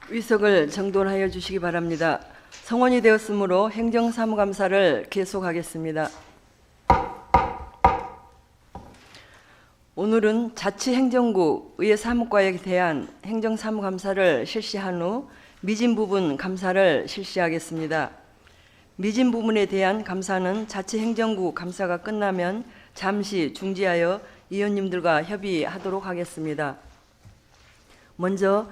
의석을 정돈하여 주시기 바랍니다. 성원이 되었으므로 행정사무감사를 계속하겠습니다. 오늘은 자치행정국 의회사무과에 대한 행정사무감사를 실시한 후 미진 부분 감사를 실시하겠습니다. 미진 부분에 대한 감사는 자치행정국 감사가 끝나면 잠시 중지하여 위원님들과 협의하도록 하겠습니다. 먼저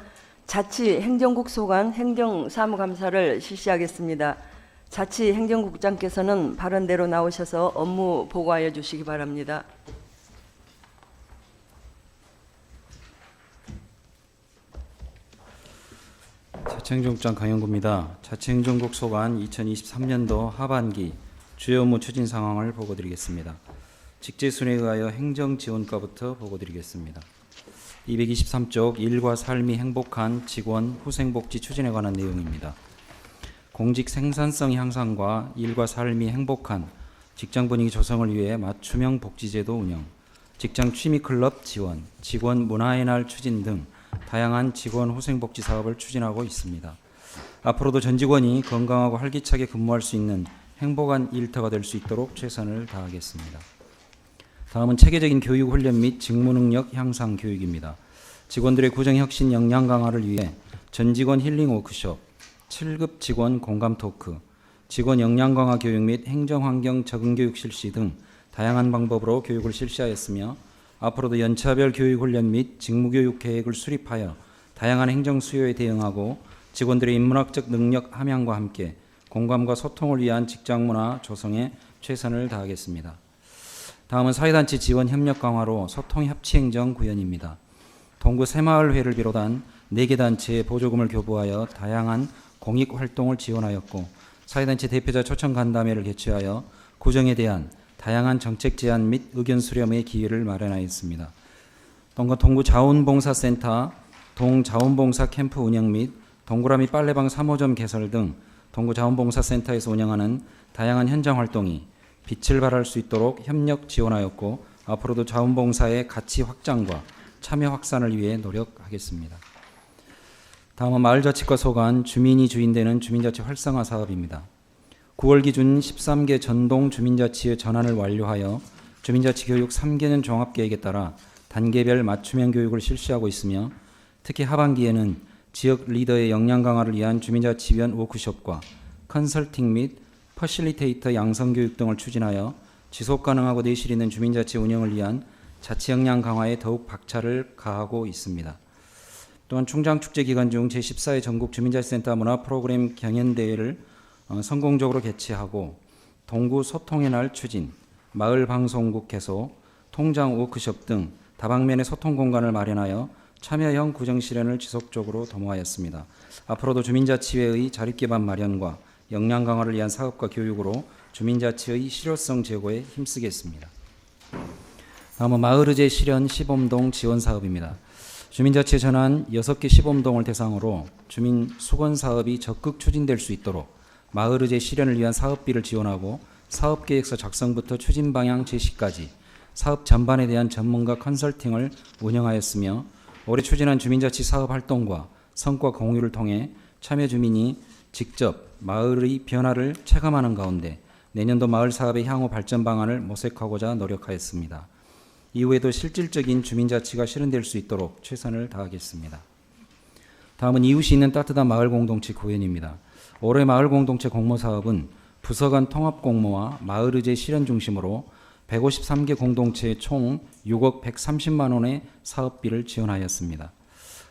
자치행정국 소관 행정사무감사를 실시하겠습니다. 자치행정국장께서는 발언대로 나오셔서 업무 보고하여 주시기 바랍니다. 자치행정국장 강영구입니다. 자치행정국 소관 2023년도 하반기 주요 업무 추진 상황을 보고드리겠습니다. 직제순위에 의하여 행정지원과부터 보고드리겠습니다. 223쪽 일과 삶이 행복한 직원 후생복지 추진에 관한 내용입니다. 공직 생산성 향상과 일과 삶이 행복한 직장 분위기 조성을 위해 맞춤형 복지제도 운영, 직장 취미클럽 지원, 직원 문화의 날 추진 등 다양한 직원 후생복지 사업을 추진하고 있습니다. 앞으로도 전 직원이 건강하고 활기차게 근무할 수 있는 행복한 일터가 될 수 있도록 최선을 다하겠습니다. 다음은 체계적인 교육 훈련 및 직무 능력 향상 교육입니다. 직원들의 구정 혁신 역량 강화를 위해 전 직원 힐링 워크숍, 7급 직원 공감 토크, 직원 역량 강화 교육 및 행정 환경 적응 교육 실시 등 다양한 방법으로 교육을 실시하였으며 앞으로도 연차별 교육 훈련 및 직무 교육 계획을 수립하여 다양한 행정 수요에 대응하고 직원들의 인문학적 능력 함양과 함께 공감과 소통을 위한 직장 문화 조성에 최선을 다하겠습니다. 다음은 사회단체 지원 협력 강화로 소통 협치 행정 구현입니다. 동구 새마을회를 비롯한 4개 단체에 보조금을 교부하여 다양한 공익 활동을 지원하였고 사회단체 대표자 초청 간담회를 개최하여 구정에 대한 다양한 정책 제안 및 의견 수렴의 기회를 마련하였습니다. 동구 자원봉사센터, 동자원봉사 캠프 운영 및 동그라미 빨래방 3호점 개설 등 동구 자원봉사센터에서 운영하는 다양한 현장 활동이 빛을 발할 수 있도록 협력 지원하였고 앞으로도 자원봉사의 가치 확장과 참여 확산을 위해 노력하겠습니다. 다음은 마을자치과 소관 주민이 주인되는 주민자치 활성화 사업입니다. 9월 기준 13개 전동 주민자치의 전환을 완료하여 주민자치 교육 3개년 종합계획에 따라 단계별 맞춤형 교육을 실시하고 있으며 특히 하반기에는 지역 리더의 역량 강화를 위한 주민자치위원 워크숍과 컨설팅 및 퍼실리테이터 양성교육 등을 추진하여 지속가능하고 내실 있는 주민자치 운영을 위한 자치 역량 강화에 더욱 박차를 가하고 있습니다. 또한 충장축제 기간 중 제14회 전국 주민자치센터 문화 프로그램 경연대회를 성공적으로 개최하고 동구 소통의 날 추진, 마을방송국 개소, 통장 워크숍 등 다방면의 소통 공간을 마련하여 참여형 구정 실현을 지속적으로 도모하였습니다. 앞으로도 주민자치회의 자립기반 마련과 역량 강화를 위한 사업과 교육으로 주민자치의 실효성 제고에 힘쓰겠습니다. 다음은 마을의제 실현 시범동 지원 사업입니다. 주민자치 전환 6개 시범동을 대상으로 주민 수건 사업이 적극 추진될 수 있도록 마을의제 실현을 위한 사업비를 지원하고 사업계획서 작성부터 추진 방향 제시까지 사업 전반에 대한 전문가 컨설팅을 운영하였으며 올해 추진한 주민자치 사업 활동과 성과 공유를 통해 참여 주민이 직접 마을의 변화를 체감하는 가운데 내년도 마을 사업의 향후 발전 방안을 모색하고자 노력하였습니다. 이후에도 실질적인 주민자치가 실현될 수 있도록 최선을 다하겠습니다. 다음은 이웃이 있는 따뜻한 마을 공동체 구현입니다. 올해 마을 공동체 공모 사업은 부서 간 통합 공모와 마을의제 실현 중심으로 153개 공동체에 총 6억 130만 원의 사업비를 지원하였습니다.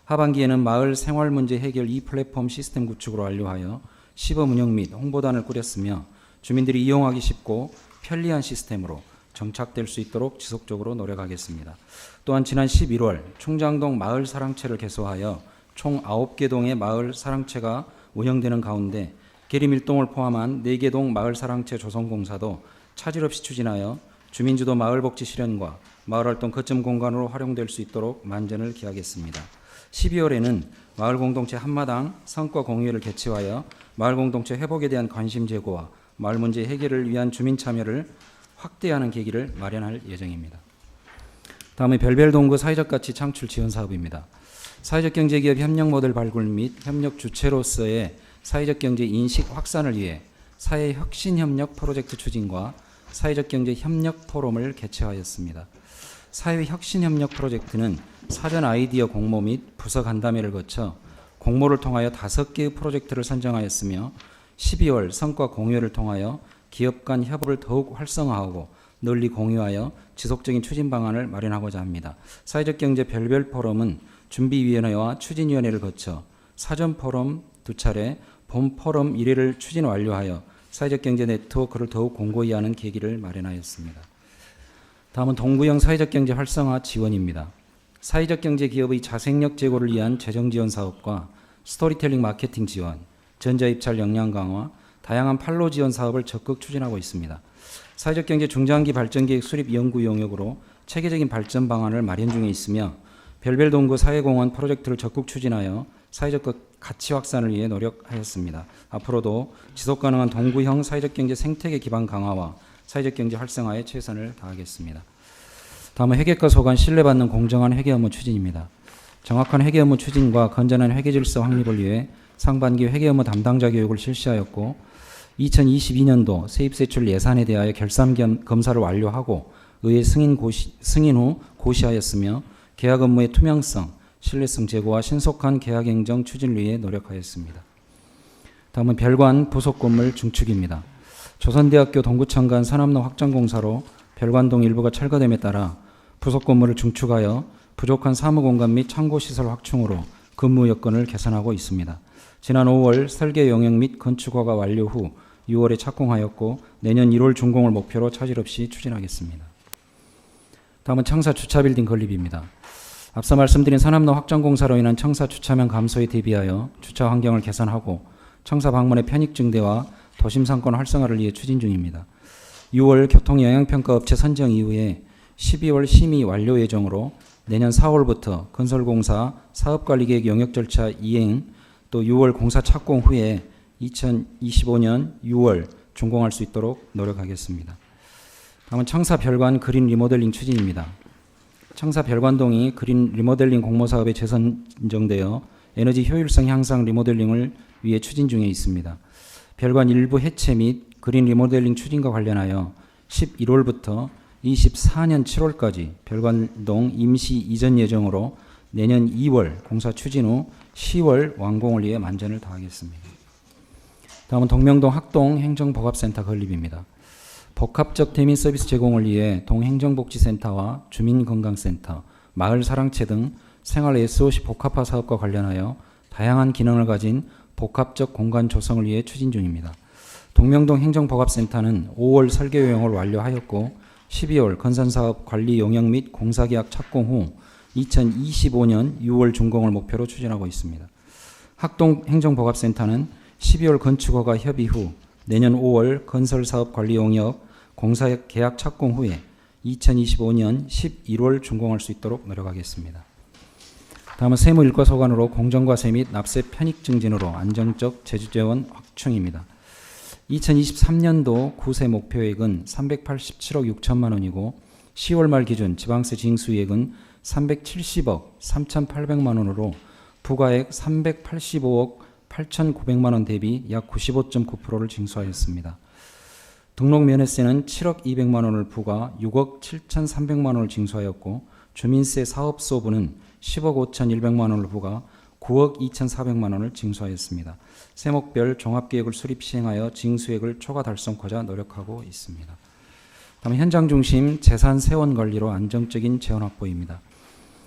하반기에는 마을 생활 문제 해결 플랫폼 시스템 구축으로 완료하여 시범 운영 및 홍보단을 꾸렸으며 주민들이 이용하기 쉽고 편리한 시스템으로 정착될 수 있도록 지속적으로 노력하겠습니다. 또한 지난 11월 충장동 마을 사랑채를 개소하여 총 9개 동의 마을 사랑채가 운영되는 가운데 계림일동을 포함한 4개 동 마을 사랑채 조성공사도 차질 없이 추진하여 주민주도 마을복지 실현과 마을활동 거점 공간으로 활용될 수 있도록 만전을 기하겠습니다. 12월에는 마을공동체 한마당 성과 공유회를 개최하여 마을공동체 회복에 대한 관심 제고와 마을 문제 해결을 위한 주민 참여를 확대하는 계기를 마련할 예정입니다. 다음에 별별동구 사회적 가치 창출 지원 사업입니다. 사회적 경제기업 협력 모델 발굴 및 협력 주체로서의 사회적 경제 인식 확산을 위해 사회 혁신 협력 프로젝트 추진과 사회적 경제 협력 포럼을 개최하였습니다. 사회 혁신 협력 프로젝트는 사전 아이디어 공모 및 부서 간담회를 거쳐 공모를 통하여 5개의 프로젝트를 선정하였으며 12월 성과 공유를 통하여 기업 간 협업을 더욱 활성화하고 널리 공유하여 지속적인 추진 방안을 마련하고자 합니다. 사회적 경제 별별 포럼은 준비위원회와 추진위원회를 거쳐 사전 포럼 2차례, 본 포럼 1회를 추진 완료하여 사회적 경제 네트워크를 더욱 공고히 하는 계기를 마련하였습니다. 다음은 동구형 사회적 경제 활성화 지원입니다. 사회적 경제 기업의 자생력 제고를 위한 재정 지원 사업과 스토리텔링 마케팅 지원, 전자입찰 역량 강화, 다양한 판로 지원 사업을 적극 추진하고 있습니다. 사회적 경제 중장기 발전 계획 수립 연구 용역으로 체계적인 발전 방안을 마련 중에 있으며 별별 동구 사회공헌 프로젝트를 적극 추진하여 사회적 가치 확산을 위해 노력하였습니다. 앞으로도 지속 가능한 동구형 사회적 경제 생태계 기반 강화와 사회적 경제 활성화에 최선을 다하겠습니다. 다음은 회계과 소관 신뢰받는 공정한 회계 업무 추진입니다. 정확한 회계 업무 추진과 건전한 회계 질서 확립을 위해 상반기 회계 업무 담당자 교육을 실시하였고 2022년도 세입세출 예산에 대하여 결산 검사를 완료하고 의회 승인 후 고시하였으며 계약 업무의 투명성, 신뢰성 제고와 신속한 계약 행정 추진을 위해 노력하였습니다. 다음은 별관 부속 건물 중축입니다. 조선대학교 동구청간 산업로 확장공사로 별관동 일부가 철거됨에 따라 부속 건물을 중축하여 부족한 사무공간 및 창고시설 확충으로 근무 여건을 개선하고 있습니다. 지난 5월 설계 용역 및 건축허가 완료 후 6월에 착공하였고 내년 1월 준공을 목표로 차질 없이 추진하겠습니다. 다음은 청사 주차 빌딩 건립입니다. 앞서 말씀드린 산업로 확장공사로 인한 청사 주차량 감소에 대비하여 주차 환경을 개선하고 청사 방문의 편익 증대와 도심 상권 활성화를 위해 추진 중입니다. 6월 교통영향평가업체 선정 이후에 12월 심의 완료 예정으로 내년 4월부터 건설공사 사업관리계획 용역 절차 이행, 또 6월 공사 착공 후에 2025년 6월 준공할 수 있도록 노력하겠습니다. 다음은 청사 별관 그린 리모델링 추진입니다. 청사 별관동이 그린 리모델링 공모사업에 재선정되어 에너지 효율성 향상 리모델링을 위해 추진 중에 있습니다. 별관 일부 해체 및 그린 리모델링 추진과 관련하여 11월부터 24년 7월까지 별관동 임시 이전 예정으로 내년 2월 공사 추진 후 10월 완공을 위해 만전을 다하겠습니다. 다음은 동명동 학동 행정복합센터 건립입니다. 복합적 대민 서비스 제공을 위해 동행정복지센터와 주민건강센터, 마을사랑채 등 생활 SOC 복합화 사업과 관련하여 다양한 기능을 가진 복합적 공간 조성을 위해 추진 중입니다. 동명동 행정복합센터는 5월 설계 요령을 완료하였고 12월 건설사업 관리 용역 및 공사계약 착공 후 2025년 6월 준공을 목표로 추진하고 있습니다. 학동 행정복합센터는 12월 건축허가 협의 후 내년 5월 건설사업 관리 용역 공사계약 착공 후에 2025년 11월 준공할 수 있도록 노력하겠습니다. 다음은 세무일과소관으로 공정과세 및 납세 편익 증진으로 안정적 제주재원 확충입니다. 2023년도 구세 목표액은 387억 6천만 원이고 10월 말 기준 지방세 징수액은 370억 3,800만 원으로 부가액 385억 8,900만 원 대비 약 95.9%를 징수하였습니다. 등록면허세는 7억 200만 원을 부과 6억 7,300만 원을 징수하였고 주민세 사업소부는 10억 5,100만 원을 부과 9억 2,400만 원을 징수하였습니다. 세목별 종합계획을 수립 시행하여 징수액을 초과 달성하고자 노력하고 있습니다. 다음 현장 중심 재산 세원 관리로 안정적인 재원 확보입니다.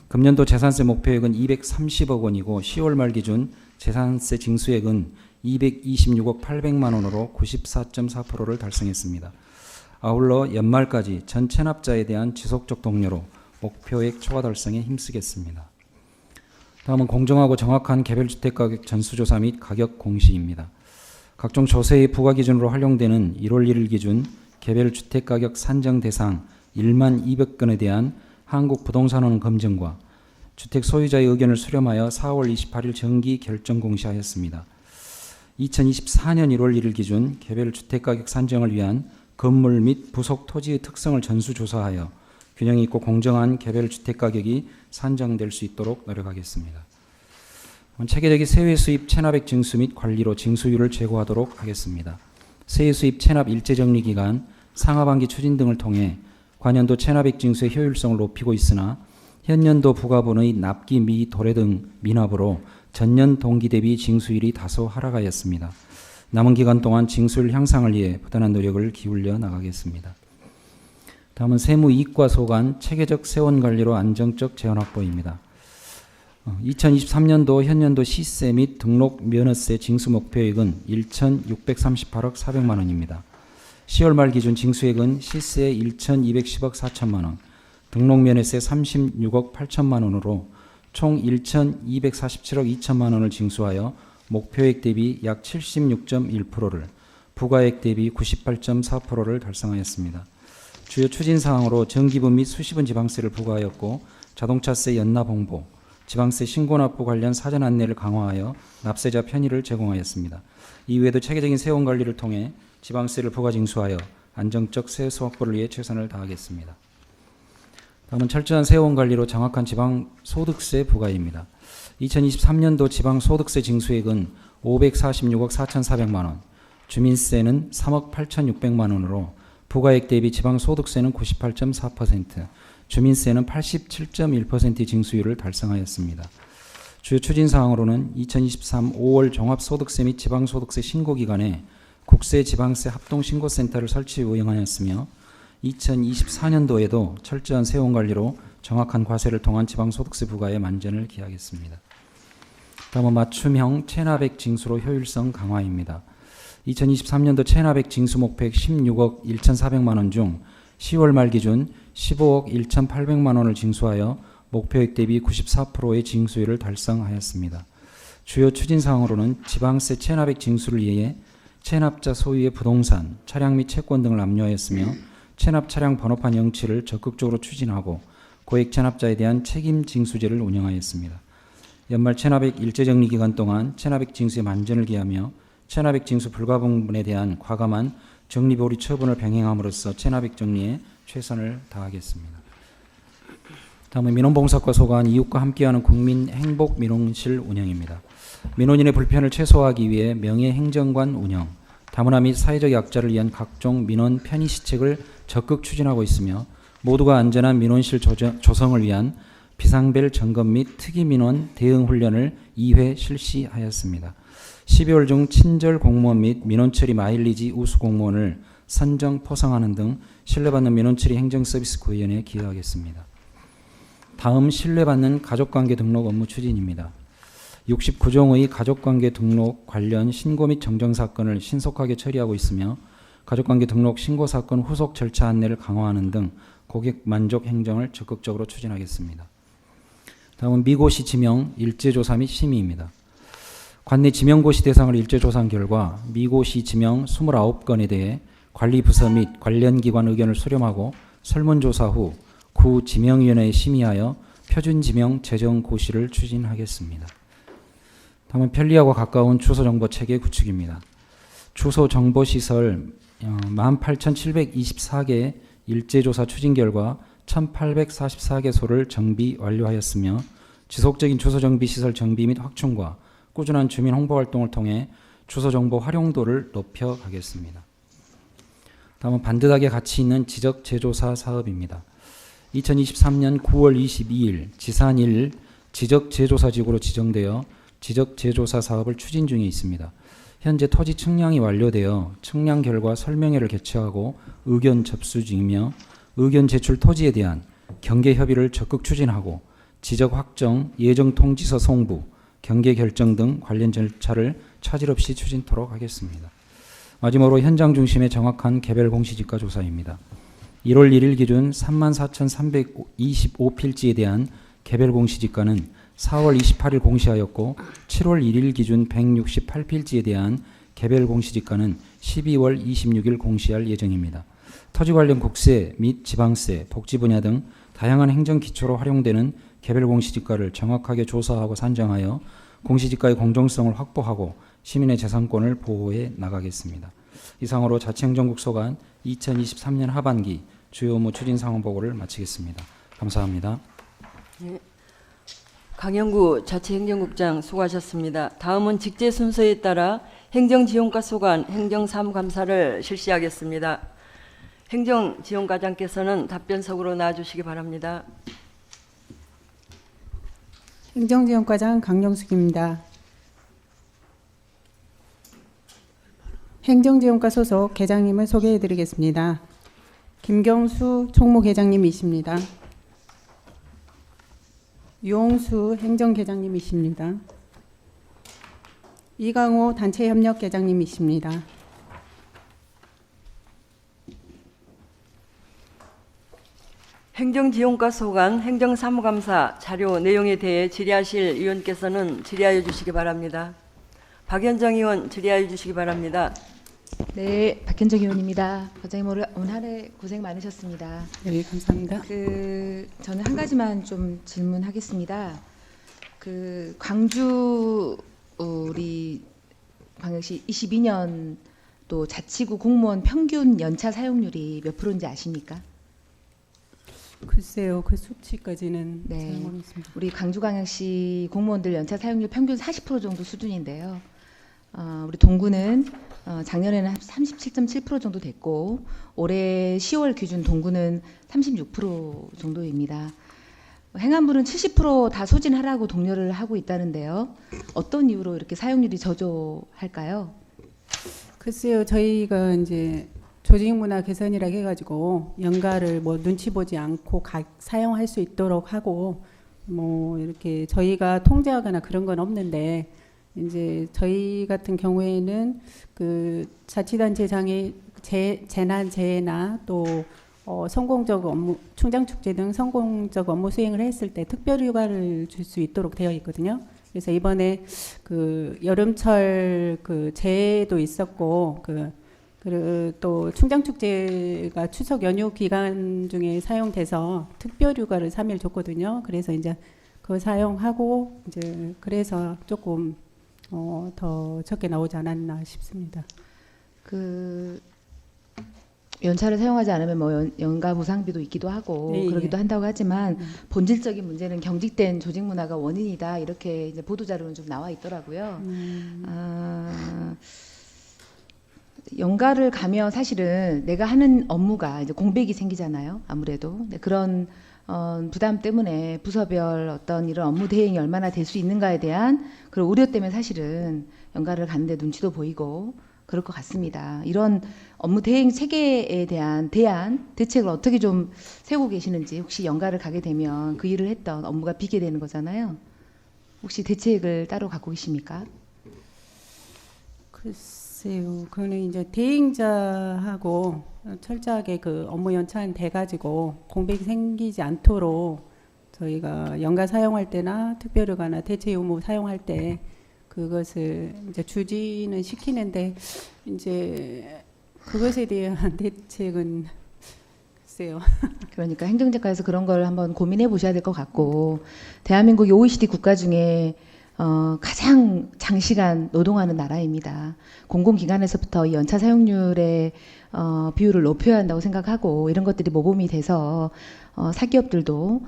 금년도 재산세 목표액은 230억 원이고 10월 말 기준 재산세 징수액은 226억 800만 원으로 94.4%를 달성했습니다. 아울러 연말까지 전 체납자에 대한 지속적 독려로 목표액 초과 달성에 힘쓰겠습니다. 다음은 공정하고 정확한 개별주택가격 전수조사 및 가격 공시입니다. 각종 조세의 부과 기준으로 활용되는 1월 1일 기준 개별주택가격 산정 대상 1만 200건에 대한 한국부동산원 검증과 주택 소유자의 의견을 수렴하여 4월 28일 정기 결정 공시하였습니다. 2024년 1월 1일 기준 개별주택가격 산정을 위한 건물 및 부속 토지의 특성을 전수조사하여 균형 있고 공정한 개별주택가격이 산정될 수 있도록 노력하겠습니다. 체계적인 세외 수입 체납액 징수 및 관리로 징수율을 제고하도록 하겠습니다. 세외 수입 체납 일제정리 기간, 상하반기 추진 등을 통해 관연도 체납액 징수의 효율성을 높이고 있으나 현년도 부가분의 납기 미 도래 등 미납으로 전년 동기 대비 징수율이 다소 하락하였습니다. 남은 기간 동안 징수율 향상을 위해 부단한 노력을 기울여 나가겠습니다. 다음은 세무 이익과 소관 체계적 세원 관리로 안정적 재원 확보입니다. 2023년도 현년도 시세 및 등록 면허세 징수 목표액은 1,638억 400만 원입니다. 10월 말 기준 징수액은 시세 1,210억 4천만 원, 등록 면허세 36억 8천만 원으로 총 1,247억 2천만 원을 징수하여 목표액 대비 약 76.1%를, 부가액 대비 98.4%를 달성하였습니다. 주요 추진 사항으로 정기분 및 수시분 지방세를 부과하였고 자동차세 연납 홍보, 지방세 신고 납부 관련 사전 안내를 강화하여 납세자 편의를 제공하였습니다. 이외에도 체계적인 세원 관리를 통해 지방세를 부과 징수하여 안정적 세수 확보를 위해 최선을 다하겠습니다. 다음은 철저한 세원 관리로 정확한 지방 소득세 부과입니다. 2023년도 지방 소득세 징수액은 546억 4,400만 원, 주민세는 3억 8,600만 원으로 부가액 대비 지방 소득세는 98.4%, 주민세는 87.1%의 징수율을 달성하였습니다. 주요 추진 사항으로는 2023 5월 종합소득세 및 지방소득세 신고 기간에 국세 지방세 합동신고센터를 설치 운영하였으며 2024년도에도 철저한 세원 관리로 정확한 과세를 통한 지방소득세 부과에 만전을 기하겠습니다. 다음은 맞춤형 체납액 징수로 효율성 강화입니다. 2023년도 체납액 징수 목표액 16억 1,400만 원 중 10월 말 기준 15억 1,800만 원을 징수하여 목표액 대비 94%의 징수율을 달성하였습니다. 주요 추진 사항으로는 지방세 체납액 징수를 위해 체납자 소유의 부동산, 차량 및 채권 등을 압류하였으며 체납 차량 번호판 영치를 적극적으로 추진하고 고액 체납자에 대한 책임 징수제를 운영하였습니다. 연말 체납액 일제정리 기간 동안 체납액 징수에 만전을 기하며 체납액 징수 불가분에 대한 과감한 정리보리 처분을 병행함으로써 체납액 정리에 최선을 다하겠습니다. 다음은 민원봉사과 소관 이웃과 함께하는 국민 행복 민원실 운영입니다. 민원인의 불편을 최소화하기 위해 명예행정관 운영, 다문화 및 사회적 약자를 위한 각종 민원 편의 시책을 적극 추진하고 있으며 모두가 안전한 민원실 조성을 위한 비상벨 점검 및 특이 민원 대응 훈련을 2회 실시하였습니다. 12월 중 친절 공무원 및 민원처리 마일리지 우수 공무원을 선정 포상하는 등 신뢰받는 민원처리 행정서비스구현에 기여하겠습니다. 다음 신뢰받는 가족관계 등록 업무 추진입니다. 69종의 가족관계 등록 관련 신고 및 정정 사건을 신속하게 처리하고 있으며 가족관계 등록 신고 사건 후속 절차 안내를 강화하는 등 고객 만족 행정을 적극적으로 추진하겠습니다. 다음은 미고시 지명 일제조사 및 심의입니다. 관내 지명고시 대상을 일제조사한 결과 미고시 지명 29건에 대해 관리부서 및 관련 기관 의견을 수렴하고 설문조사 후 구 지명위원회에 심의하여 표준지명 재정고시를 추진하겠습니다. 다음은 편리하고 가까운 주소정보체계 구축입니다. 주소정보시설 18,724개 일제조사 추진 결과 1,844개소를 정비 완료하였으며 지속적인 주소정비시설 정비 및 확충과 꾸준한 주민 홍보활동을 통해 주소정보 활용도를 높여가겠습니다. 다음은 반듯하게 가치 있는 지적재조사 사업입니다. 2023년 9월 22일 지산 1 지적재조사지구로 지정되어 지적재조사 사업을 추진 중에 있습니다. 현재 토지 측량이 완료되어 측량 결과 설명회를 개최하고 의견 접수 중이며 의견 제출 토지에 대한 경계 협의를 적극 추진하고 지적 확정, 예정 통지서 송부, 경계 결정 등 관련 절차를 차질 없이 추진토록 하겠습니다. 마지막으로 현장 중심의 정확한 개별 공시지가 조사입니다. 1월 1일 기준 34,325필지에 대한 개별 공시지가는 4월 28일 공시하였고 7월 1일 기준 168필지에 대한 개별 공시지가는 12월 26일 공시할 예정입니다. 토지 관련 국세 및 지방세, 복지 분야 등 다양한 행정 기초로 활용되는 개별 공시지가를 정확하게 조사하고 산정하여 공시지가의 공정성을 확보하고 시민의 재산권을 보호해 나가겠습니다. 이상으로 자치행정국 소관 2023년 하반기 주요 업무 추진 상황 보고를 마치겠습니다. 감사합니다. 네. 강영구 자치행정국장 수고하셨습니다. 다음은 직제 순서에 따라 행정지원과 소관, 행정사무감사를 실시하겠습니다. 행정지원과장께서는 답변석으로 나와주시기 바랍니다. 행정지원과장 강영숙입니다. 행정지원과 소속 계장님을 소개해드리겠습니다. 김경수 총무계장님이십니다. 유홍수 행정계장님이십니다. 이강호 단체협력계장님이십니다. 행정지원과 소관, 행정사무감사 자료 내용에 대해 질의하실 위원께서는 질의하여 주시기 바랍니다. 박현정 의원 질의하여 주시기 바랍니다. 네, 박현정 의원입니다. 과장님 오늘 한 해 고생 많으셨습니다. 네, 감사합니다. 저는 한 가지만 좀 질문하겠습니다. 광주 우리 광역시 22년 또 자치구 공무원 평균 연차 사용률이 몇 프로인지 아십니까? 글쎄요, 그 수치까지는 네. 잘 모르겠습니다. 우리 광주광역시 공무원들 연차 사용률 평균 40% 정도 수준인데요. 우리 동구는 작년에는 37.7% 정도 됐고 올해 10월 기준 동구는 36% 정도입니다. 행안부는 70% 다 소진하라고 독려를 하고 있다는데요. 어떤 이유로 이렇게 사용률이 저조할까요? 글쎄요, 저희가 이제 조직문화 개선이라고 해가지고 연가를 뭐 눈치 보지 않고 사용할 수 있도록 하고 뭐 이렇게 저희가 통제하거나 그런 건 없는데 이제 저희 같은 경우에는 그 자치단체장이 재난재해나 또 성공적 업무, 충장축제 등 성공적 업무 수행을 했을 때 특별휴가를 줄 수 있도록 되어 있거든요. 그래서 이번에 그 여름철 그 재해도 있었고 그리고 또 충장축제가 추석 연휴 기간 중에 사용돼서 특별휴가를 3일 줬거든요. 그래서 이제 그거 사용하고 이제 그래서 조금 더 적게 나오지 않았나 싶습니다. 연차를 사용하지 않으면 뭐 연가 보상비도 있기도 하고 네, 그러기도 한다고 하지만 본질적인 문제는 경직된 조직 문화가 원인이다 이렇게 이제 보도 자료는 좀 나와 있더라고요. 연가를 가면 사실은 내가 하는 업무가 이제 공백이 생기잖아요. 아무래도 근데 그런 부담 때문에 부서별 어떤 이런 업무 대행이 얼마나 될 수 있는가에 대한 그런 우려 때문에 사실은 연가를 가는데 눈치도 보이고 그럴 것 같습니다. 이런 업무 대행 체계에 대한 대책을 어떻게 좀 세우고 계시는지 혹시 연가를 가게 되면 그 일을 했던 업무가 비게 되는 거잖아요. 혹시 대책을 따로 갖고 계십니까? 글쎄요, 그거는 이제 대행자하고 철저하게 그 업무 연차돼 가지고 공백이 생기지 않도록 저희가 연가 사용할 때나 특별휴가나 대체 유무 사용할 때 그것을 이제 주지는 시키는데 이제 그것에 대한 대책은 글쎄요. 그러니까 행정작가에서 그런 걸 한번 고민해 보셔야 될 것 같고 대한민국이 OECD 국가 중에 가장 장시간 노동하는 나라입니다. 공공기관에서부터 이 연차 사용률의 비율을 높여야 한다고 생각하고 이런 것들이 모범이 돼서 사기업들도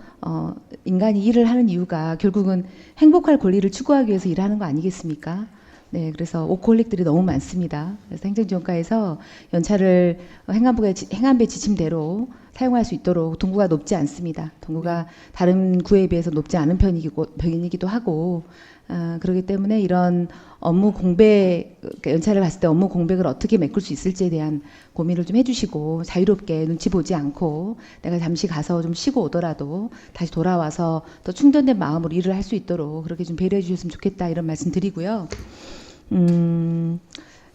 인간이 일을 하는 이유가 결국은 행복할 권리를 추구하기 위해서 일하는 거 아니겠습니까? 네, 그래서 오코홀릭들이 너무 많습니다. 그래서 행정지원과에서 연차를 행안부의 지침대로 사용할 수 있도록 동구가 높지 않습니다. 동구가 다른 구에 비해서 높지 않은 편이기도 하고 그렇기 때문에 이런 업무 공백, 연차를 갔을 때 업무 공백을 어떻게 메꿀 수 있을지에 대한 고민을 좀 해주시고 자유롭게 눈치 보지 않고 내가 잠시 가서 좀 쉬고 오더라도 다시 돌아와서 더 충전된 마음으로 일을 할 수 있도록 그렇게 좀 배려해 주셨으면 좋겠다 이런 말씀 드리고요.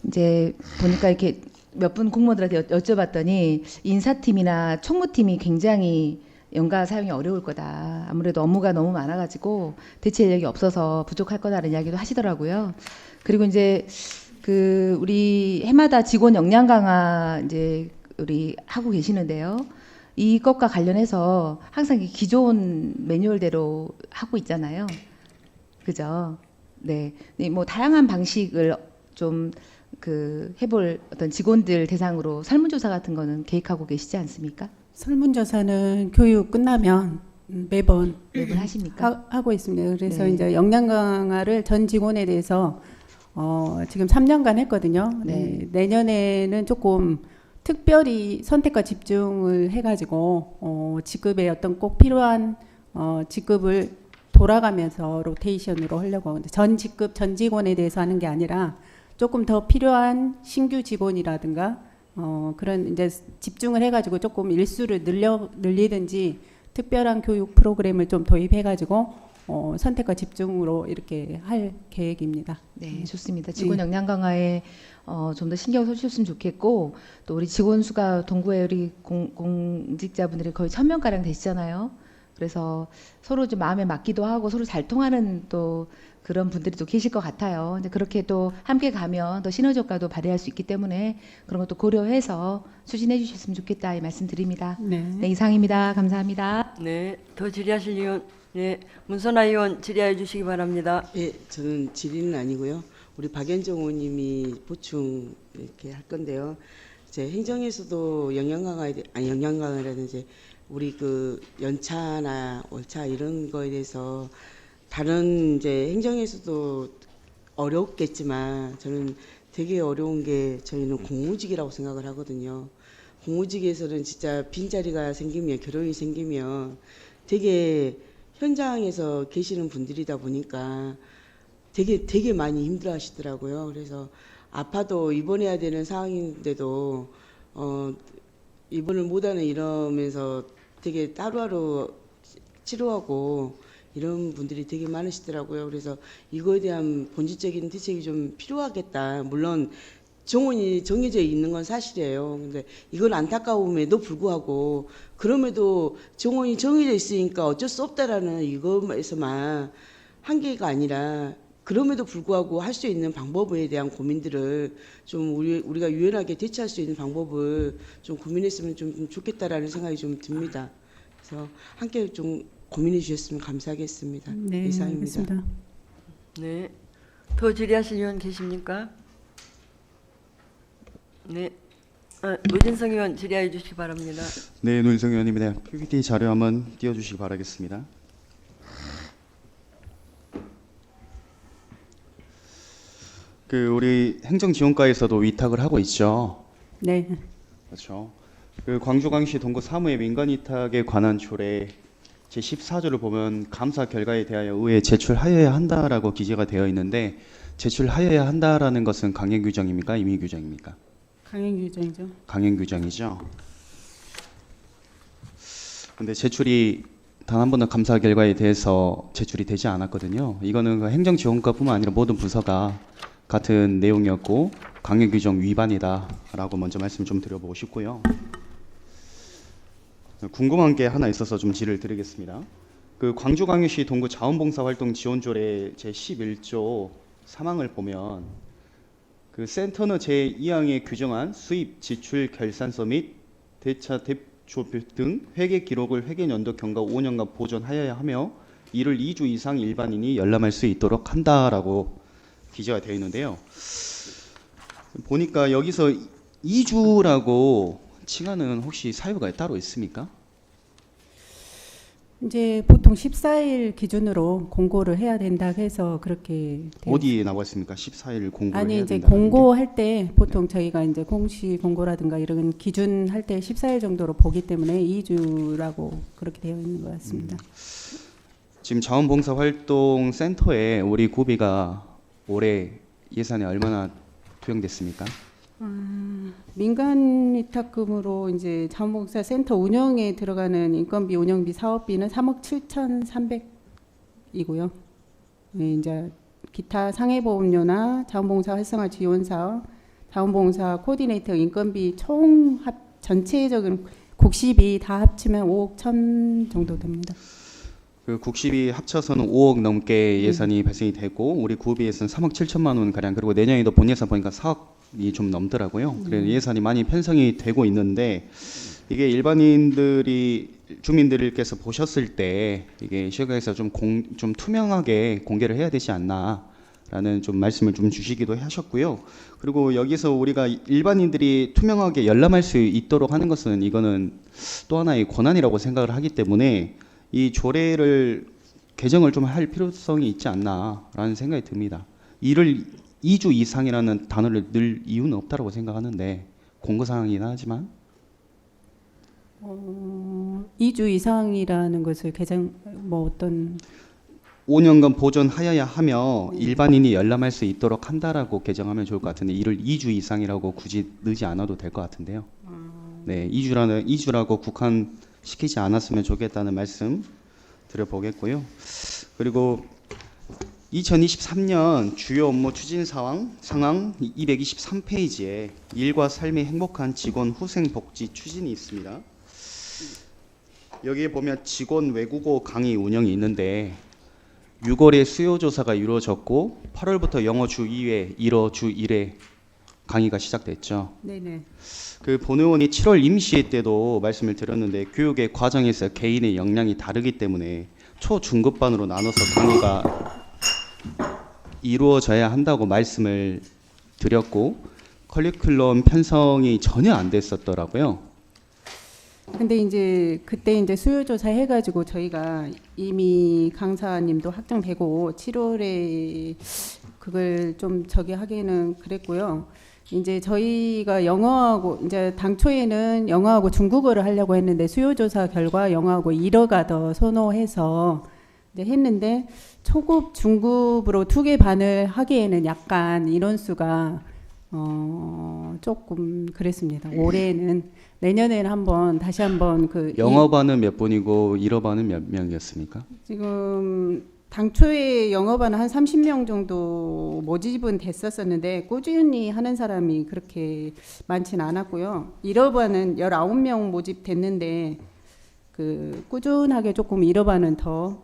이제 보니까 이렇게 몇 분 공무원들한테 여쭤봤더니 인사팀이나 총무팀이 굉장히 연가 사용이 어려울 거다. 아무래도 업무가 너무 많아가지고 대체 인력이 없어서 부족할 거다라는 이야기도 하시더라고요. 그리고 이제 우리 해마다 직원 역량 강화 이제 우리 하고 계시는데요. 이것과 관련해서 항상 기존 매뉴얼대로 하고 있잖아요. 그죠? 네. 뭐 다양한 방식을 좀 해볼 어떤 직원들 대상으로 설문조사 같은 거는 계획하고 계시지 않습니까? 설문조사는 교육 끝나면 매번 매번 하십니까? 하고 있습니다. 그래서 네. 이제 역량 강화를 전 직원에 대해서 지금 3년간 했거든요. 네. 내년에는 조금 특별히 선택과 집중을 해가지고 직급에 어떤 꼭 필요한 직급을 돌아가면서 로테이션으로 하려고 하는데 전 직급 전 직원에 대해서 하는 게 아니라 조금 더 필요한 신규 직원이라든가 그런 이제 집중을 해가지고 조금 일수를 늘리든지 특별한 교육 프로그램을 좀 도입해가지고 선택과 집중으로 이렇게 할 계획입니다. 네, 좋습니다. 직원 역량 강화에 좀 더 신경 써주셨으면 좋겠고 또 우리 직원 수가 동구에 우리 공직자분들이 거의 1,000명 가량 되시잖아요. 그래서 서로 좀 마음에 맞기도 하고 서로 잘 통하는 또 그런 분들이 또 계실 것 같아요. 근데 그렇게 또 함께 가면 더 시너지 효과도 발휘할 수 있기 때문에 그런 것도 고려해서 추진해 주셨으면 좋겠다 이 말씀드립니다. 네. 네, 이상입니다. 감사합니다. 네, 더 질의하실 의원, 네, 문선아 의원 질의해 주시기 바랍니다. 예, 저는 질의는 아니고요. 우리 박연정 의원님이 보충 이렇게 할 건데요. 이제 행정에서도 영양강화라든지 우리 그 연차나 월차 이런 거에 대해서 다른 이제 행정에서도 어렵겠지만 저는 되게 어려운 게 저희는 공무직이라고 생각을 하거든요. 공무직에서는 진짜 빈자리가 생기면 결혼이 생기면 되게 현장에서 계시는 분들이다 보니까 되게 많이 힘들어 하시더라고요. 그래서 아파도 입원해야 되는 상황인데도 입원을 못하는 이러면서 되게 하루하루 치료하고 이런 분들이 되게 많으시더라고요. 그래서 이거에 대한 본질적인 대책이 좀 필요하겠다. 물론 정원이 정해져 있는 건 사실이에요. 근데 이건 안타까움에도 불구하고 그럼에도 정원이 정해져 있으니까 어쩔 수 없다라는 이거에서만 한계가 아니라 그럼에도 불구하고 할 수 있는 방법에 대한 고민들을 좀 우리가 유연하게 대처할 수 있는 방법을 좀 고민했으면 좀 좋겠다라는 생각이 좀 듭니다. 그래서 함께 좀 고민해 주셨으면 감사하겠습니다. 네, 이상입니다. 알겠습니다. 네, 더 질의하실 의원 계십니까? 네, 노진성 의원 질의해 주시기 바랍니다. 네, 노인성 의원입니다. PPT 자료 한번 띄워주시기 바라겠습니다. 우리 행정지원과에서도 위탁을 하고 있죠. 네. 그렇죠. 광주광시 동구 사무의 민간위탁에 관한 조례 제14조를 보면 감사 결과에 대하여 의회에 제출하여야 한다라고 기재가 되어 있는데 제출하여야 한다라는 것은 강행 규정입니까? 임의 규정입니까? 강행 규정이죠. 강행 규정이죠. 근데 제출이 단 한 번도 감사 결과에 대해서 제출이 되지 않았거든요. 이거는 그 행정지원과뿐만 아니라 모든 부서가 같은 내용이었고 강행 규정 위반이다라고 먼저 말씀 좀 드려보고 싶고요. 궁금한 게 하나 있어서 좀 질의를 드리겠습니다. 광주광역시 동구 자원봉사활동 지원조례 제11조 3항을 보면 센터너 제2항에 규정한 수입, 지출, 결산서 및 대차, 대조표 등 회계 기록을 회계연도 경과 5년간 보존하여야 하며 이를 2주 이상 일반인이 열람할 수 있도록 한다라고 기재가 되어 있는데요. 보니까 여기서 2주라고 칭하는 혹시 사유가 따로 있습니까? 이제 보통 14일 기준으로 공고를 해야 된다 해서 그렇게 어디에 나와 있습니까? 14일 공고를 아니 해야 이제 된다는 공고할 때 보통 저희가 이제 공시 공고라든가 이런 기준 할 때 14일 정도로 보기 때문에 2주라고 그렇게 되어 있는 것 같습니다. 지금 자원봉사활동 센터에 우리 구비가 올해 예산이 얼마나 투영됐습니까? 민간 위탁금으로 이제 자원봉사 센터 운영에 들어가는 인건비, 운영비, 사업비는 3억 7,300이고요. 네, 이제 기타 상해보험료나 자원봉사 활성화 지원 사업, 자원봉사 코디네이터 인건비 총 전체적인 국시비 다 합치면 5억 1천 정도 됩니다. 국시비 합쳐서는 5억 넘게 예산이 발생이 되고 우리 구비에서는 3억 7천만 원 가량 그리고 내년에도 본 예산 보니까 4억이 좀 넘더라고요. 그래서 예산이 많이 편성이 되고 있는데 이게 일반인들이 주민들께서 보셨을 때 이게 시각에서 좀 투명하게 공개를 해야 되지 않나라는 좀 말씀을 좀 주시기도 하셨고요. 그리고 여기서 우리가 일반인들이 투명하게 열람할 수 있도록 하는 것은 이거는 또 하나의 권한이라고 생각을 하기 때문에 이 조례를 개정을 좀 할 필요성이 있지 않나라는 생각이 듭니다. 일을 2주 이상이라는 단어를 넣을 이유는 없다고 생각하는데 공고사항이긴 하지만 2주 이상이라는 것을 뭐 어떤 5년간 보존하여야 하며 일반인이 열람할 수 있도록 한다라고 개정하면 좋을 것 같은데 이를 2주 이상이라고 굳이 넣지 않아도 될 것 같은데요. 네, 2주라고 국한시키지 않았으면 좋겠다는 말씀 드려보겠고요. 그리고 2023년 주요 업무 추진 상황 223페이지에 일과 삶이 행복한 직원 후생 복지 추진이 있습니다. 여기에 보면 직원 외국어 강의 운영이 있는데 6월에 수요 조사가 이루어졌고 8월부터 영어 주 2회, 일어 주 1회 강의가 시작됐죠. 네네. 그 본 의원이 7월 임시회 때도 말씀을 드렸는데 교육의 과정에서 개인의 역량이 다르기 때문에 초중급반으로 나눠서 강의가 이루어져야 한다고 말씀을 드렸고 커리큘럼 편성이 전혀 안 됐었더라고요. 근데 이제 그때 이제 수요조사 해가지고 저희가 이미 강사님도 확정되고 7월에 그걸 좀 저기 하기는 그랬고요. 이제 저희가 영어하고 이제 당초에는 영어하고 중국어를 하려고 했는데 수요조사 결과 영어하고 일어가 더 선호해서 이제 했는데 초급 중급으로 2개 반을 하기에는 약간 인원수가 조금 그랬습니다. 올해는 내년에는 다시 한번 영어반은 몇 분이고 일어반은 몇 명이었습니까? 지금 당초에 영어반은 한 30명 정도 모집은 됐었었는데 꾸준히 하는 사람이 그렇게 많지는 않았고요. 일어반은 19명 모집됐는데 꾸준하게 조금 일어반은 더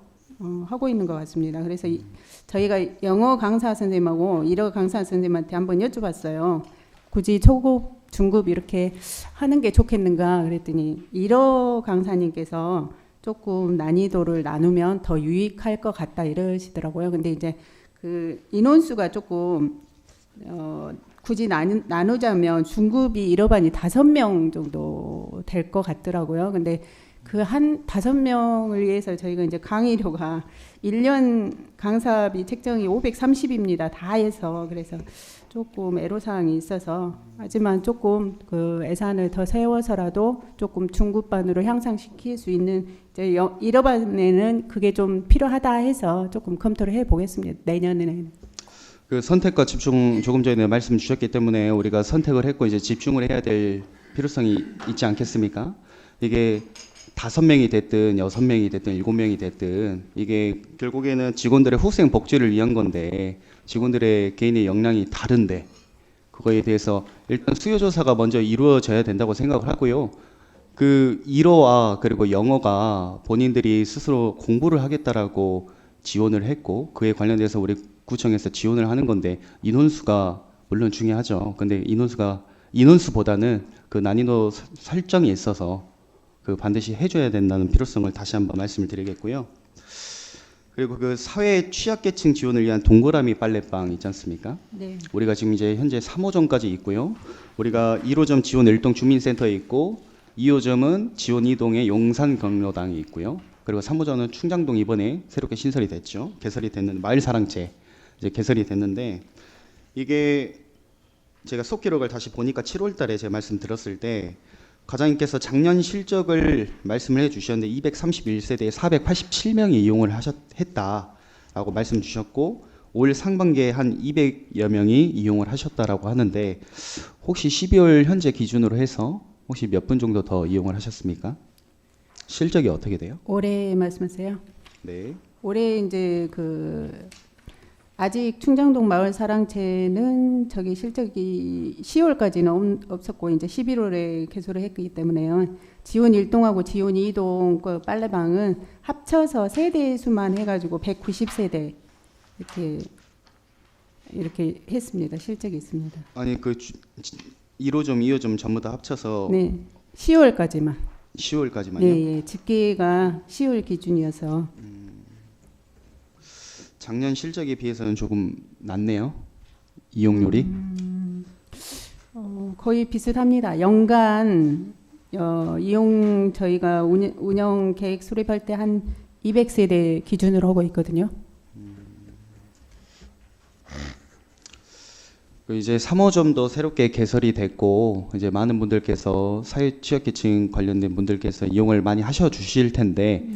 하고 있는 것 같습니다. 그래서 저희가 영어 강사 선생님하고 일어 강사 선생님한테 한번 여쭤봤어요. 굳이 초급, 중급 이렇게 하는 게 좋겠는가 그랬더니 일어 강사님께서 조금 난이도를 나누면 더 유익할 것 같다 이러시더라고요. 근데 이제 인원수가 조금 굳이 나누자면 중급이 일어반이 5명 정도 될 것 같더라고요. 근데 한 5명을 위해서 저희가 이제 강의료가 1년 강사비 책정이 530입니다. 다 해서. 그래서 조금 애로사항이 있어서 하지만 조금 예산을 더 세워서라도 조금 중급반으로 향상시킬 수 있는 이제 일어반에는 그게 좀 필요하다 해서 조금 검토를 해보겠습니다. 내년에는. 선택과 집중 조금 전에 말씀 주셨기 때문에 우리가 선택을 했고 이제 집중을 해야 될 필요성이 있지 않겠습니까? 이게 5명이 됐든 6명이 됐든 7명이 됐든 이게 결국에는 직원들의 후생 복지를 위한 건데 직원들의 개인의 역량이 다른데 그거에 대해서 일단 수요조사가 먼저 이루어져야 된다고 생각을 하고요. 일어와 그리고 영어가 본인들이 스스로 공부를 하겠다라고 지원을 했고 그에 관련돼서 우리 구청에서 지원을 하는 건데 인원수가 물론 중요하죠. 근데 인원수보다는 난이도 설정이 있어서 반드시 해줘야 된다는 필요성을 다시 한번 말씀을 드리겠고요. 그리고 사회 취약계층 지원을 위한 동그라미 빨래방 있지 않습니까? 네. 우리가 지금 이제 현재 3호점까지 있고요. 우리가 1호점 지원 일동 주민센터에 있고 2호점은 지원 이동의 용산 경로당에 있고요. 그리고 3호점은 충장동 이번에 새롭게 신설이 됐죠. 개설이 됐는 마을사랑채 이제 개설이 됐는데 이게 제가 속기록을 다시 보니까 7월달에 제가 말씀드렸을 때 과장님께서 작년 실적을 말씀을 해주셨는데 231세대에 487명이 이용을 했다라고 말씀 주셨고 올 상반기에 한 200여 명이 이용을 하셨다라고 하는데 혹시 12월 현재 기준으로 해서 혹시 몇 분 정도 더 이용을 하셨습니까? 실적이 어떻게 돼요? 올해 말씀하세요? 네. 올해 이제 아직 충장동 마을 사랑채는 저기 실적이 10월까지는 없었고 이제 11월에 개소를 했기 때문에요. 지원 1동하고 지원 2동 빨래방은 합쳐서 세대 수만 해가지고 190세대 이렇게 했습니다. 실적이 있습니다. 아니 1호점, 2호점 전부 다 합쳐서 네, 10월까지만. 10월까지만요? 네, 집계가 10월 기준이어서. 작년 실적에 비해서는 조금 낮네요. 이용률이. 거의 비슷합니다. 연간 이용 저희가 운영 계획 수립할 때 한 200세대 기준으로 하고 있거든요. 이제 3호점도 새롭게 개설이 됐고 이제 많은 분들께서 사회 취약계층 관련된 분들께서 이용을 많이 하셔 주실 텐데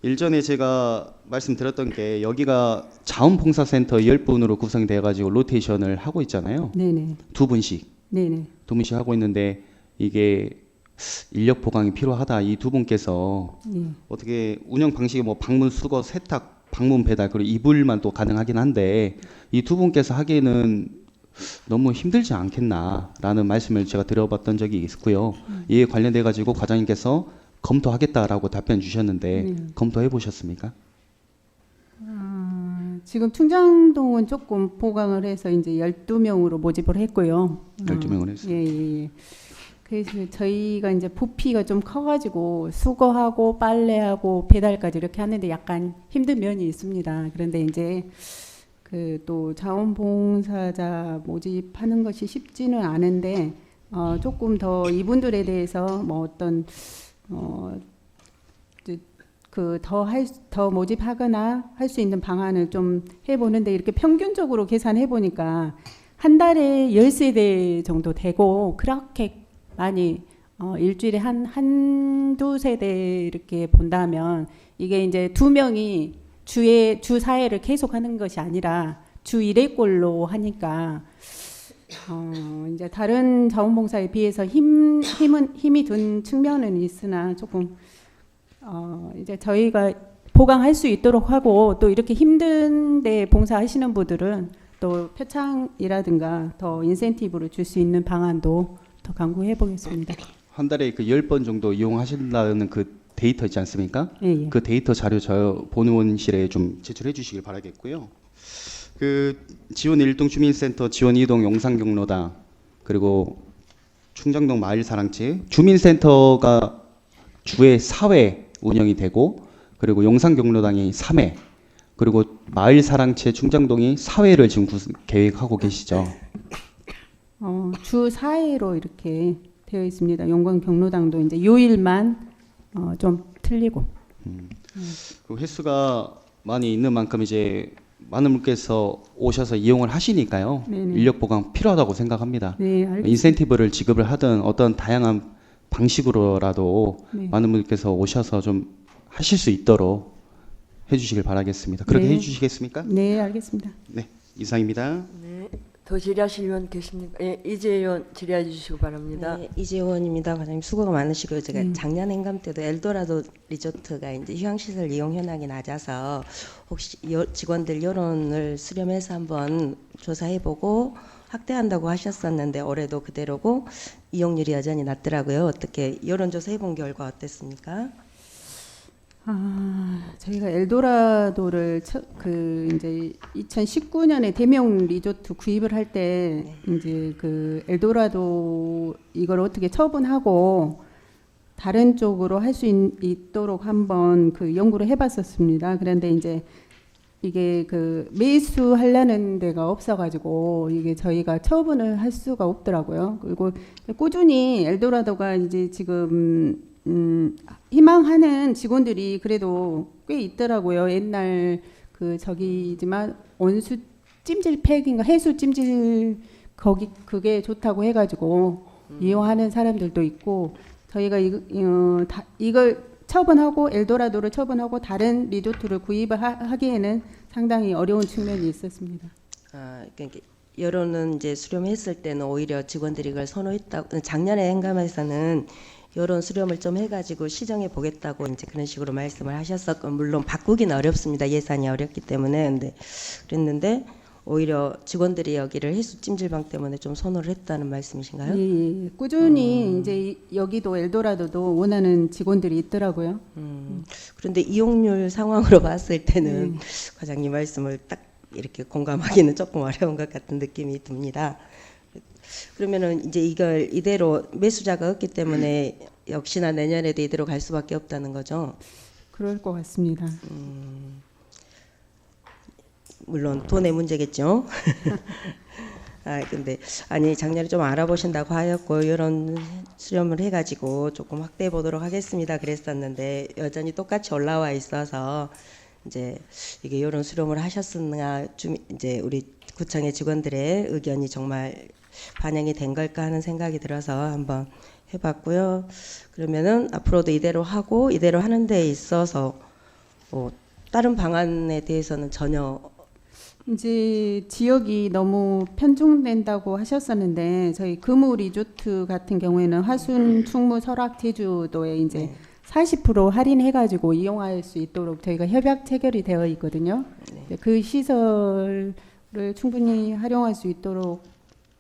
일전에 제가 말씀드렸던 게 여기가 자원봉사센터 10분으로 구성되어 가지고 로테이션을 하고 있잖아요. 네네. 두 분씩 네네. 하고 있는데 이게 인력 보강이 필요하다. 이 두 분께서 예. 어떻게 운영 방식이 뭐 방문 수거, 세탁, 방문 배달 그리고 이불만 또 가능하긴 한데 이 두 분께서 하기에는 너무 힘들지 않겠나라는 말씀을 제가 드려봤던 적이 있고요. 이에 관련돼 가지고 과장님께서 검토하겠다라고 답변 주셨는데 검토해 보셨습니까? 지금 충장동은 조금 보강을 해서 이제 12명으로 모집을 했고요. 12명을 했어요. 예. 그래서 저희가 이제 부피가 좀 커가지고 수거하고 빨래하고 배달까지 이렇게 하는데 약간 힘든 면이 있습니다. 그런데 이제 그 또 자원봉사자 모집하는 것이 쉽지는 않은데 조금 더 이분들에 대해서 뭐 어떤 더 모집하거나 할 수 있는 방안을 좀 해보는데 이렇게 평균적으로 계산해 보니까 한 달에 10세대 정도 되고 그렇게 많이 일주일에 한두 세대 이렇게 본다면 이게 이제 두 명이 주 4회를 계속하는 것이 아니라 주 1회꼴로 하니까 이제 다른 자원봉사에 비해서 힘이 든 측면은 있으나 조금 이제 저희가 보강할 수 있도록 하고 또 이렇게 힘든데 봉사하시는 분들은 또 표창이라든가 더 인센티브를 줄 수 있는 방안도 더 강구해 보겠습니다. 한 달에 그 10번 정도 이용하신다는 그 데이터 있지 않습니까? 예. 그 데이터 자료 저 본의원실에 좀 제출해 주시길 바라겠고요. 그 지원 1동 주민센터, 지원 2동 용산경로당 그리고 충장동 마을사랑채 주민센터가 주에 4회 운영이 되고 그리고 용산경로당이 3회 그리고 마을사랑채 충장동이 4회를 지금 계획하고 계시죠. 주 4회로 이렇게 되어 있습니다. 용관 경로당도 이제 요일만 좀 틀리고. 그 횟수가 많이 있는 만큼 이제 많은 분께서 오셔서 이용을 하시니까요. 네네. 인력 보강 필요하다고 생각합니다. 네, 알겠습니다. 인센티브를 지급을 하든 어떤 다양한 방식으로라도 네. 많은 분께서 오셔서 좀 하실 수 있도록 해주시길 바라겠습니다. 그렇게 네. 해주시겠습니까? 네, 알겠습니다. 네, 이상입니다. 네. 더 질의하실 의원 계십니까? 예, 이재 의원 질의해 주시기 바랍니다. 네, 이재원입니다. 과장님 수고가 많으시고요. 제가 작년 행감 때도 엘도라도 리조트가 이제 휴양시설 이용 현황이 낮아서 혹시 직원들 여론을 수렴해서 한번 조사해보고 확대한다고 하셨었는데 올해도 그대로고 이용률이 여전히 낮더라고요. 어떻게 여론조사 해본 결과 어땠습니까? 저희가 엘도라도를 이제 2019년에 대명 리조트 구입을 할 때 이제 그 엘도라도 이걸 어떻게 처분하고 다른 쪽으로 할 수 있도록 한번 그 연구를 해봤었습니다. 그런데 이제 이게 그 매수하려는 데가 없어가지고 이게 저희가 처분을 할 수가 없더라고요. 그리고 꾸준히 엘도라도가 이제 지금 희망하는 직원들이 그래도 꽤 있더라고요. 옛날 그 저기지만 온수 찜질팩인가 해수 찜질 거기 그게 좋다고 해가지고 이용하는 사람들도 있고 저희가 이걸 처분하고 엘도라도를 처분하고 다른 리조트를 구입을 하기에는 상당히 어려운 측면이 있었습니다. 그러니까 여론은 이제 수렴했을 때는 오히려 직원들이 이걸 선호했다고 작년에 행감에서는 여론 수렴을 좀 해가지고 시정해 보겠다고 이제 그런 식으로 말씀을 하셨었고 물론 바꾸기는 어렵습니다. 예산이 어렵기 때문에 근데 그랬는데 오히려 직원들이 여기를 해수 찜질방 때문에 좀 선호를 했다는 말씀이신가요? 예. 꾸준히 이제 여기도 엘도라도도 원하는 직원들이 있더라고요. 그런데 이용률 상황으로 봤을 때는 과장님 말씀을 딱 이렇게 공감하기는 조금 어려운 것 같은 느낌이 듭니다. 그러면은 이제 이걸 이대로 매수자가 없기 때문에 역시나 내년에도 이대로 갈 수밖에 없다는 거죠. 그럴 것 같습니다. 물론 돈의 문제겠죠. 근데 아니 작년에 좀 알아보신다고 하였고 이런 수렴을 해가지고 조금 확대해 보도록 하겠습니다. 그랬었는데 여전히 똑같이 올라와 있어서 이제 이게 이런 수렴을 하셨으나 이제 우리 구청의 직원들의 의견이 정말 반영이 된 걸까 하는 생각이 들어서 한번 해봤고요. 그러면은 앞으로도 이대로 하고 이대로 하는 데 있어서 다른 방안에 대해서는 전혀 이제 지역이 너무 편중된다고 하셨었는데 저희 금우 리조트 같은 경우에는 화순, 충무, 설악, 제주도에 이제 40% 할인해가지고 이용할 수 있도록 저희가 협약 체결이 되어 있거든요. 그 시설을 충분히 활용할 수 있도록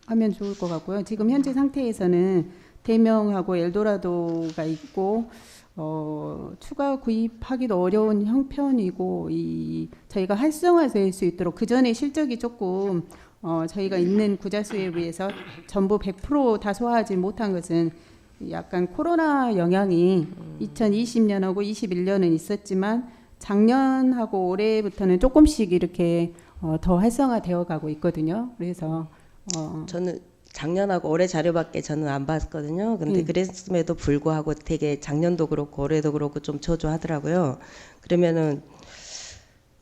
하면 좋을 것 같고요. 지금 현재 상태에서는 대명하고 엘도라도가 있고 추가 구입하기도 어려운 형편이고 저희가 활성화될 수 있도록 그 전에 실적이 조금 저희가 있는 구자수에 비해서 전부 100% 다 소화하지 못한 것은 약간 코로나 영향이 2020년하고 21년은 있었지만 작년하고 올해부터는 조금씩 이렇게 더 활성화되어 가고 있거든요. 그래서 저는 작년하고 올해 자료밖에 저는 안 봤거든요. 근데 그랬음에도 불구하고 되게 작년도 그렇고 올해도 그렇고 좀 저조하더라고요. 그러면은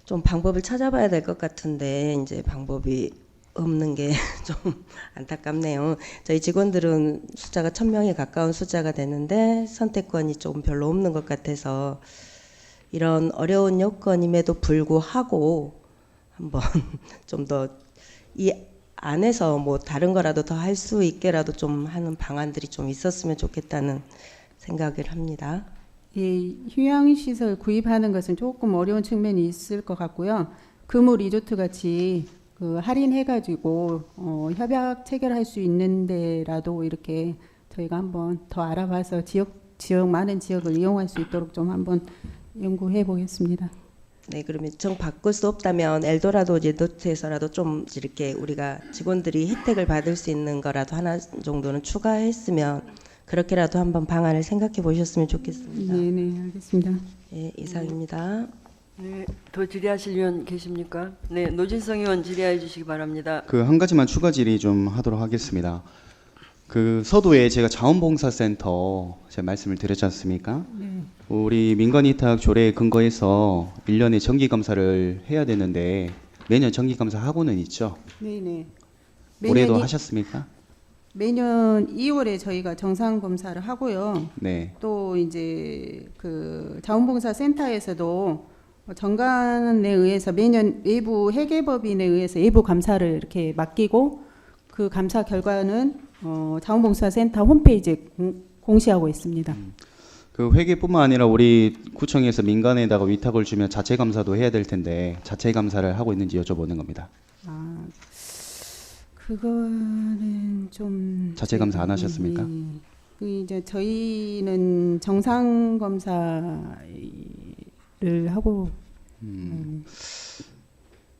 좀 방법을 찾아봐야 될 것 같은데 이제 방법이 없는 게 좀 안타깝네요. 저희 직원들은 숫자가 1000명에 가까운 숫자가 되는데 선택권이 조금 별로 없는 것 같아서 이런 어려운 여건임에도 불구하고 한번 좀 더 이 안에서 뭐 다른 거라도 더 할 수 있게라도 좀 하는 방안들이 좀 있었으면 좋겠다는 생각을 합니다. 이 휴양시설 구입하는 것은 조금 어려운 측면이 있을 것 같고요. 금우 리조트 같이 그 할인해가지고 협약 체결할 수 있는 데라도 이렇게 저희가 한번 더 알아봐서 많은 지역을 이용할 수 있도록 좀 한번 연구해 보겠습니다. 네, 그러면 정 바꿀 수 없다면 엘도라도 리조트에서라도 좀 이렇게 우리가 직원들이 혜택을 받을 수 있는 거라도 하나 정도는 추가했으면 그렇게라도 한번 방안을 생각해 보셨으면 좋겠습니다. 네, 알겠습니다. 네, 이상입니다. 네, 더 질의하실 의원 계십니까? 네, 노진성 의원 질의해 주시기 바랍니다. 그 한 가지만 추가 질의 좀 하도록 하겠습니다. 그 서두에 제가 자원봉사센터 제가 말씀을 드렸지 않습니까? 네. 우리 민간위탁 조례에 근거해서 1년에 정기검사를 해야 되는데 매년 정기검사 하고는 있죠. 네네. 올해도 하셨습니까? 매년 2월에 저희가 정상 검사를 하고요. 네. 또 이제 그 자원봉사 센터에서도 정관에 의해서 매년 외부 회계법인에 의해서 외부 감사를 이렇게 맡기고 그 감사 결과는 자원봉사 센터 홈페이지에 공시하고 있습니다. 그 회계뿐만 아니라 우리 구청에서 민간에다가 위탁을 주면 자체 감사도 해야 될 텐데 자체 감사를 하고 있는지 여쭤보는 겁니다. 그거는 좀 자체 감사 안 하셨습니까? 그 이제 저희는 정상 검사를 하고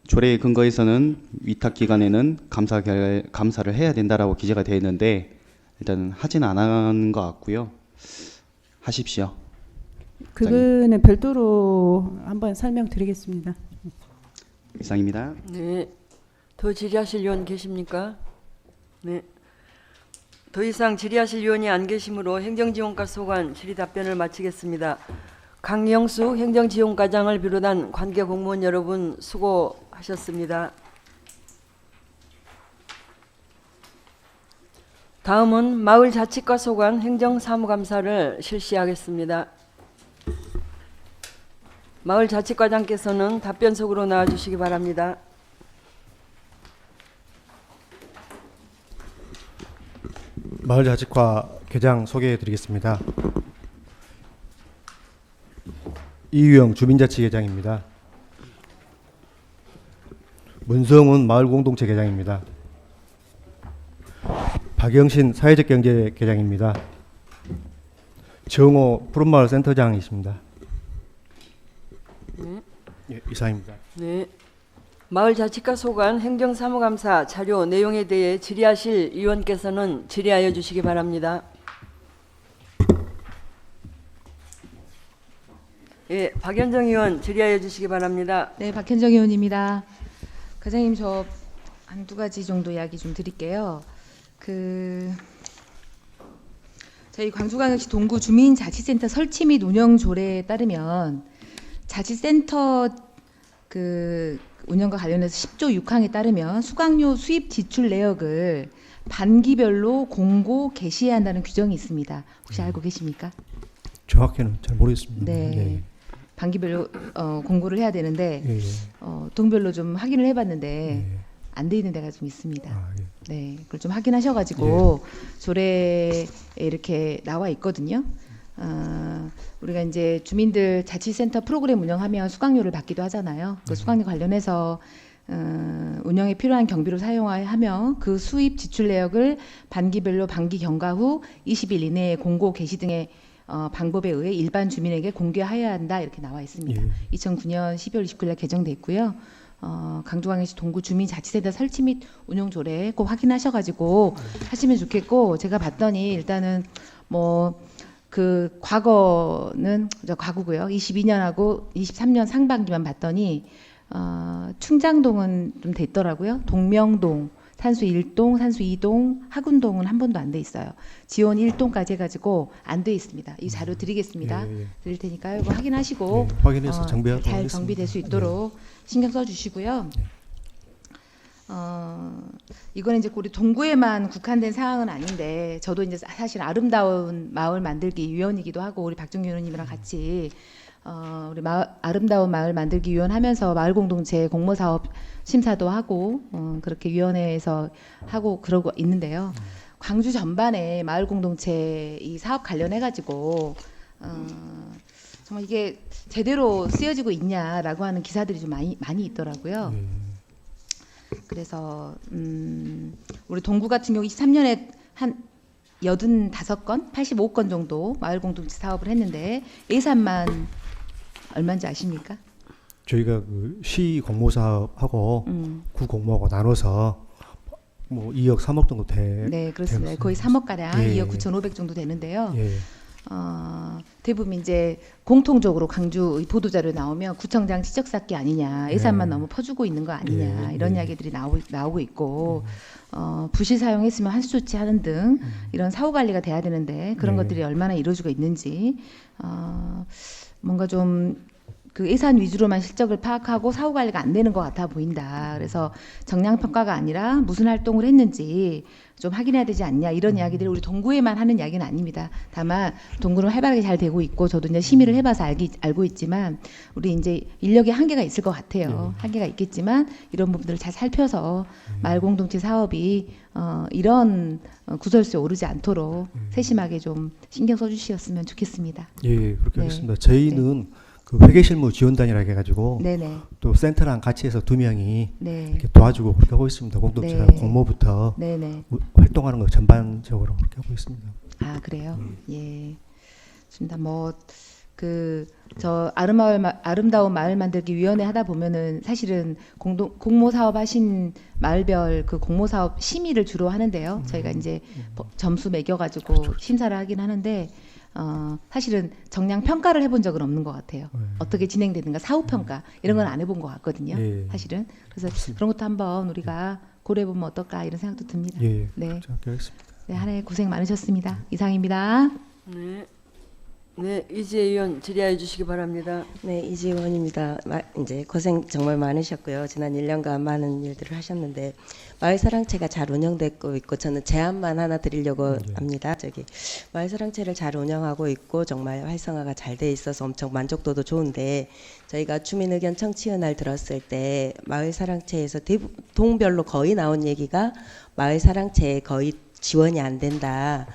조례에 근거해서는 위탁 기간에는 감사를 해야 된다라고 기재가 되어 있는데 일단 하진 않은 것 같고요. 하십시오. 그거는 별도로 한번 설명드리겠습니다. 이상입니다. 네, 더 질의하실 의원 계십니까? 네, 더 이상 질의하실 의원이 안 계시므로 행정지원과 소관 질의 답변을 마치겠습니다. 강영수 행정지원과장을 비롯한 관계 공무원 여러분 수고하셨습니다. 다음은 마을자치과 소관 행정사무감사를 실시하겠습니다. 마을자치과장께서는 답변석으로 나와주시기 바랍니다. 마을자치과 계장 소개해드리겠습니다. 이유영 주민자치계장입니다. 문성훈 마을공동체 계장입니다. 박영신 사회적경제계장입니다. 정호 푸른마을 센터장이십니다. 네. 예, 이상입니다. 네. 마을자치과 소관 행정사무감사 자료 내용에 대해 질의하실 의원께서는 질의하여 주시기 바랍니다. 예, 박연정 의원 질의하여 주시기 바랍니다. 네, 박현정 의원입니다. 과장님, 저 한두 가지 정도 이야기 좀 드릴게요. 저희 광주광역시 동구 주민자치센터 설치 및 운영 조례에 따르면 자치센터 운영과 관련해서 10조 6항에 따르면 수강료 수입 지출 내역을 반기별로 공고 게시해야 한다는 규정이 있습니다. 혹시 알고 계십니까? 정확히는 잘 모르겠습니다. 네. 반기별로 공고를 해야 되는데 예, 예. 동별로 좀 확인을 해봤는데 예. 안 돼 있는 데가 좀 있습니다. 아, 예. 네, 그걸 좀 확인하셔가지고 조례에 이렇게 나와 있거든요. 우리가 이제 주민들 자치센터 프로그램 운영하면 수강료를 받기도 하잖아요. 그 수강료 관련해서 운영에 필요한 경비로 사용하며 그 수입 지출 내역을 반기별로 반기 경과 후 20일 이내에 공고 게시 등의 방법에 의해 일반 주민에게 공개하여야 한다 이렇게 나와 있습니다. 예. 2009년 12월 29일에 개정돼 있고요. 강주광역시 동구 주민자치센터 설치 및 운영 조례 꼭 확인하셔가지고 하시면 좋겠고 제가 봤더니 일단은 과거는 과거고요. 22년하고 23년 상반기만 봤더니 충장동은 좀 됐더라고요. 동명동, 산수 1동, 산수 2동, 하군동은 한 번도 안 돼 있어요. 지원 1동까지 해가지고 안 돼 있습니다. 이 자료 드리겠습니다. 예, 예. 드릴 테니까요. 이거 확인하시고 네, 확인해서 정비하도록 잘 하겠습니다. 정비될 수 있도록 신경 써주시고요. 이거는 이제 우리 동구에만 국한된 사항은 아닌데 저도 이제 사실 아름다운 마을 만들기 위원이기도 하고 우리 박정규 의원님이랑 같이 우리 아름다운 마을 만들기 위원 하면서 마을 공동체 공모 사업 심사도 하고 그렇게 위원회에서 하고 그러고 있는데요. 광주 전반에 마을 공동체 이 사업 관련해 가지고 정말 이게 제대로 쓰여지고 있냐라고 하는 기사들이 좀 많이 있더라고요. 그래서 우리 동구 같은 경우 23년에 한 85건, 85건 정도 마을 공동체 사업을 했는데 예산만 얼마인지 아십니까? 저희가 시 공모 사업하고 구 공모하고 나눠서 2억 3억 정도 네, 그렇습니다. 거의 3억 가량, 예, 2억 9,500 정도 되는데요. 예. 대부분 이제 공통적으로 강주 보도자료 나오면 구청장 지적 쌓기 아니냐, 예산만 너무 퍼주고 있는 거 아니냐 이런 이야기들이 나오고 있고 부실 사용했으면 한수 조치하는 등 이런 사후 관리가 돼야 되는데 그런 것들이 얼마나 이루어지고 있는지 뭔가 좀 그 예산 위주로만 실적을 파악하고 사후 관리가 안 되는 것 같아 보인다. 그래서 정량 평가가 아니라 무슨 활동을 했는지 좀 확인해야 되지 않냐 이런 이야기들이 우리 동구에만 하는 이야기는 아닙니다. 다만 동구는 활발하게 잘 되고 있고 저도 이제 심의를 해봐서 알고 있지만 우리 이제 인력에 한계가 있을 것 같아요. 한계가 있겠지만 이런 부분들을 잘 살펴서 마을 공동체 사업이 이런 구설수에 오르지 않도록 세심하게 좀 신경 써주셨으면 좋겠습니다. 예, 그렇게 네. 하겠습니다. 저희는 그 회계실무 지원단이라고 해가지고 네네. 또 센터랑 같이 해서 2명이 네. 이렇게 도와주고 그렇게 하고 있습니다. 공동체랑 네. 공모부터 네네. 활동하는 거 전반적으로 그렇게 하고 있습니다. 아 그래요. 예. 좋습니다. 저 아름다운 마을 만들기 위원회 하다 보면은 사실은 공모 사업 하신 마을별 그 공모 사업 심의를 주로 하는데요. 저희가 이제 점수 매겨가지고 그렇죠. 심사를 하긴 하는데 사실은 정량 평가를 해본 적은 없는 것 같아요. 어떻게 진행되는가 사후 평가 이런 건 안 해본 것 같거든요. 예. 사실은 그래서 맞습니다. 그런 것도 한번 우리가 고려해 보면 어떨까 이런 생각도 듭니다. 예, 네. 그렇게 하겠습니다. 네, 한 해 고생 많으셨습니다. 이상입니다. 네. 네, 이지혜 의원 질의해 주시기 바랍니다. 네, 이지원입니다. 이제 고생 정말 많으셨고요. 지난 1년간 많은 일들을 하셨는데 마을사랑채가 잘 운영되고 있고 저는 제안만 하나 드리려고 합니다. 마을사랑채를 잘 운영하고 있고 정말 활성화가 잘 돼 있어서 엄청 만족도도 좋은데 저희가 주민의견 청취의날 들었을 때 마을사랑채에서 동별로 거의 나온 얘기가 마을사랑채에 거의 지원이 안 된다.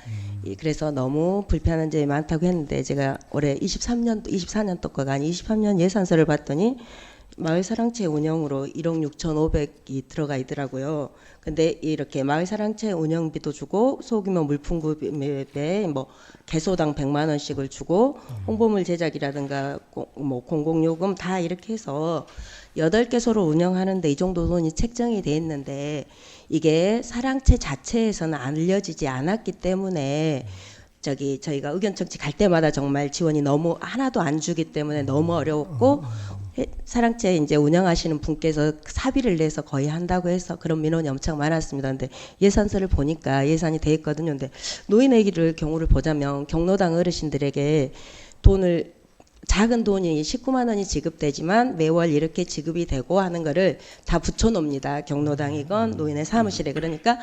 그래서 너무 불편한 점이 많다고 했는데 제가 올해 24년도 거가 아니 23년 예산서를 봤더니 마을사랑채 운영으로 1억 6,500이 들어가 있더라고요. 근데 이렇게 마을사랑채 운영비도 주고 소규모 물품 구매에 개소당 100만 원씩을 주고 홍보물 제작이라든가 공공요금 다 이렇게 해서 8개소를 운영하는데 이 정도 돈이 책정이 돼 있는데 이게 사랑채 자체에서는 알려지지 않았기 때문에 저희가 의견 청취 갈 때마다 정말 지원이 너무 하나도 안 주기 때문에 너무 어려웠고 사랑채 이제 운영하시는 분께서 사비를 내서 거의 한다고 해서 그런 민원이 엄청 많았습니다. 근데 예산서를 보니까 예산이 돼 있거든요. 근데 노인회기를 경우를 보자면 경로당 어르신들에게 돈을 작은 돈이 19만 원이 지급되지만 매월 이렇게 지급이 되고 하는 거를 다 붙여놓습니다. 경로당이건 노인의 사무실에. 그러니까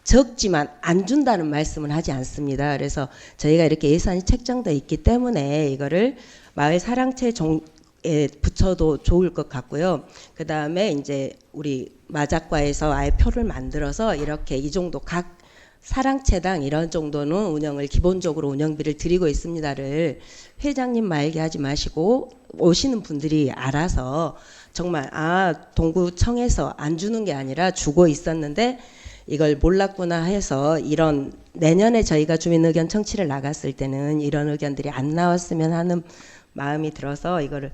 적지만 안 준다는 말씀은 하지 않습니다. 그래서 저희가 이렇게 예산이 책정돼 있기 때문에 이거를 마을 사랑채 에 붙여도 좋을 것 같고요. 그 다음에 이제 우리 마작과에서 아예 표를 만들어서 이렇게 이 정도 각 사랑채당 이런 정도는 운영을 기본적으로 운영비를 드리고 있습니다를 회장님 말게 하지 마시고 오시는 분들이 알아서 정말 동구청에서 안 주는 게 아니라 주고 있었는데 이걸 몰랐구나 해서 이런 내년에 저희가 주민 의견 청취를 나갔을 때는 이런 의견들이 안 나왔으면 하는 마음이 들어서 이거를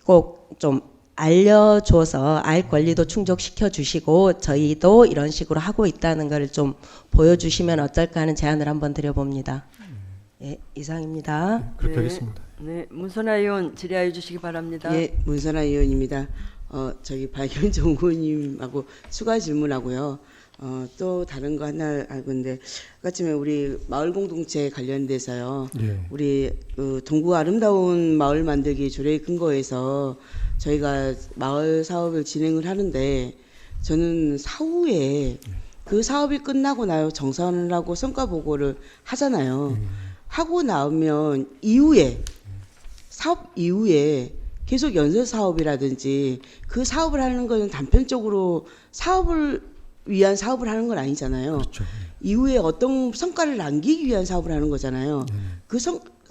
꼭 좀 알려줘서 알 권리도 충족시켜 주시고 저희도 이런 식으로 하고 있다는 걸 좀 보여주시면 어떨까 하는 제안을 한번 드려봅니다. 예, 이상입니다. 그렇게 네. 하겠습니다. 네, 문선아 의원 질의하여 주시기 바랍니다. 예, 문선아 의원입니다. 저기 박연정 의원님하고 추가 질문하고요. 또 다른 거 하나 알고 있는데 아까 전에 우리 마을 공동체 관련돼서요. 예. 우리 동구 아름다운 마을 만들기 조례 근거에서 저희가 마을 사업을 진행을 하는데 저는 사후에 그 사업이 끝나고 나요 정산을 하고 성과 보고를 하잖아요. 하고 나오면 이후에 사업 이후에 계속 연설 사업이라든지 그 사업을 하는 거는 단편적으로 사업을 위한 사업을 하는 건 아니잖아요. 그렇죠. 이후에 어떤 성과를 남기기 위한 사업을 하는 거잖아요. 그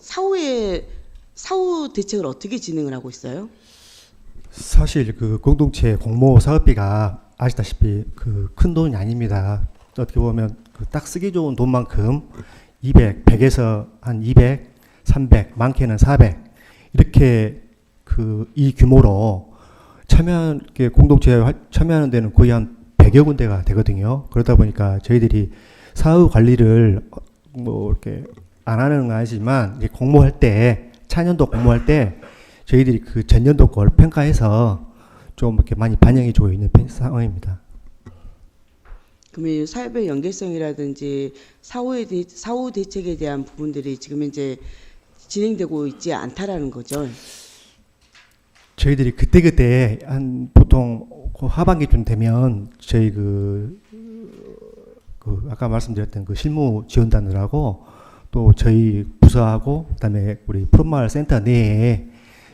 사후 대책을 어떻게 진행을 하고 있어요? 사실 그 공동체 공모 사업비가 아시다시피 그 큰 돈이 아닙니다. 어떻게 보면 그 딱 쓰기 좋은 돈만큼 200, 100에서 한 200, 300, 많게는 400 이렇게 그 이 규모로 공동체에 참여하는 데는 거의 한 100여 군데가 되거든요. 그러다 보니까 저희들이 사후 관리를 뭐 이렇게 안 하는 건 아니지만 이제 공모할 때 차년도 공모할 때 저희들이 그 전년도 걸 평가해서 좀 이렇게 많이 반영해 주고 있는 상황입니다. 그러면 사업의 연계성이라든지 사후 대책에 대한 부분들이 지금 현재 진행되고 있지 않다라는 거죠. 저희들이 그때 한 보통 그 하반기쯤 되면 저희 그 아까 말씀드렸던 그 실무 지원단들하고 또 저희 부서하고 그다음에 우리 푸른마을 센터 내에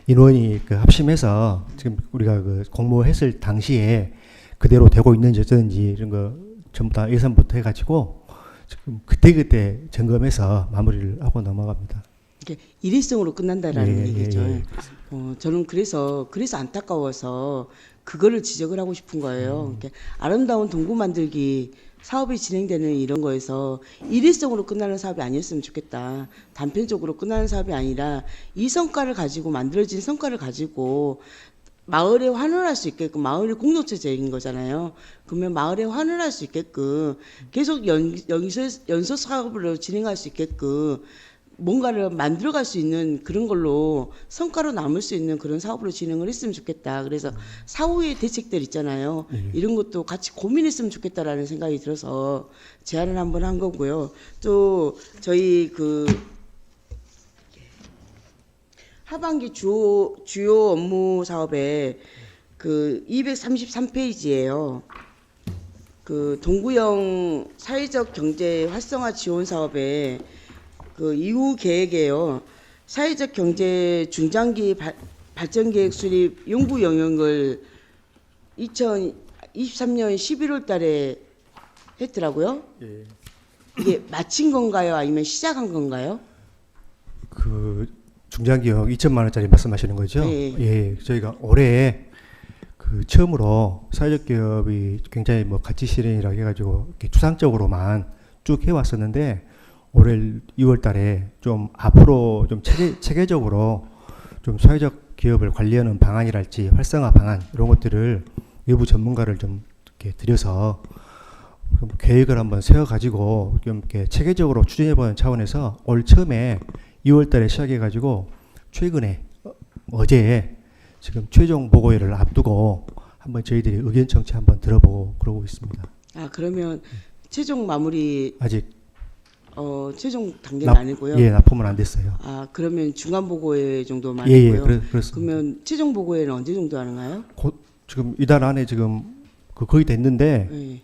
인원이 그 합심해서 지금 우리가 그 공모했을 당시에 그대로 되고 있는지 어쩐지 이런 거 전부 다 예산부터 해가지고 지금 그때 점검해서 마무리를 하고 넘어갑니다. 이게 일회성으로 끝난다라는 예, 얘기죠. 예, 예. 저는 그래서 안타까워서 그거를 지적을 하고 싶은 거예요. 이렇게 아름다운 동구 만들기 사업이 진행되는 이런 거에서 일회성으로 끝나는 사업이 아니었으면 좋겠다. 단편적으로 끝나는 사업이 아니라 이 성과를 가지고 만들어진 성과를 가지고 마을에 환원할 수 있게끔 마을이 공동체적인 거잖아요. 그러면 마을에 환원할 수 있게끔 계속 연소 사업으로 진행할 수 있게끔 뭔가를 만들어갈 수 있는 그런 걸로 성과로 남을 수 있는 그런 사업으로 진행을 했으면 좋겠다. 그래서 사후의 대책들 있잖아요. 이런 것도 같이 고민했으면 좋겠다라는 생각이 들어서 제안을 한번 한 거고요. 또 저희 그 하반기 주요 업무 사업에 그 233페이지예요. 그 동구형 사회적 경제 활성화 지원 사업에 그 이후 계획에요. 사회적 경제 중장기 발전 계획 수립 연구 영역을 2023년 11월 달에 했더라고요. 예. 이게 마친 건가요? 아니면 시작한 건가요? 그 중장기역 2천만 원짜리 말씀하시는 거죠? 예. 예. 저희가 올해 그 처음으로 사회적 기업이 굉장히 뭐 가치 실현이라고 해가지고 이렇게 추상적으로만 쭉 해왔었는데 올해 2월 달에 좀 앞으로 좀 체계적으로 좀 사회적 기업을 관리하는 방안이랄지 활성화 방안 이런 것들을 외부 전문가를 좀 이렇게 들여서 좀 계획을 한번 세워가지고 좀 이렇게 체계적으로 추진해보는 차원에서 올 처음에 2월 달에 시작해가지고 최근에 어제 지금 최종 보고회를 앞두고 한번 저희들이 의견 청취 한번 들어보고 그러고 있습니다. 아 그러면 최종 마무리 아직 최종 단계는 아니고요. 예, 납품은 안 됐어요. 아 그러면 중간 보고회 정도만 예, 예, 하고요. 그렇습니다. 그러면 최종 보고회는 언제 정도 하는가요? 곧 지금 이달 안에 지금 거의 됐는데 네.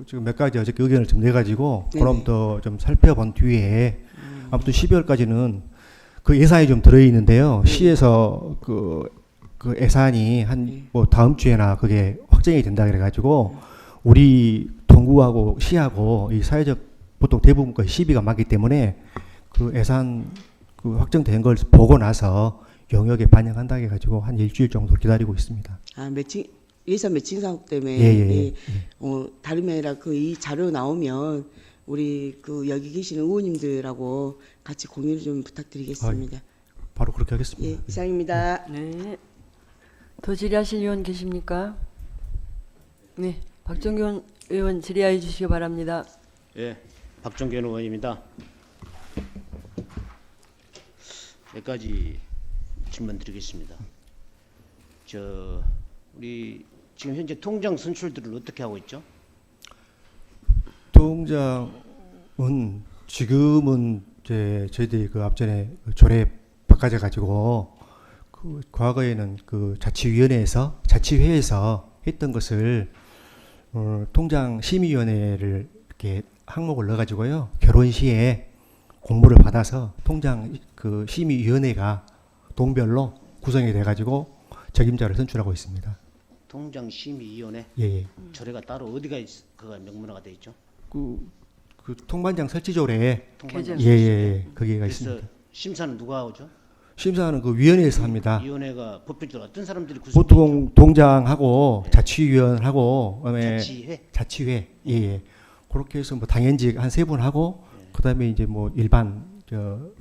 지금 몇 가지 어저께 의견을 좀 내가지고 네네. 그럼 더 좀 살펴본 뒤에 아무튼 12월까지는 그 예산이 좀 들어 있는데요. 시에서 그 예산이 한 뭐 다음 주에나 그게 확정이 된다 그래가지고 우리 동구하고 시하고 이 사회적 보통 대부분 거의 시비가 맞기 때문에 그 예산 그 확정된 걸 보고 나서 영역에 반영한다 해가지고 한 일주일 정도 기다리고 있습니다. 아 매칭 예산 매칭 사업 때문에 예. 다름이 아니라 그 이 자료 나오면 우리 그 여기 계시는 의원님들하고 같이 공유를 좀 부탁드리겠습니다. 바로 그렇게 하겠습니다. 예, 이상입니다. 네. 더 질의하실 의원 계십니까? 네. 박정균 의원 질의해 주시기 바랍니다. 예, 박정균 의원입니다. 몇 가지 질문 드리겠습니다. 우리 지금 현재 통장 선출들을 어떻게 하고 있죠? 통장은 지금은 이제 저희들이 그 앞전에 조례 바꿔져 가지고 그 과거에는 그 자치회에서 했던 것을 통장 심의위원회를 이렇게 항목을 넣어 가지고요 결혼 시에 공모를 받아서 통장 그 심의위원회가 동별로 구성이 돼 가지고 적임자를 선출하고 있습니다. 통장 심의위원회 예. 조례가 따로 어디가 그가 명문화가 돼 있죠? 그 통반장 설치조례에 통관장. 예, 거기가 그래서 있습니다. 심사는 누가 하죠? 심사는 그 위원회에서 합니다. 위원회가 법률적으로 어떤 사람들이 구성되죠? 보통 동장하고 자치위원하고 그다음에 자치회? 자치회 예. 그렇게 해서 뭐 당연직 한 3분 하고 그다음에 이제 뭐 일반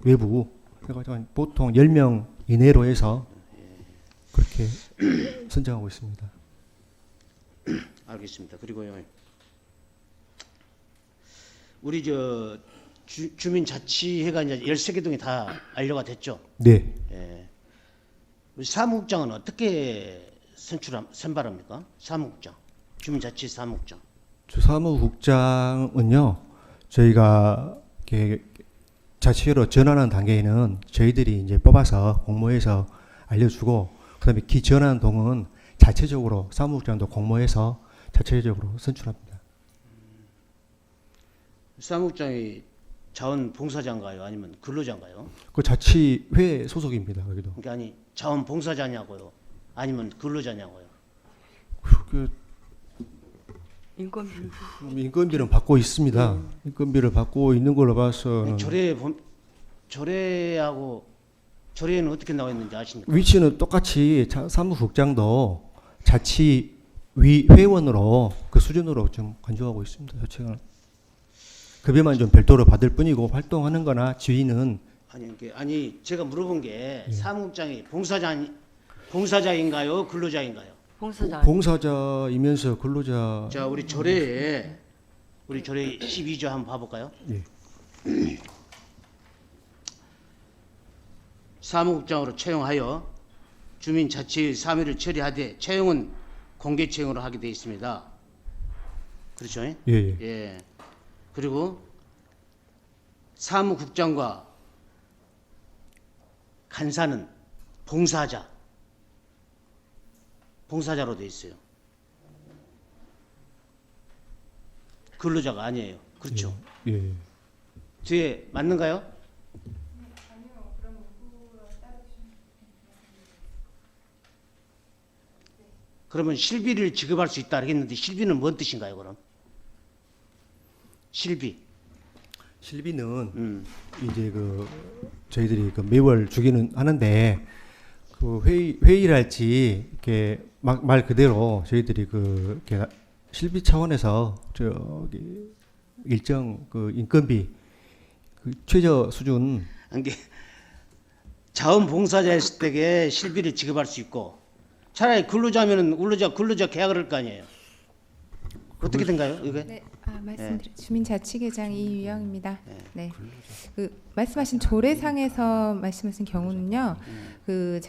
외부 해가지고 보통 10명 이내로 해서 그렇게 선정하고 있습니다. 알겠습니다. 그리고요, 우리 주민자치회가 이제 13개 동이 다 완료가 됐죠. 네. 예. 우리 사무국장은 어떻게 선발합니까? 사무국장, 주민자치 사무국장. 사무국장은요, 저희가 이렇게 자치회로 전환하는 단계에는 저희들이 이제 뽑아서 공모해서 알려주고, 그다음에 기전환 동은 자체적으로 사무국장도 공모해서 자체적으로 선출합니다. 사무국장이 자원봉사자인가요? 아니면 근로자인가요? 그 자치회 소속입니다. 거기도. 그러니까 아니 자원봉사자냐고요? 아니면 근로자냐고요? 그 인건비. 인건비는 받고 있습니다. 인건비를 받고 있는 걸로 봐서는 조례에는 어떻게 나와 있는지 아십니까? 위치는 똑같이 사무국장도 자치위 회원으로 그 수준으로 좀 간주하고 있습니다. 자체가 급여만 좀 별도로 받을 뿐이고 활동하는 거나 지위는 아니 제가 물어본 게 사무국장이 봉사자인가요? 근로자인가요? 봉사자이면서 근로자. 자, 우리 조례 12조 한번 봐볼까요? 예. 사무국장으로 채용하여 주민자치의 사무를 처리하되 채용은 공개 채용으로 하게 되어 있습니다. 그렇죠? 예. 예. 그리고 사무국장과 간사는 봉사자로 되어 있어요. 근로자가 아니에요. 그렇죠? 예. 뒤에 맞는가요? 그러면 실비를 지급할 수 있다 하겠는데 실비는 뭔 뜻인가요, 그럼? 실비는 이제 그 저희들이 그 매월 주기는 하는데 그 회의랄지 이렇게 말 그대로 저희들이 그 이렇게 실비 차원에서 저기 일정 그 인건비 그 최저 수준 이게 자원봉사자였을 때에 실비를 지급할 수 있고 차라리 근로자면은 근로자 계약을 할 거 아니에요. 어떻게 된가요, 이게? 네, 주민자치계장 이유영입니다. 네, 그 말씀하신 조례상에서 말씀하신 경우는요, 그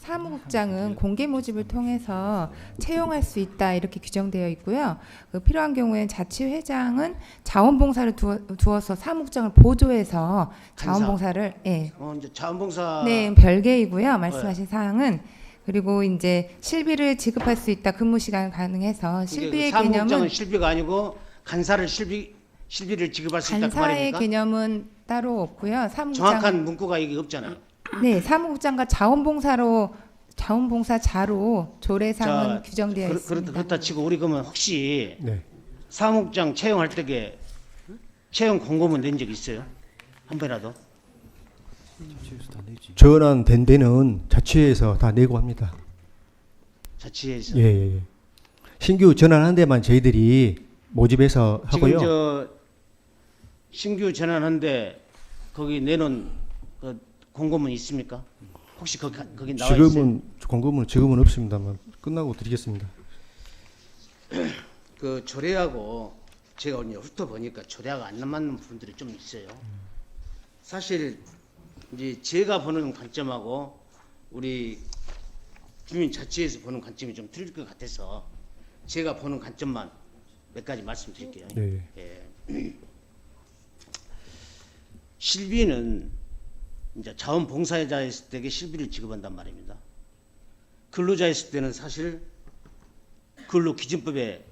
사무국장은 공개 모집을 통해서 채용할 수 있다 이렇게 규정되어 있고요. 필요한 경우에는 자치회장은 자원봉사를 두어서 사무국장을 보조해서 자원봉사를 이제 자원봉사 네, 별개이고요. 말씀하신 사항은 그리고 이제 실비를 지급할 수 있다. 근무 시간 가능해서 실비의 사무국장은 개념은 실비가 아니고 간사를 실비를 지급할 수 있다 그 간사의 말입니까? 개념은 따로 없고요. 사무국장 정확한 문구가 이게 없잖아요. 네, 사무국장과 자원봉사자로 조례상은 규정되어 있습니다. 그렇다 치고 우리 그러면 혹시 네. 사무국장 채용할 때에 채용 공고문 낸 적 있어요? 한 번이라도? 전환된 데는 자치회에서 다 내고 합니다. 자치회에서. 예, 예, 예. 신규 전환한 데만 저희들이 모집해서 지금 하고요. 신규 전환한데 거기 내놓은 그 공고문 있습니까? 혹시 거기 나와 있어요? 지금은 공고문 지금은 없습니다만 끝나고 드리겠습니다. 그 조례하고 제가 오늘 훑어보니까 조례하고 안 맞는 분들이 좀 있어요. 사실 이제 제가 보는 관점하고 우리 주민자치에서 보는 관점이 좀 틀릴 것 같아서 제가 보는 관점만 몇 가지 말씀드릴게요. 네. 예. 실비는 이제 자원봉사자였을 때에 실비를 지급한단 말입니다. 근로자였을 때는 사실 근로기준법에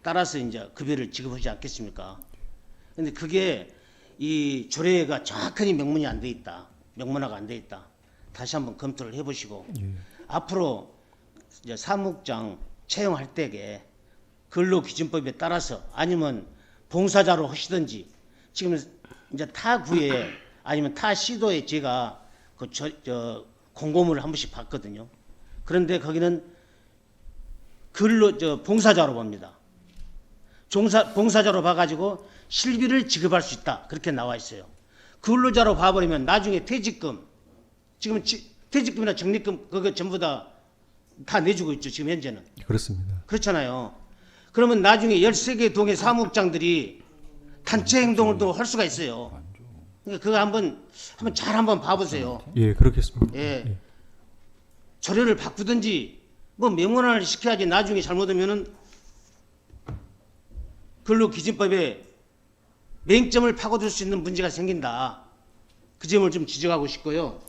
따라서 이제 급여를 지급하지 않겠습니까? 근데 그게 이 조례가 정확하게 명문이 안 돼 있다. 명문화가 안 돼 있다. 다시 한번 검토를 해보시고 앞으로 이제 사무국장 채용할 때에 근로기준법에 따라서 아니면 봉사자로 하시든지 지금 이제 타 구에 아니면 타 시도에 제가 그 공고문을 한 번씩 봤거든요. 그런데 거기는 봉사자로 봅니다. 봉사자로 봐가지고 실비를 지급할 수 있다. 그렇게 나와 있어요. 근로자로 봐버리면 나중에 퇴직금, 지금 퇴직금이나 적립금 그거 전부 다 내주고 있죠. 지금 현재는. 그렇습니다. 그렇잖아요. 그러면 나중에 13개 동의 사무국장들이 단체 행동을 또 할 수가 있어요. 그러니까 그거 한번 잘 한번 봐보세요. 예, 그렇겠습니다. 예. 조례를 바꾸든지 뭐 명문화를 시켜야지 나중에 잘못하면은 근로기준법에 맹점을 파고들 수 있는 문제가 생긴다. 그 점을 좀 지적하고 싶고요.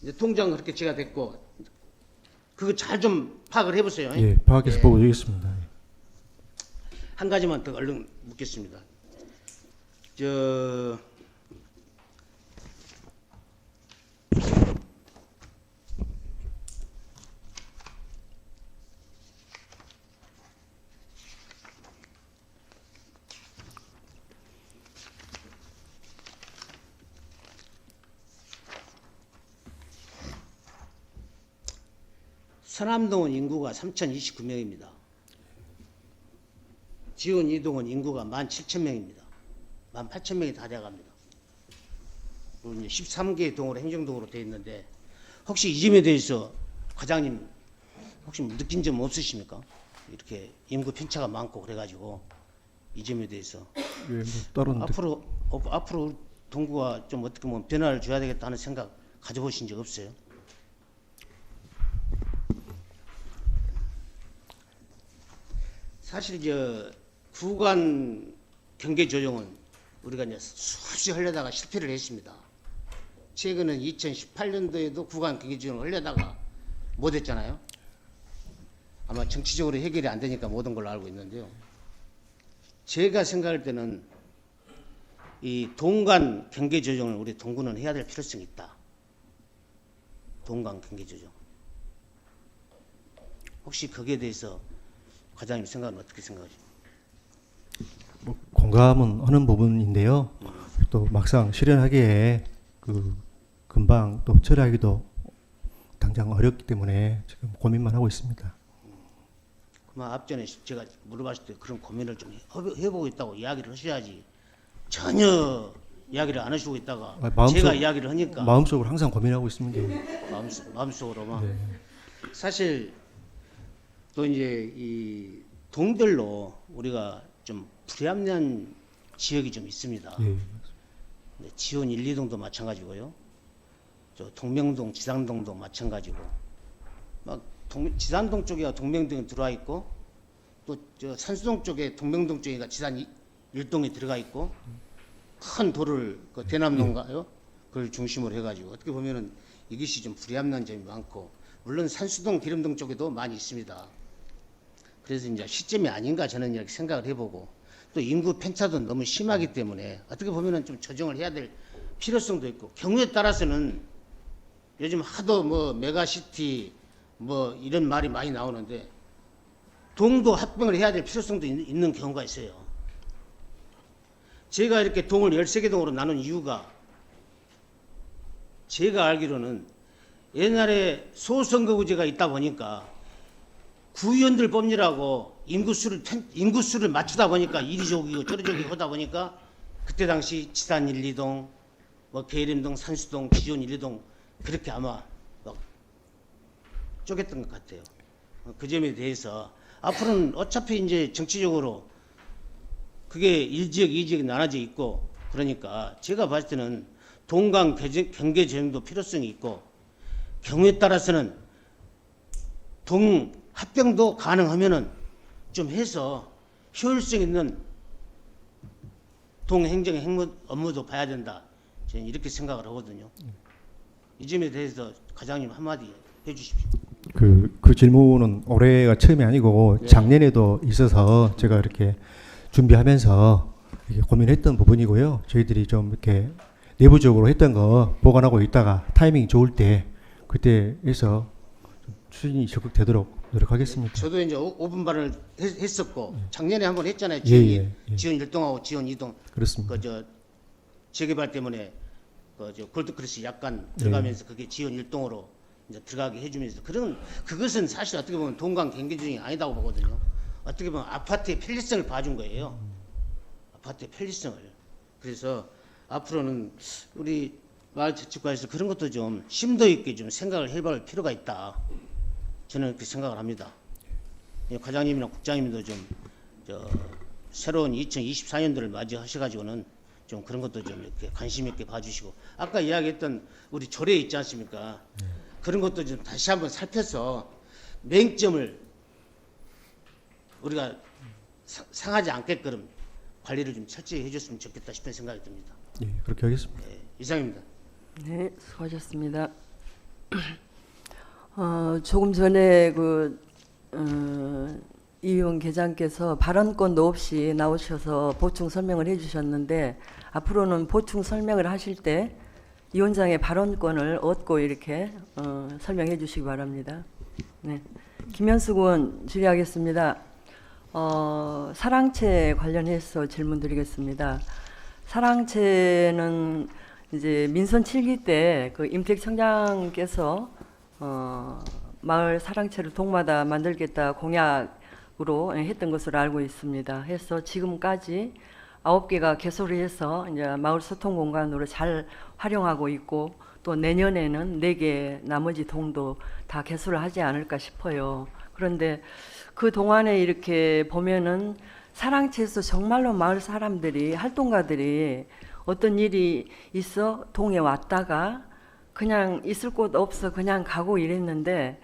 이제 통장 그렇게 제가 됐고 그거 잘 좀 파악을 해보세요. 예, 파악해서 보고 드리겠습니다. 한 가지만 더 얼른 묻겠습니다. 서남동은 인구가 3,029명입니다. 지원 이동은 인구가 17,000명입니다. 18,000명이 다 돼갑니다. 그리고 이제 13개 동으로 행정동으로 되어 있는데 혹시 이 점에 대해서 과장님 혹시 느낀 점 없으십니까? 이렇게 인구 편차가 많고 그래가지고 이 점에 대해서 예, 뭐 다른 앞으로 동구가 좀 어떻게 보면 변화를 줘야 되겠다는 생각 가져보신 적 없어요? 사실 구간 경계 조정은 우리가 이제 수없이 하려다가 실패를 했습니다. 최근은 2018년도에도 구간 경계 조정을 하려다가 못했잖아요. 아마 정치적으로 해결이 안 되니까 못한 걸로 알고 있는데요. 제가 생각할 때는 이 동간 경계 조정을 우리 동구는 해야 될 필요성이 있다. 동간 경계 조정. 혹시 거기에 대해서 과장님 생각은 어떻게 생각하십니까? 뭐 공감은 하는 부분인데요. 또 막상 실현하기에 금방 또 처리하기도 당장 어렵기 때문에 지금 고민만 하고 있습니다. 그만 앞전에 제가 물어봤을 때 그런 고민을 좀 해보고 있다고 이야기를 하셔야지 전혀 이야기를 안 하시고 있다가 제가 이야기를 하니까 마음속으로 항상 고민하고 있습니다. 마음속으로만. 네. 사실 또 이제 이 동별로 우리가 좀 불합리한 지역이 좀 있습니다. 예. 지원 1, 2동도 마찬가지고요. 저 동명동, 지산동도 마찬가지고 막 지산동 쪽에 동명동이 들어와 있고 또 저 산수동 쪽에 동명동 쪽에가 지산 1동이 들어가 있고 큰 도를 그 대남동가요? 그걸 중심으로 해가지고 어떻게 보면은 이것이 좀 불합리한 점이 많고 물론 산수동, 기름동 쪽에도 많이 있습니다. 그래서 이제 시점이 아닌가 저는 이렇게 생각을 해보고 또 인구 편차도 너무 심하기 때문에 어떻게 보면은 좀 조정을 해야 될 필요성도 있고 경우에 따라서는 요즘 하도 뭐 메가시티 뭐 이런 말이 많이 나오는데 동도 합병을 해야 될 필요성도 있는 경우가 있어요. 제가 이렇게 동을 13개 동으로 나눈 이유가 제가 알기로는 옛날에 소선거구제가 있다 보니까 구의원들 뽑느라고 인구수를 맞추다 보니까 이리저기고 저리저기 하다 보니까 그때 당시 지산 1, 2동, 뭐 계림동, 산수동, 지원 1, 2동 그렇게 아마 막 쪼갰던 것 같아요. 그 점에 대해서 앞으로는 어차피 이제 정치적으로 그게 1지역, 2지역이 나눠져 있고 그러니까 제가 봤을 때는 동강 경계 조정도 필요성이 있고 경우에 따라서는 동 합병도 가능하면은 좀 해서 효율성 있는 동행정 업무도 봐야 된다. 저는 이렇게 생각을 하거든요. 이 점에 대해서 과장님 한마디 해주십시오. 그 질문은 올해가 처음이 아니고 작년에도 있어서 제가 이렇게 준비하면서 이렇게 고민했던 부분이고요. 저희들이 좀 이렇게 내부적으로 했던 거 보관하고 있다가 타이밍이 좋을 때 그때 해서 추진이 적극되도록 노력하겠습니다. 저도 이제 5분 발언을 했었고 작년에 한번 했잖아요. 예. 지원 1동하고 지원 2동. 그렇습니다. 그저 재개발 때문에 그저 골드크로스 약간 들어가면서 그게 지원 1동으로 이제 들어가게 해주면서 그것은 사실 어떻게 보면 동강 경계중이 아니다고 보거든요. 어떻게 보면 아파트의 편리성을 봐준 거예요. 아파트의 편리성을. 그래서 앞으로는 우리 마을저축과에서 그런 것도 좀 심도 있게 좀 생각을 해볼 필요가 있다. 저는 그렇게 생각을 합니다. 과장님이나 국장님도 좀 새로운 2024년도를 맞이하셔가지고는 좀 그런 것도 좀 이렇게 관심 있게 봐주시고 아까 이야기했던 우리 조례 있지 않습니까? 그런 것도 좀 다시 한번 살펴서 맹점을 우리가 상하지 않게끔 관리를 좀 철저히 해줬으면 좋겠다 싶은 생각이 듭니다. 예, 그렇게 하겠습니다. 이상입니다. 네, 수고하셨습니다. 조금 전에 이 의원 계장께서 발언권도 없이 나오셔서 보충 설명을 해주셨는데 앞으로는 보충 설명을 하실 때 위원장의 발언권을 얻고 이렇게 설명해 주시기 바랍니다. 네. 김현숙 의원 질의하겠습니다. 사랑채 관련해서 질문드리겠습니다. 사랑채는 이제 민선 7기 때 그 임택 청장께서 마을 사랑채를 동마다 만들겠다 공약으로 했던 것으로 알고 있습니다. 해서 지금까지 9개가 개소를 해서 이제 마을 소통 공간으로 잘 활용하고 있고 또 내년에는 4개 나머지 동도 다 개소를 하지 않을까 싶어요. 그런데 그 동안에 이렇게 보면은 사랑채에서 정말로 마을 사람들이 활동가들이 어떤 일이 있어 동에 왔다가 그냥 있을 곳 없어 그냥 가고 이랬는데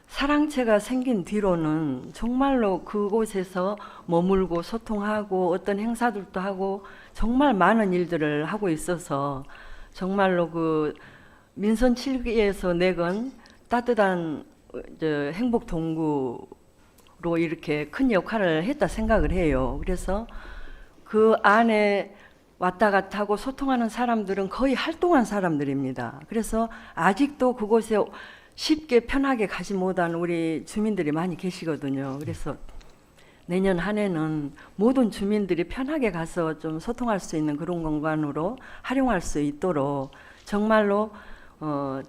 사랑채가 생긴 뒤로는 정말로 그곳에서 머물고 소통하고 어떤 행사들도 하고 정말 많은 일들을 하고 있어서 정말로 그 민선 7기에서 내건 따뜻한 행복 동구로 이렇게 큰 역할을 했다 생각을 해요. 그래서 그 안에 왔다 갔다 하고 소통하는 사람들은 거의 활동한 사람들입니다. 그래서 아직도 그곳에 쉽게 편하게 가지 못한 우리 주민들이 많이 계시거든요. 그래서 내년 한 해는 모든 주민들이 편하게 가서 좀 소통할 수 있는 그런 공간으로 활용할 수 있도록 정말로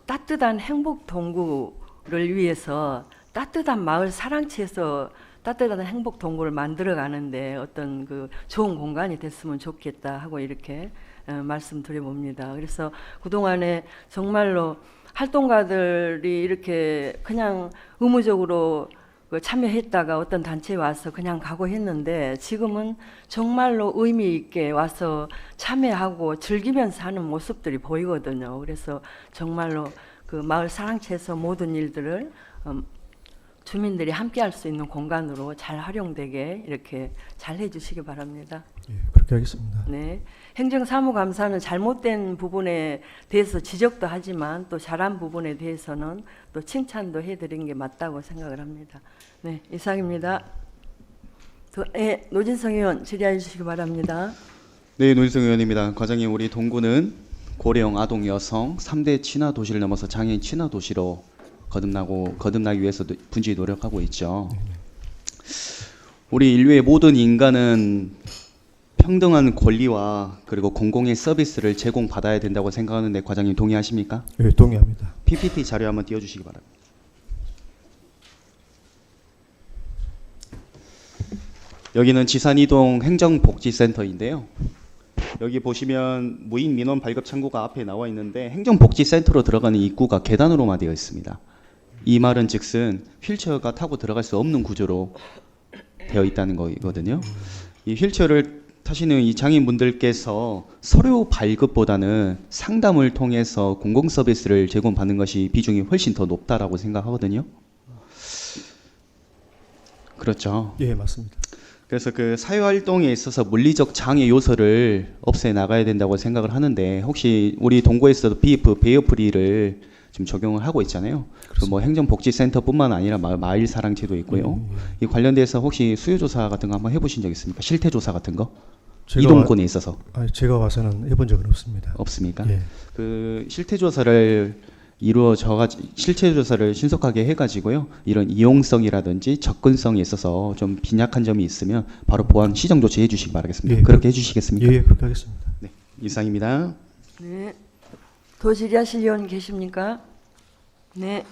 따뜻한 행복 동구를 위해서 따뜻한 마을 사랑채에서 따뜻한 행복 동굴을 만들어 가는데 어떤 그 좋은 공간이 됐으면 좋겠다 하고 이렇게 말씀드려 봅니다. 그래서 그동안에 정말로 활동가들이 이렇게 그냥 의무적으로 그 참여했다가 어떤 단체에 와서 그냥 가고 했는데 지금은 정말로 의미 있게 와서 참여하고 즐기면서 하는 모습들이 보이거든요. 그래서 정말로 그 마을 사랑채에서 모든 일들을 주민들이 함께 할 수 있는 공간으로 잘 활용되게 이렇게 잘 해주시기 바랍니다. 예, 그렇게 하겠습니다. 네, 행정사무감사는 잘못된 부분에 대해서 지적도 하지만 또 잘한 부분에 대해서는 또 칭찬도 해드린 게 맞다고 생각을 합니다. 네, 이상입니다. 노진성 의원 질의해 주시기 바랍니다. 네, 노인성 의원입니다. 과장님, 우리 동구는 고령, 아동, 여성 3대 친화 도시를 넘어서 장애인 친화 도시로 거듭나기 위해서 분주히 노력하고 있죠. 우리 인류의 모든 인간은 평등한 권리와 그리고 공공의 서비스를 제공받아야 된다고 생각하는데 과장님 동의하십니까? 예, 동의합니다. PPT 자료 한번 띄워주시기 바랍니다. 여기는 지산이동 행정복지센터인데요. 여기 보시면 무인 민원 발급 창구가 앞에 나와 있는데 행정복지센터로 들어가는 입구가 계단으로만 되어 있습니다. 이 말은 즉슨 휠체어가 타고 들어갈 수 없는 구조로 되어 있다는 거거든요. 이 휠체어를 타시는 이 장애인분들께서 서류 발급보다는 상담을 통해서 공공 서비스를 제공받는 것이 비중이 훨씬 더 높다라고 생각하거든요. 그렇죠. 예, 맞습니다. 그래서 그 사회활동에 있어서 물리적 장애 요소를 없애 나가야 된다고 생각을 하는데 혹시 우리 동구에서도 BF 베이어프리를 지금 적용을 하고 있잖아요. 뭐 행정복지센터뿐만 아니라 마을 사랑제도 있고요. 이 관련돼서 혹시 수요조사 같은 거 한번 해보신 적 있습니까? 실태조사 같은 거? 이동권에 있어서. 제가 와서는 해본 적은 없습니다. 없습니까? 예. 그 실태조사를 실체조사를 신속하게 해가지고요. 이런 이용성이라든지 접근성에 있어서 좀 빈약한 점이 있으면 바로 보완 시정 조치해 주시기 바라겠습니다. 예, 그렇게 해주시겠습니까? 예, 그렇게 하겠습니다. 네, 이상입니다. 네, 더 질의하실 의원 계십니까? 네,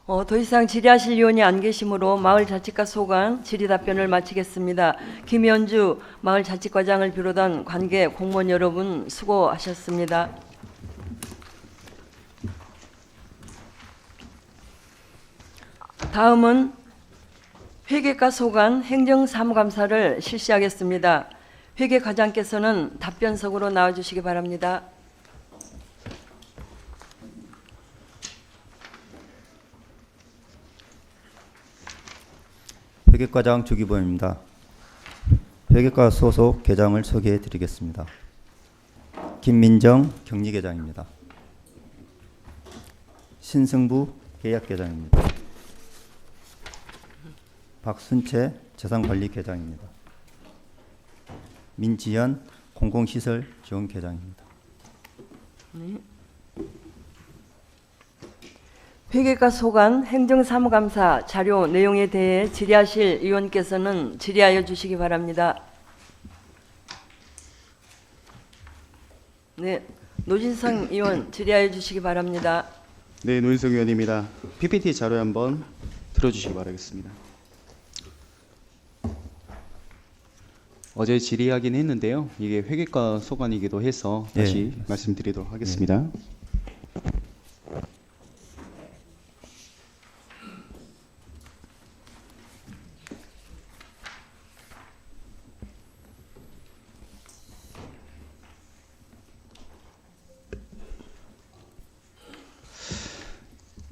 더 이상 질의하실 의원이 안 계시므로 마을자치과 소관 질의 답변을 마치겠습니다. 김현주 마을자치과장을 비롯한 관계 공무원 여러분 수고하셨습니다. 다음은 회계과 소관 행정사무감사를 실시하겠습니다. 회계과장께서는 답변석으로 나와주시기 바랍니다. 회계과장 주기범입니다. 회계과 소속 계장을 소개해 드리겠습니다. 김민정 경리계장입니다. 신승부 계약계장입니다. 박순채 재산관리계장입니다. 민지연 공공시설지원계장입니다. 회계과 소관 행정사무감사 자료 내용에 대해 질의하실 의원께서는 질의하여 주시기 바랍니다. 네, 노진성 의원 질의하여 주시기 바랍니다. 네, 노인성 의원입니다. PPT 자료 한번 들어주시기 바라겠습니다. 어제 질의하긴 했는데요. 이게 회계과 소관이기도 해서 다시 예, 말씀드리도록 하겠습니다. 예.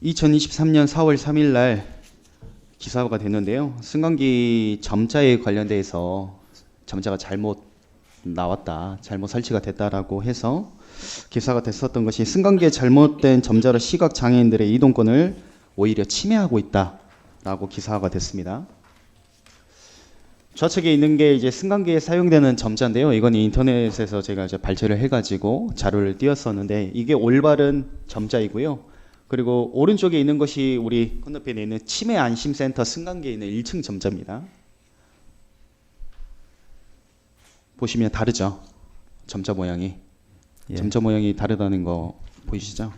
2023년 4월 3일 날 기사가 됐는데요. 승강기 점자에 관련돼서 점자가 잘못 나왔다, 잘못 설치가 됐다라고 해서 기사가 됐었던 것이 승강기에 잘못된 점자로 시각 장애인들의 이동권을 오히려 침해하고 있다라고 기사가 됐습니다. 좌측에 있는 게 이제 승강기에 사용되는 점자인데요. 이건 인터넷에서 제가 이제 발췌를 해가지고 자료를 띄웠었는데 이게 올바른 점자이고요. 그리고 오른쪽에 있는 것이 우리 건너편에 있는 치매 안심센터 승강기에 있는 1층 점자입니다. 보시면 다르죠? 점자 모양이. 예. 점자 모양이 다르다는 거 보이시죠?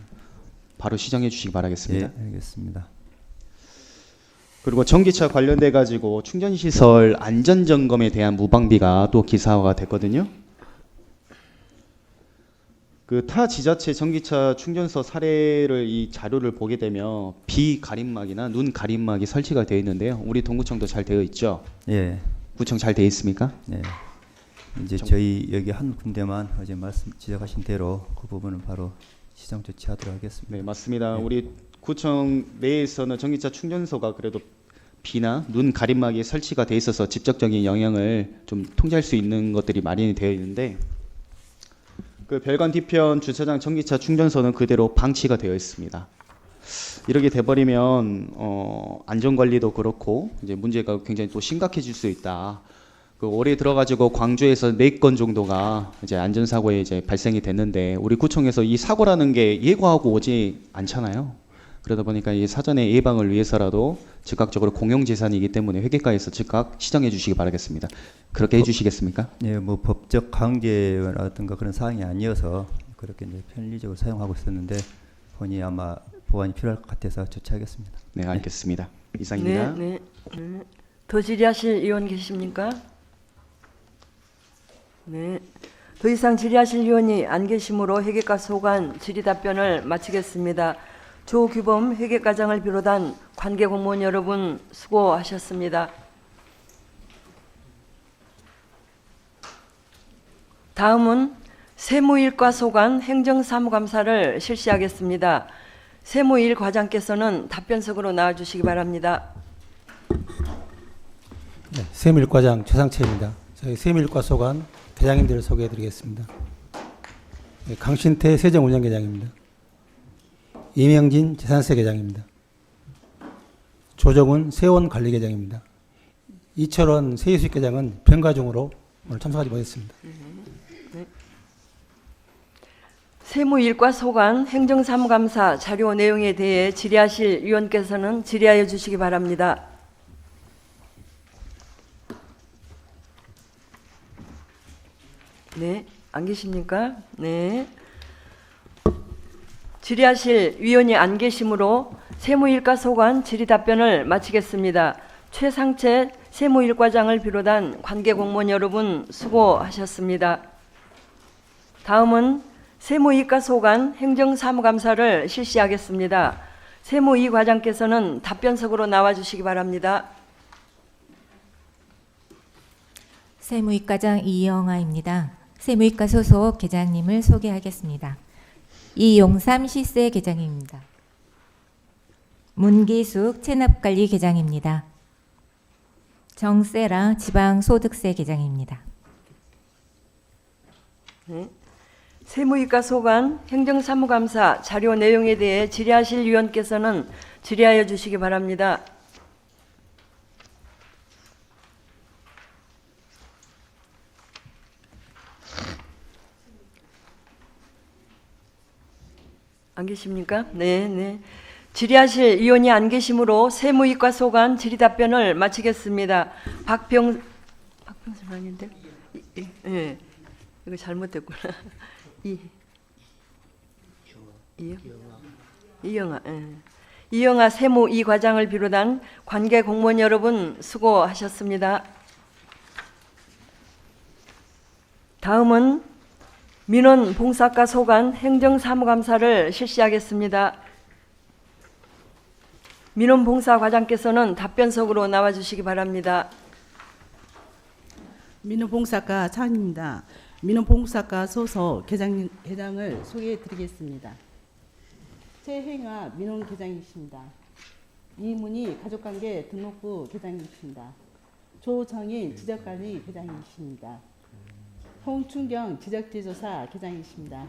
바로 시정해 주시기 바라겠습니다. 예, 알겠습니다. 그리고 전기차 관련돼 가지고 충전시설 안전점검에 대한 무방비가 또 기사화가 됐거든요. 그 타 지자체 전기차 충전소 사례를 이 자료를 보게 되면 비가림막이나 눈 가림막이 설치가 되어 있는데요. 우리 동구청도 잘 되어 있죠? 예. 구청 잘 되어 있습니까? 네. 이제 저희 여기 한 군데만 어제 말씀 지적하신 대로 그 부분은 바로 시정 조치하도록 하겠습니다. 네, 맞습니다. 네. 우리 구청 내에서는 전기차 충전소가 그래도 비나 눈 가림막이 설치가 돼 있어서 직접적인 영향을 좀 통제할 수 있는 것들이 마련이 되어 있는데 그 별관 뒤편 주차장 전기차 충전소는 그대로 방치가 되어 있습니다. 이렇게 돼버리면 안전 관리도 그렇고 이제 문제가 굉장히 또 심각해질 수 있다. 그 올해 들어가지고 광주에서 4건 정도가 이제 안전사고에 이제 발생이 됐는데 우리 구청에서 이 사고라는 게 예고하고 오지 않잖아요. 그러다 보니까 이 사전에 예방을 위해서라도 즉각적으로 공용재산이기 때문에 회계과에서 즉각 시정해 주시기 바라겠습니다. 그렇게 해주시겠습니까? 예, 뭐 법적 강제라든가 그런 사항이 아니어서 그렇게 이제 편리적으로 사용하고 있었는데 본이 아마 보완이 필요할 것 같아서 조치하겠습니다. 네, 알겠습니다. 이상입니다. 네. 더 질의하실 의원 계십니까? 네. 더 이상 질의하실 의원이 안 계시므로 회계과 소관 질의 답변을 마치겠습니다. 조규범 회계과장을 비롯한 관계 공무원 여러분 수고하셨습니다. 다음은 세무일과 소관 행정사무감사를 실시하겠습니다. 세무일 과장께서는 답변석으로 나와주시기 바랍니다. 네, 세무일과장 최상채입니다. 저희 세무일과 소관 계장님들을 소개해드리겠습니다. 네, 강신태 세정운영계장입니다. 이명진 재산세 계장입니다. 조정훈 세원관리계장입니다. 이철원 세유수익계장은 병가 중으로 오늘 참석하지 못했습니다. 네. 세무일과 소관 행정사무감사 자료 내용에 대해 질의하실 위원께서는 질의하여 주시기 바랍니다. 네, 안 계십니까? 네. 질의하실 위원이 안 계시므로 세무일과 소관 질의 답변을 마치겠습니다. 최상채 세무일과장을 비롯한 관계 공무원 여러분 수고하셨습니다. 다음은 세무이과 소관 행정사무감사를 실시하겠습니다. 세무이 과장께서는 답변석으로 나와주시기 바랍니다. 세무이과장 이영아입니다. 세무이과 소속 계장님을 소개하겠습니다. 이용삼 시세 계장입니다. 문기숙 체납관리 계장입니다. 정세라 지방소득세 계장입니다. 네. 세무이과 소관 행정사무감사 자료 내용에 대해 질의하실 위원께서는 질의하여 주시기 바랍니다. 안 계십니까? 네. 질의하실 위원이 안 계시므로 세무이과 소관 질의 답변을 마치겠습니다. 박병수 아닌데? 예. 이거 잘못됐구나. 이영아. 예. 이영아 세무이 과장을 비롯한 관계 공무원 여러분 수고하셨습니다. 다음은 민원봉사과 소관 행정사무감사를 실시하겠습니다. 민원봉사 과장께서는 답변석으로 나와주시기 바랍니다. 민원봉사과 차은입니다. 민원봉사과 소속 계장을 소개해드리겠습니다. 최행아 민원계장이십니다. 이문희 가족관계 등록부 계장이십니다. 조정인 지적관리 계장이십니다. 홍춘경 지적재조사 계장이십니다.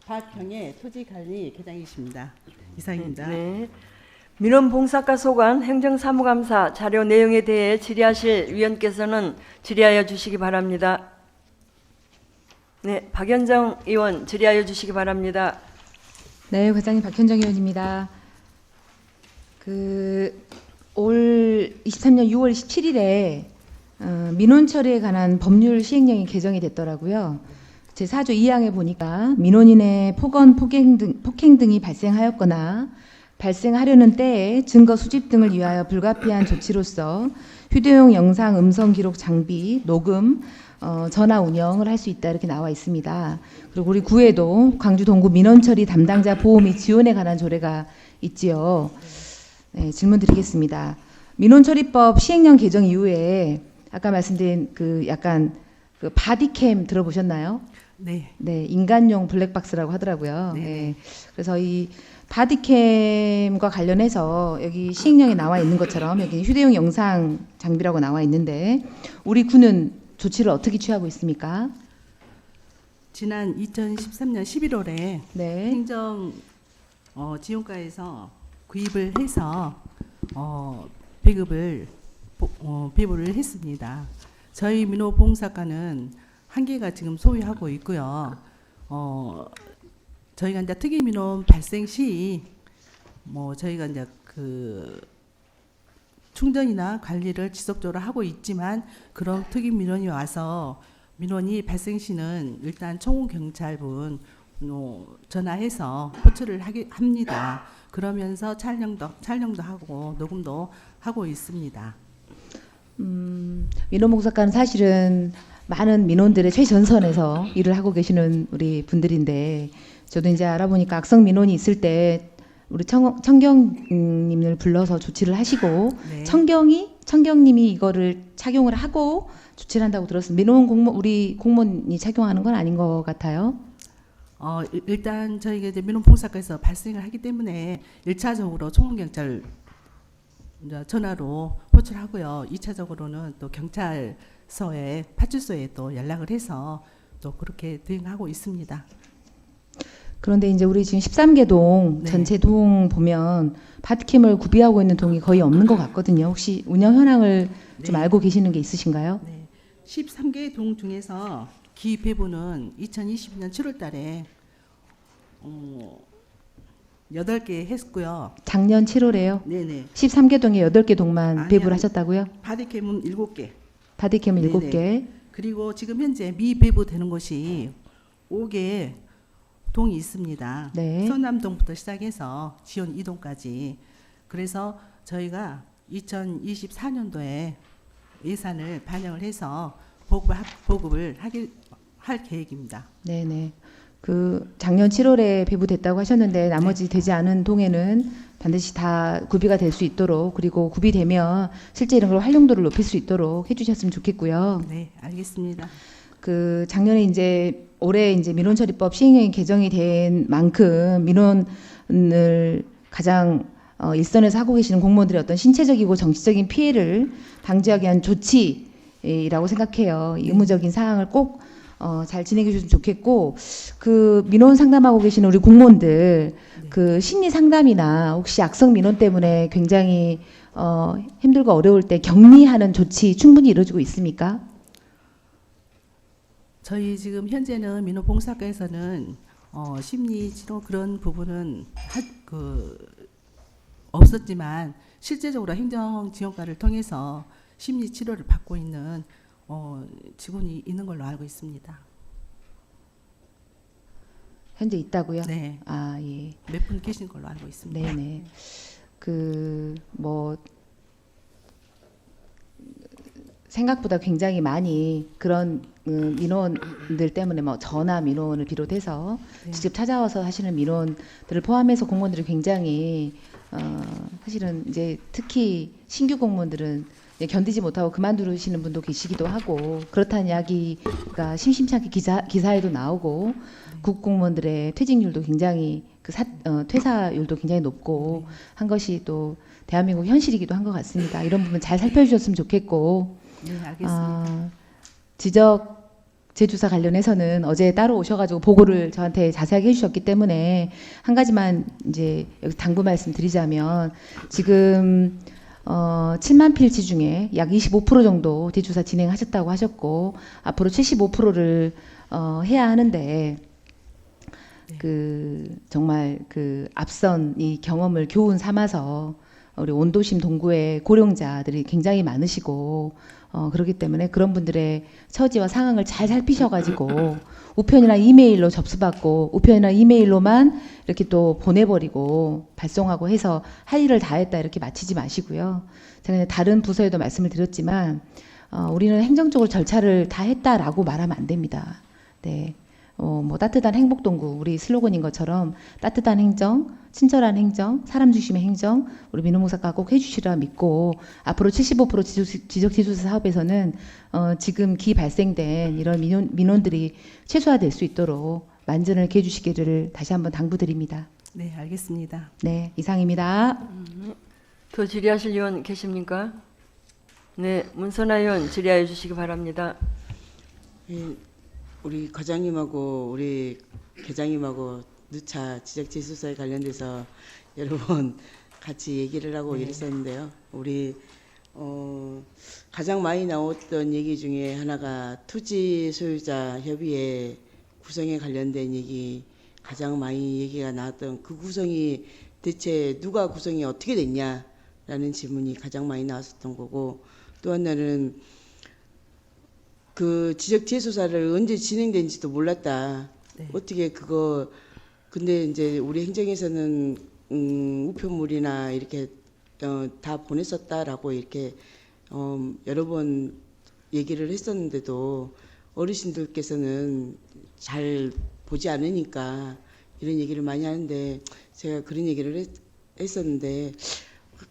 박형애 토지관리 계장이십니다. 이상입니다. 네. 민원봉사과 소관 행정사무감사 자료 내용에 대해 질의하실 위원께서는 질의하여 주시기 바랍니다. 네, 박현정 의원 질의하여 주시기 바랍니다. 네, 과장님 박현정 의원입니다. 올 23년 6월 17일에 민원 처리에 관한 법률 시행령이 개정이 됐더라고요. 제4조 2항에 보니까 민원인의 폭행 등이 발생하였거나 발생하려는 때에 증거 수집 등을 위하여 불가피한 조치로서 휴대용 영상 음성 기록 장비, 녹음, 전화 운영을 할 수 있다 이렇게 나와 있습니다. 그리고 우리 구에도 광주 동구 민원처리 담당자 보호 및 지원에 관한 조례가 있지요. 네, 질문 드리겠습니다. 민원처리법 시행령 개정 이후에 아까 말씀드린 그 약간 그 바디캠 들어보셨나요? 네. 네, 인간용 블랙박스라고 하더라고요. 네. 네. 그래서 이 바디캠과 관련해서 여기 시행령에 나와 있는 것처럼 여기 휴대용 영상 장비라고 나와 있는데 우리 군은 조치를 어떻게 취하고 있습니까? 지난 2013년 11월에 네. 행정 지원과에서 구입을 해서 배급을 배부를 했습니다. 저희 민호봉사과는 한 개가 지금 소유하고 있고요. 저희가 이제 특이 민원 발생 시 저희가 이제 그 충전이나 관리를 지속적으로 하고 있지만 그런 특이 민원이 와서 민원이 발생 시는 일단 청운경찰분 전화해서 호출을 합니다. 그러면서 촬영도 하고 녹음도 하고 있습니다. 민원봉사과는 사실은 많은 민원들의 최전선에서 일을 하고 계시는 우리 분들인데 저도 이제 알아보니까 악성 민원이 있을 때 우리 청경님을 불러서 조치를 하시고 네. 청경님이 이거를 착용을 하고 조치를 한다고 들었습니다. 우리 공무원이 착용하는 건 아닌 것 같아요. 일단 저희가 이제 민원봉사과에서 발생을 하기 때문에 1차적으로 청운경찰 전화로 호출하고요. 2차적으로는 또 경찰서에 파출소에 또 연락을 해서 또 그렇게 대응하고 있습니다. 그런데 이제 우리 지금 13개 동 네. 전체 동 보면 바디캠을 구비하고 있는 동이 거의 없는 것 같거든요. 혹시 운영 현황을 좀 네. 알고 계시는 게 있으신가요? 네. 13개 동 중에서 기배부는 2022년 7월 달에 8개 했고요. 작년 7월에요. 네네. 13개 동에 8개 동만 아니요. 배부를 하셨다고요? 바디캠은 7개. 바디캠은 네네. 7개. 그리고 지금 현재 미배부되는 곳이 5개 동이 있습니다. 네. 서남동부터 시작해서 지원 2동까지. 그래서 저희가 2024년도에 예산을 반영을 해서 보급을 할 계획입니다. 네네. 그 작년 7월에 배부됐다고 하셨는데 나머지 되지 않은 동에는 반드시 다 구비가 될 수 있도록 그리고 구비되면 실제 이런 걸 활용도를 높일 수 있도록 해주셨으면 좋겠고요. 네, 알겠습니다. 그 작년에 이제 올해 이제 민원처리법 시행령이 개정이 된 만큼 민원을 가장 일선에서 하고 계시는 공무원들의 어떤 신체적이고 정치적인 피해를 방지하기 위한 조치라고 생각해요. 이 의무적인 사항을 꼭 잘 진행해 주셨으면 좋겠고 그 민원 상담하고 계시는 우리 공무원들 그 심리 상담이나 혹시 악성 민원 때문에 굉장히 힘들고 어려울 때 격리하는 조치 충분히 이루어지고 있습니까? 저희 지금 현재는 민원봉사과에서는 심리 치료 그런 부분은 없었지만 실제적으로 행정지원과를 통해서 심리 치료를 받고 있는 직원이 있는 걸로 알고 있습니다. 현재 있다고요? 네. 아 예. 몇 분 계신 걸로 알고 있습니다. 네네. 그 뭐 생각보다 굉장히 많이 그런 민원들 때문에 뭐 전화 민원을 비롯해서 네. 직접 찾아와서 하시는 민원들을 포함해서 공무원들이 굉장히 사실은 이제 특히 신규 공무원들은 이제 견디지 못하고 그만두시는 분도 계시기도 하고 그렇다는 이야기가 심심치 않게 기사에도 나오고 국공무원들의 퇴직률도 굉장히 퇴사율도 굉장히 높고 한 것이 또 대한민국 현실이기도 한 것 같습니다. 이런 부분 잘 살펴주셨으면 좋겠고 네, 알겠습니다. 지적 재주사 관련해서는 어제 따로 오셔가지고 보고를 저한테 자세하게 해주셨기 때문에 한 가지만 이제 여기 당부 말씀드리자면 지금 7만 필지 중에 약 25% 정도 재주사 진행하셨다고 하셨고 앞으로 75%를 해야 하는데 그 정말 그 앞선 이 경험을 교훈 삼아서 우리 온도심 동구의 고령자들이 굉장히 많으시고 그렇기 때문에 그런 분들의 처지와 상황을 잘 살피셔가지고 우편이나 이메일로 접수받고 우편이나 이메일로만 이렇게 또 보내버리고 발송하고 해서 할 일을 다 했다 이렇게 마치지 마시고요. 제가 다른 부서에도 말씀을 드렸지만 우리는 행정적으로 절차를 다 했다라고 말하면 안 됩니다. 네. 뭐 따뜻한 행복동구 우리 슬로건인 것처럼 따뜻한 행정, 친절한 행정, 사람 중심의 행정 우리 민원봉사가 꼭 해주시라 믿고 앞으로 75% 지적재조사 사업에서는 지금 기 발생된 이런 민원들이 최소화될 수 있도록 만전을 기해 주시기를 다시 한번 당부드립니다. 네, 알겠습니다. 네, 이상입니다. 더 질의하실 의원 계십니까? 네, 문선아 의원 질의해 주시기 바랍니다. 우리 과장님하고 우리 계장님하고 누차 지적재조사에 관련돼서 여러 번 같이 얘기를 하고 이랬었는데요. 우리 가장 많이 나왔던 얘기 중에 하나가 토지 소유자 협의회 구성에 관련된 얘기, 가장 많이 얘기가 나왔던 그 구성이 대체 누가 구성이 어떻게 됐냐라는 질문이 가장 많이 나왔었던 거고, 또 하나는 그 지적재조사를 언제 진행된지도 몰랐다. 네. 어떻게 그거, 근데 이제 우리 행정에서는 우편물이나 이렇게 다 보냈었다라고 이렇게 여러 번 얘기를 했었는데도 어르신들께서는 잘 보지 않으니까 이런 얘기를 많이 하는데, 제가 그런 얘기를 했었는데,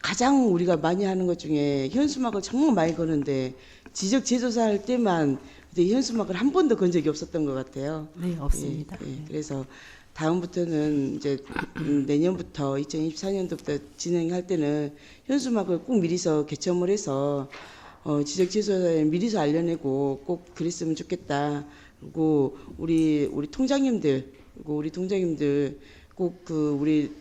가장 우리가 많이 하는 것 중에 현수막을 정말 많이 거는데 지적재조사 할 때만 현수막을 한 번도 건 적이 없었던 것 같아요. 네, 없습니다. 예, 그래서 다음부터는 이제 내년부터 2024년도부터 진행할 때는 현수막을 꼭 미리서 개첨을 해서 지적재조사에 미리서 알려내고 꼭 그랬으면 좋겠다. 그리고 우리 통장님들, 그리고 우리 통장님들 꼭 그 우리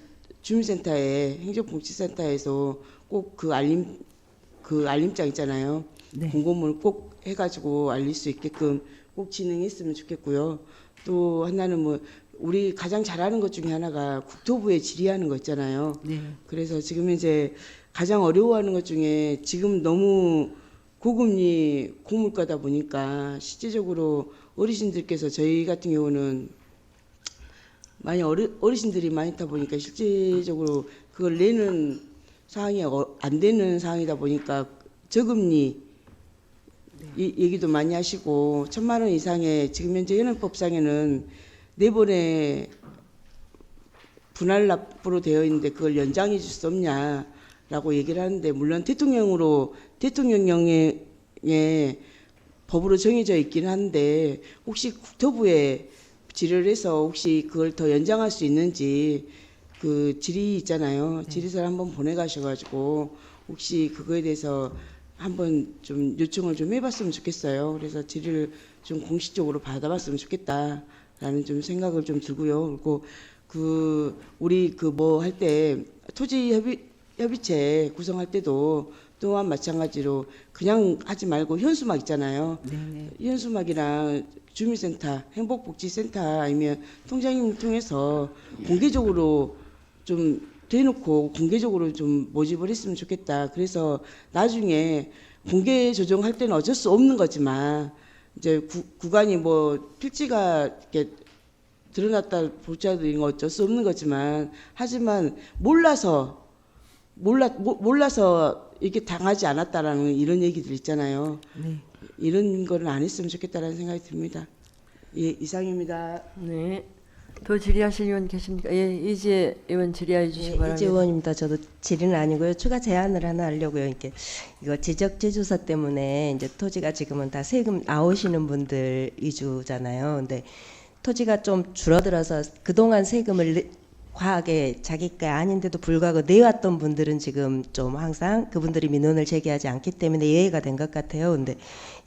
주민센터에, 행정복지센터에서 꼭 그 알림장 있잖아요. 네. 공고문을 꼭 해가지고 알릴 수 있게끔 꼭 진행했으면 좋겠고요. 또 하나는 뭐 우리 가장 잘하는 것 중에 하나가 국토부에 질의하는 거 있잖아요. 네. 그래서 지금 이제 가장 어려워하는 것 중에 지금 너무 고금리 고물가다 보니까 실제적으로 어르신들께서, 저희 같은 경우는 많이 어르신들이 많다 보니까 실제적으로 그걸 내는 상황이 안 되는 상황이다 보니까 저금리 얘기도 많이 하시고, 1,000만 원 이상의 지금 현재 현행법상에는 4번의 분할 납부로 되어 있는데 그걸 연장해 줄 수 없냐라고 얘기를 하는데, 물론 대통령령에 법으로 정해져 있긴 한데 혹시 국토부에 질의를 해서 혹시 그걸 더 연장할 수 있는지, 그 질의 있잖아요. 질의서를 한번 보내가셔가지고 혹시 그거에 대해서 한번 좀 요청을 좀 해봤으면 좋겠어요. 그래서 질의를 좀 공식적으로 받아봤으면 좋겠다라는 좀 생각을 좀 들고요. 그리고 그 우리 그 뭐 할 때 토지 협의체 구성할 때도 또한 마찬가지로 그냥 하지 말고 현수막 있잖아요. 네. 현수막이랑 주민센터, 행복복지센터 아니면 통장님 통해서 공개적으로 좀 대놓고 공개적으로 좀 모집을 했으면 좋겠다. 그래서 나중에 공개 조정할 때는 어쩔 수 없는 거지만, 이제 구간이 뭐 필지가 이렇게 드러났다 볼지라도 이런 거 어쩔 수 없는 거지만, 하지만 몰라서 이렇게 당하지 않았다라는 이런 얘기들 있잖아요. 네. 이런 거는 안 했으면 좋겠다라는 생각이 듭니다. 예, 이상입니다. 네. 더 질의하실 의원 계십니까? 예, 이재 의원 질의해 주시기 바랍니다. 이재 의원입니다. 저도 질의는 아니고요. 추가 제안을 하나 하려고요. 이거 지적재조사 때문에 이제 토지가 지금은 다 세금 나오시는 분들 위주잖아요. 근데 토지가 좀 줄어들어서 그동안 세금을 과하게 자기가 아닌데도 불구하고 내왔던 분들은 지금 좀 항상 그분들이 민원을 제기하지 않기 때문에 예외가 된 것 같아요. 근데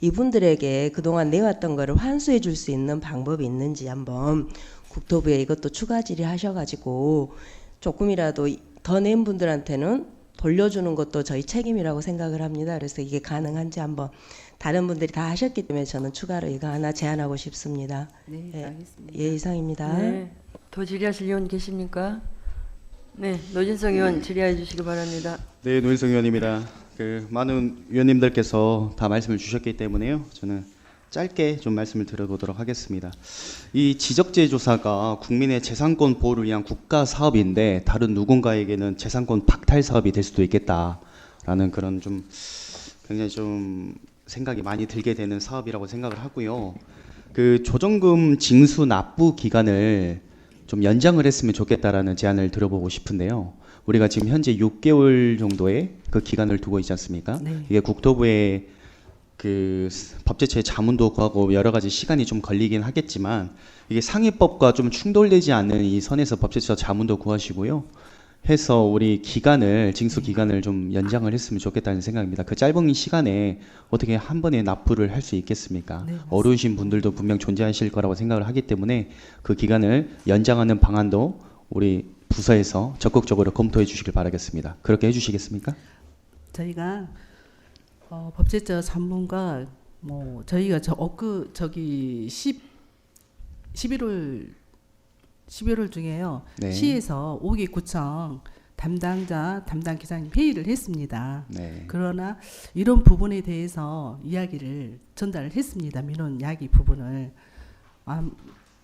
이분들에게 그동안 내왔던 거를 환수해 줄 수 있는 방법이 있는지 한번 국토부에 이것도 추가 질의하셔가지고 조금이라도 더 낸 분들한테는 돌려주는 것도 저희 책임이라고 생각을 합니다. 그래서 이게 가능한지 한번, 다른 분들이 다 하셨기 때문에 저는 추가로 이거 하나 제안하고 싶습니다. 네, 알겠습니다. 예, 이상입니다. 네. 더 질의하실 의원 계십니까? 네, 노진성 의원 질의해 주시기 바랍니다. 네, 노인성 의원입니다. 그 많은 위원님들께서 다 말씀을 주셨기 때문에요. 저는 짧게 좀 말씀을 드려보도록 하겠습니다. 이 지적재조사가 국민의 재산권 보호를 위한 국가 사업인데 다른 누군가에게는 재산권 박탈 사업이 될 수도 있겠다라는 그런 좀 굉장히 좀 생각이 많이 들게 되는 사업이라고 생각을 하고요. 그 조정금 징수 납부 기간을 좀 연장을 했으면 좋겠다라는 제안을 들어보고 싶은데요. 우리가 지금 현재 6개월 정도의 그 기간을 두고 있지 않습니까? 네. 이게 국토부의 그 법제처의 자문도 구하고 여러 가지 시간이 좀 걸리긴 하겠지만 이게 상위법과 좀 충돌되지 않는 이 선에서 법제처 자문도 구하시고요. 해서 우리 기간을 징수 기간을 좀 연장을 했으면 좋겠다는 생각입니다. 그 짧은 시간에 어떻게 한 번에 납부를 할 수 있겠습니까? 네, 어려우신 분들도 분명 존재하실 거라고 생각을 하기 때문에 그 기간을 연장하는 방안도 우리 부서에서 적극적으로 검토해 주시길 바라겠습니다. 그렇게 해주시겠습니까? 저희가 법제처 전문가 저희가 저기 11월 중에요. 네. 시에서 5기 구청 담당 기자님 회의를 했습니다. 네. 그러나 이런 부분에 대해서 이야기를 전달을 했습니다. 민원 이야기 부분을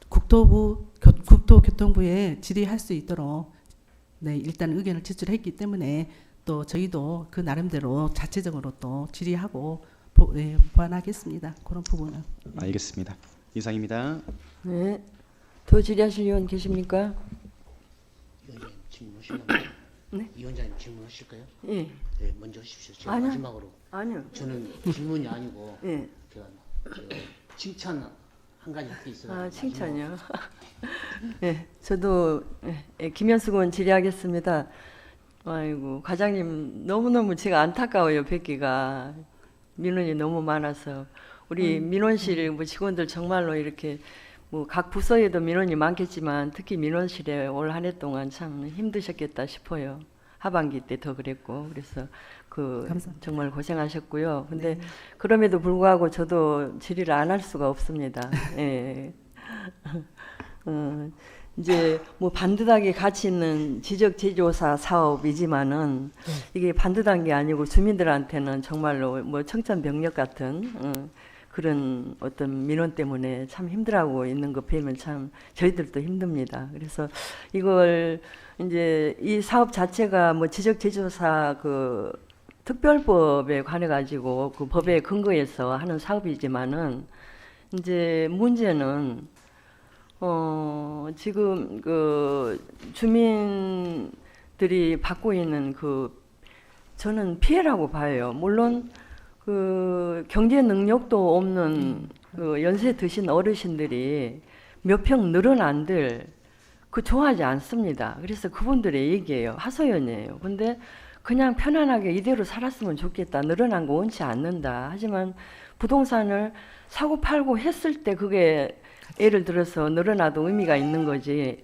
국토교통부에 질의할 수 있도록 네, 일단 의견을 제출했기 때문에 또 저희도 그 나름대로 자체적으로 또 질의하고 보완하겠습니다. 그런 부분은. 알겠습니다. 이상입니다. 네. 더 질의하실 의원 계십니까? 위원장님 질문하시려면 네? 위원장님 질문하실까요? 예. 네, 먼저 하십시오. 제가 아니요. 마지막으로. 아니요. 저는 질문이 아니고 예. 제가 칭찬 한 가지 할 게 있어요. 아, 칭찬이요. 예, 저도 김현숙 의원 질의하겠습니다. 아이고, 과장님 너무너무 제가 안타까워요. 뵙기가 민원이 너무 많아서 우리 민원실 뭐 직원들 정말로 이렇게 뭐 각 부서에도 민원이 많겠지만 특히 민원실에 올 한 해 동안 참 힘드셨겠다 싶어요. 하반기 때 더 그랬고 그래서 정말 고생하셨고요. 근데 그럼에도 불구하고 저도 질의를 안 할 수가 없습니다. 예. 이제 뭐 반듯하게 가치 있는 지적 제조사 사업이지만은 이게 반듯한 게 아니고 주민들한테는 정말로 뭐 청천벽력 같은 그런 어떤 민원 때문에 참 힘들어하고 있는 거 뵈면 참 저희들도 힘듭니다. 그래서 이걸 이제 이 사업 자체가 뭐 지적 제조사 그 특별법에 관해 가지고 그 법에 근거해서 하는 사업이지만은 이제 문제는 지금 그 주민들이 받고 있는 그 저는 피해라고 봐요. 물론 그 경제 능력도 없는 그 연세 드신 어르신들이 몇 평 늘어난들 그 좋아하지 않습니다. 그래서 그분들의 얘기예요. 하소연이에요. 근데 그냥 편안하게 이대로 살았으면 좋겠다. 늘어난 거 원치 않는다. 하지만 부동산을 사고 팔고 했을 때 그게 예를 들어서 늘어나도 의미가 있는 거지.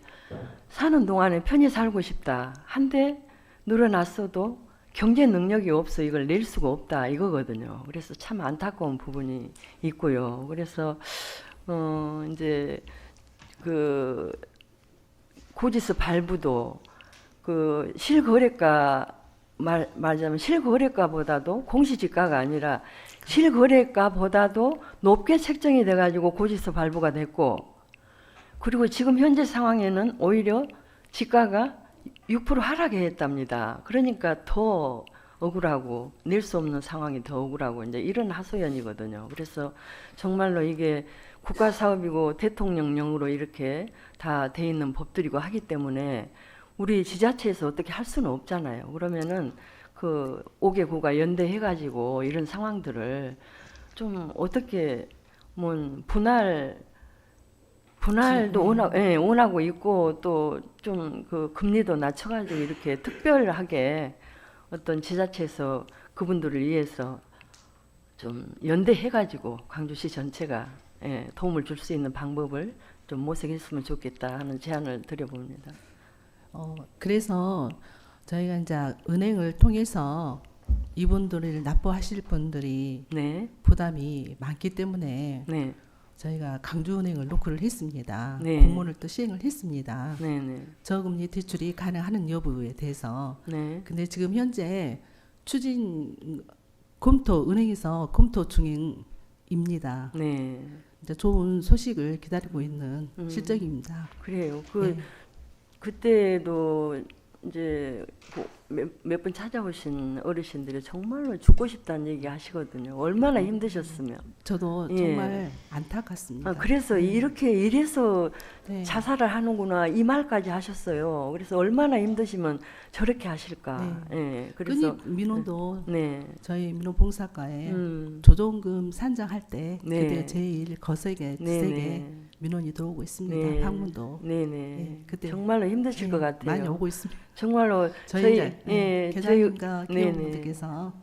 사는 동안에 편히 살고 싶다. 한데 늘어났어도 경제 능력이 없어 이걸 낼 수가 없다 이거거든요. 그래서 참 안타까운 부분이 있고요. 그래서 이제 그 고지서 발부도 그 실거래가 말하자면 실거래가보다도 공시지가가 아니라 실거래가보다도 높게 책정이 돼가지고 고지서 발부가 됐고 그리고 지금 현재 상황에는 오히려 지가가 6% 하락했답니다. 그러니까 더 억울하고 낼 수 없는 상황이 더 억울하고 이제 이런 하소연이거든요. 그래서 정말로 이게 국가 사업이고 대통령령으로 이렇게 다 돼 있는 법들이고 하기 때문에 우리 지자체에서 어떻게 할 수는 없잖아요. 그러면은 그 5개 구가 연대해가지고 이런 상황들을 좀 어떻게 뭐 분할도 원하고 있고 또 좀 그 금리도 낮춰가지고 이렇게 특별하게 어떤 지자체에서 그분들을 위해서 좀 연대해가지고 광주시 전체가 도움을 줄 수 있는 방법을 좀 모색했으면 좋겠다 하는 제안을 드려봅니다. 그래서 저희가 이제 은행을 통해서 이분들을 납부하실 분들이 부담이 많기 때문에 저희가 강주은행을 노크를 했습니다. 공문을 또 시행을 했습니다. 저금리 대출이 가능한 여부에 대해서. 근데 지금 현재 은행에서 검토 중입니다. 이제 좋은 소식을 기다리고 있는 실정입니다. 그래요. 그때도 이제 몇 번 찾아오신 어르신들이 정말로 죽고 싶다는 얘기 하시거든요. 얼마나 힘드셨으면. 저도 예. 정말 안타깝습니다. 그래서 이렇게 이래서 네. 자살을 하는구나 이 말까지 하셨어요. 그래서 얼마나 힘드시면 저렇게 하실까. 예. 그래서 끈이 민원도 네. 저희 민원 봉사과에 음. 조정금 산정할 때 네. 그때 제일 거세게 네, 세게 네. 민원이 들어오고 있습니다. 네. 방문도. 네네. 예, 그때 정말로 힘드실 것 같아요. 많이 오고 있습니다. 정말로 저희 저희 계장님과 네네. 기업분들께서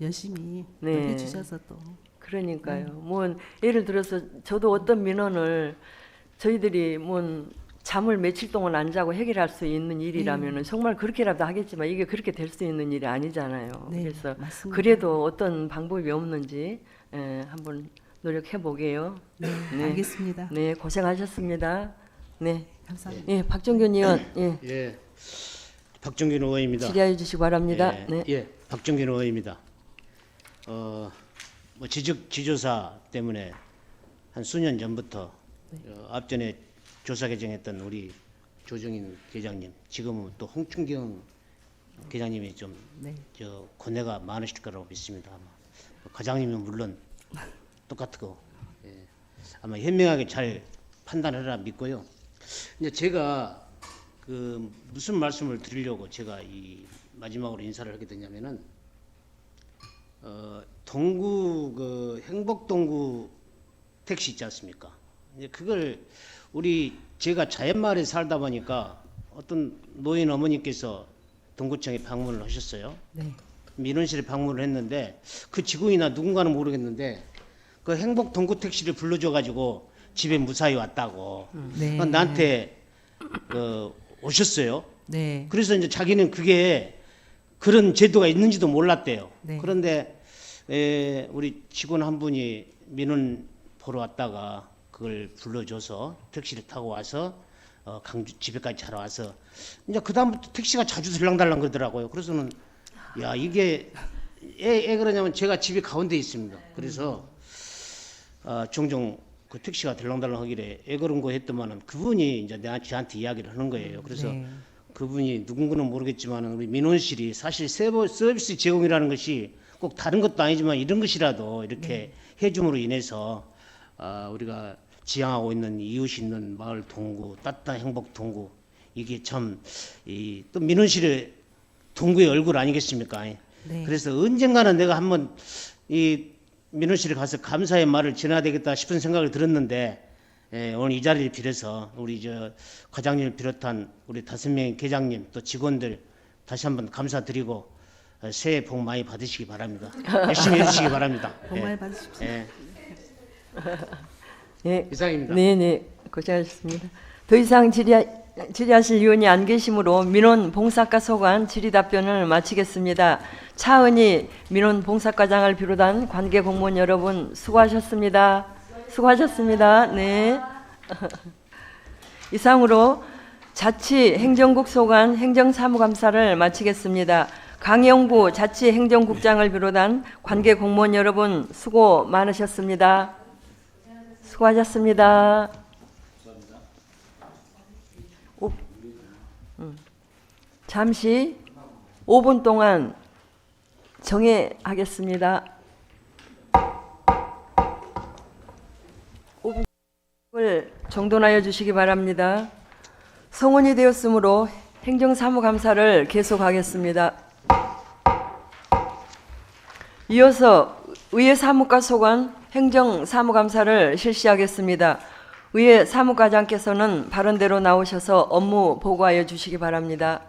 열심히 또 네. 해주셔서 또 그러니까요. 뭐 예를 들어서 저도 어떤 민원을 저희들이 뭐 잠을 며칠 동안 안 자고 해결할 수 있는 일이라면은 정말 그렇게라도 하겠지만 이게 그렇게 될 수 있는 일이 아니잖아요. 네, 그래서 맞습니다. 그래도 어떤 방법이 없는지 한번 노력해 보게요. 네, 알겠습니다. 네, 고생하셨습니다. 네, 감사합니다. 예, 박정균 의원, 예, 예, 박정균 의원입니다. 질의해 주시기 바랍니다. 예, 네. 예, 박정균 의원입니다. 뭐 지조사 때문에 한 수년 전부터 앞전에 조사 개정했던 우리 조정인 계장님, 지금은 또 홍춘경 계장님이 좀 네. 고뇌가 많으실 거라고 믿습니다. 아마 과장님은 물론 똑같고 아마 현명하게 잘 판단하라 믿고요. 이제 제가 그 무슨 말씀을 드리려고 제가 이 마지막으로 인사를 하게 됐냐면은 동구 그 행복동구 택시 있지 않습니까? 이제 그걸 우리 제가 자연마을에 살다 보니까 어떤 노인 어머니께서 동구청에 방문을 하셨어요. 네. 민원실에 방문을 했는데 그 직원이나 누군가는 모르겠는데 그 행복 동구 택시를 불러줘 가지고 집에 무사히 왔다고 네. 나한테 오셨어요. 네. 그래서 이제 자기는 그게 그런 제도가 있는지도 몰랐대요. 네. 그런데 우리 직원 한 분이 민원 보러 왔다가 그걸 불러줘서 택시를 타고 와서 강주 집에까지 잘 와서 이제 그 다음부터 택시가 자주 들랑달랑 그러더라고요. 그래서는 야 이게 애 그러냐면 제가 집이 가운데 있습니다. 그래서 종종 그 택시가 들랑달랑 하길래 애 그런 거 했더만은 그분이 이제 저한테 이야기를 하는 거예요. 그래서 네. 그분이 누군가는 모르겠지만은 우리 민원실이 사실 서비스 제공이라는 것이 꼭 다른 것도 아니지만 이런 것이라도 이렇게 해줌으로 인해서 우리가 지향하고 있는 이웃 있는 마을 동구 따뜻한 행복 동구 이게 참 또 민원실의 동구의 얼굴 아니겠습니까? 네. 그래서 언젠가는 내가 한번 이 민원실에 가서 감사의 말을 전해야 되겠다 싶은 생각을 들었는데 오늘 이 자리를 빌어서 우리 과장님을 비롯한 우리 5명의 계장님 또 직원들 다시 한번 감사드리고 새해 복 많이 받으시기 바랍니다. 열심히 해주시기 바랍니다. 복 많이 받으십시오. 예. 이상입니다. 네네, 고생하셨습니다. 더 이상 질의하실 의원이 안 계시므로 민원 봉사과 소관 질의 답변을 마치겠습니다. 차은희 민원 봉사과장을 비롯한 관계 공무원 여러분 수고하셨습니다. 수고하셨습니다. 네. 이상으로 자치행정국 소관 행정사무감사를 마치겠습니다. 강영구 자치행정국장을 비롯한 관계 공무원 여러분 수고 많으셨습니다. 수고하셨습니다. 잠시 5분 동안 정회하겠습니다. 5분을 정돈하여 주시기 바랍니다. 성원이 되었으므로 행정사무감사를 계속하겠습니다. 이어서 의회사무과 소관 행정사무감사를 실시하겠습니다. 의회 사무과장께서는 발언대로 나오셔서 업무 보고하여 주시기 바랍니다.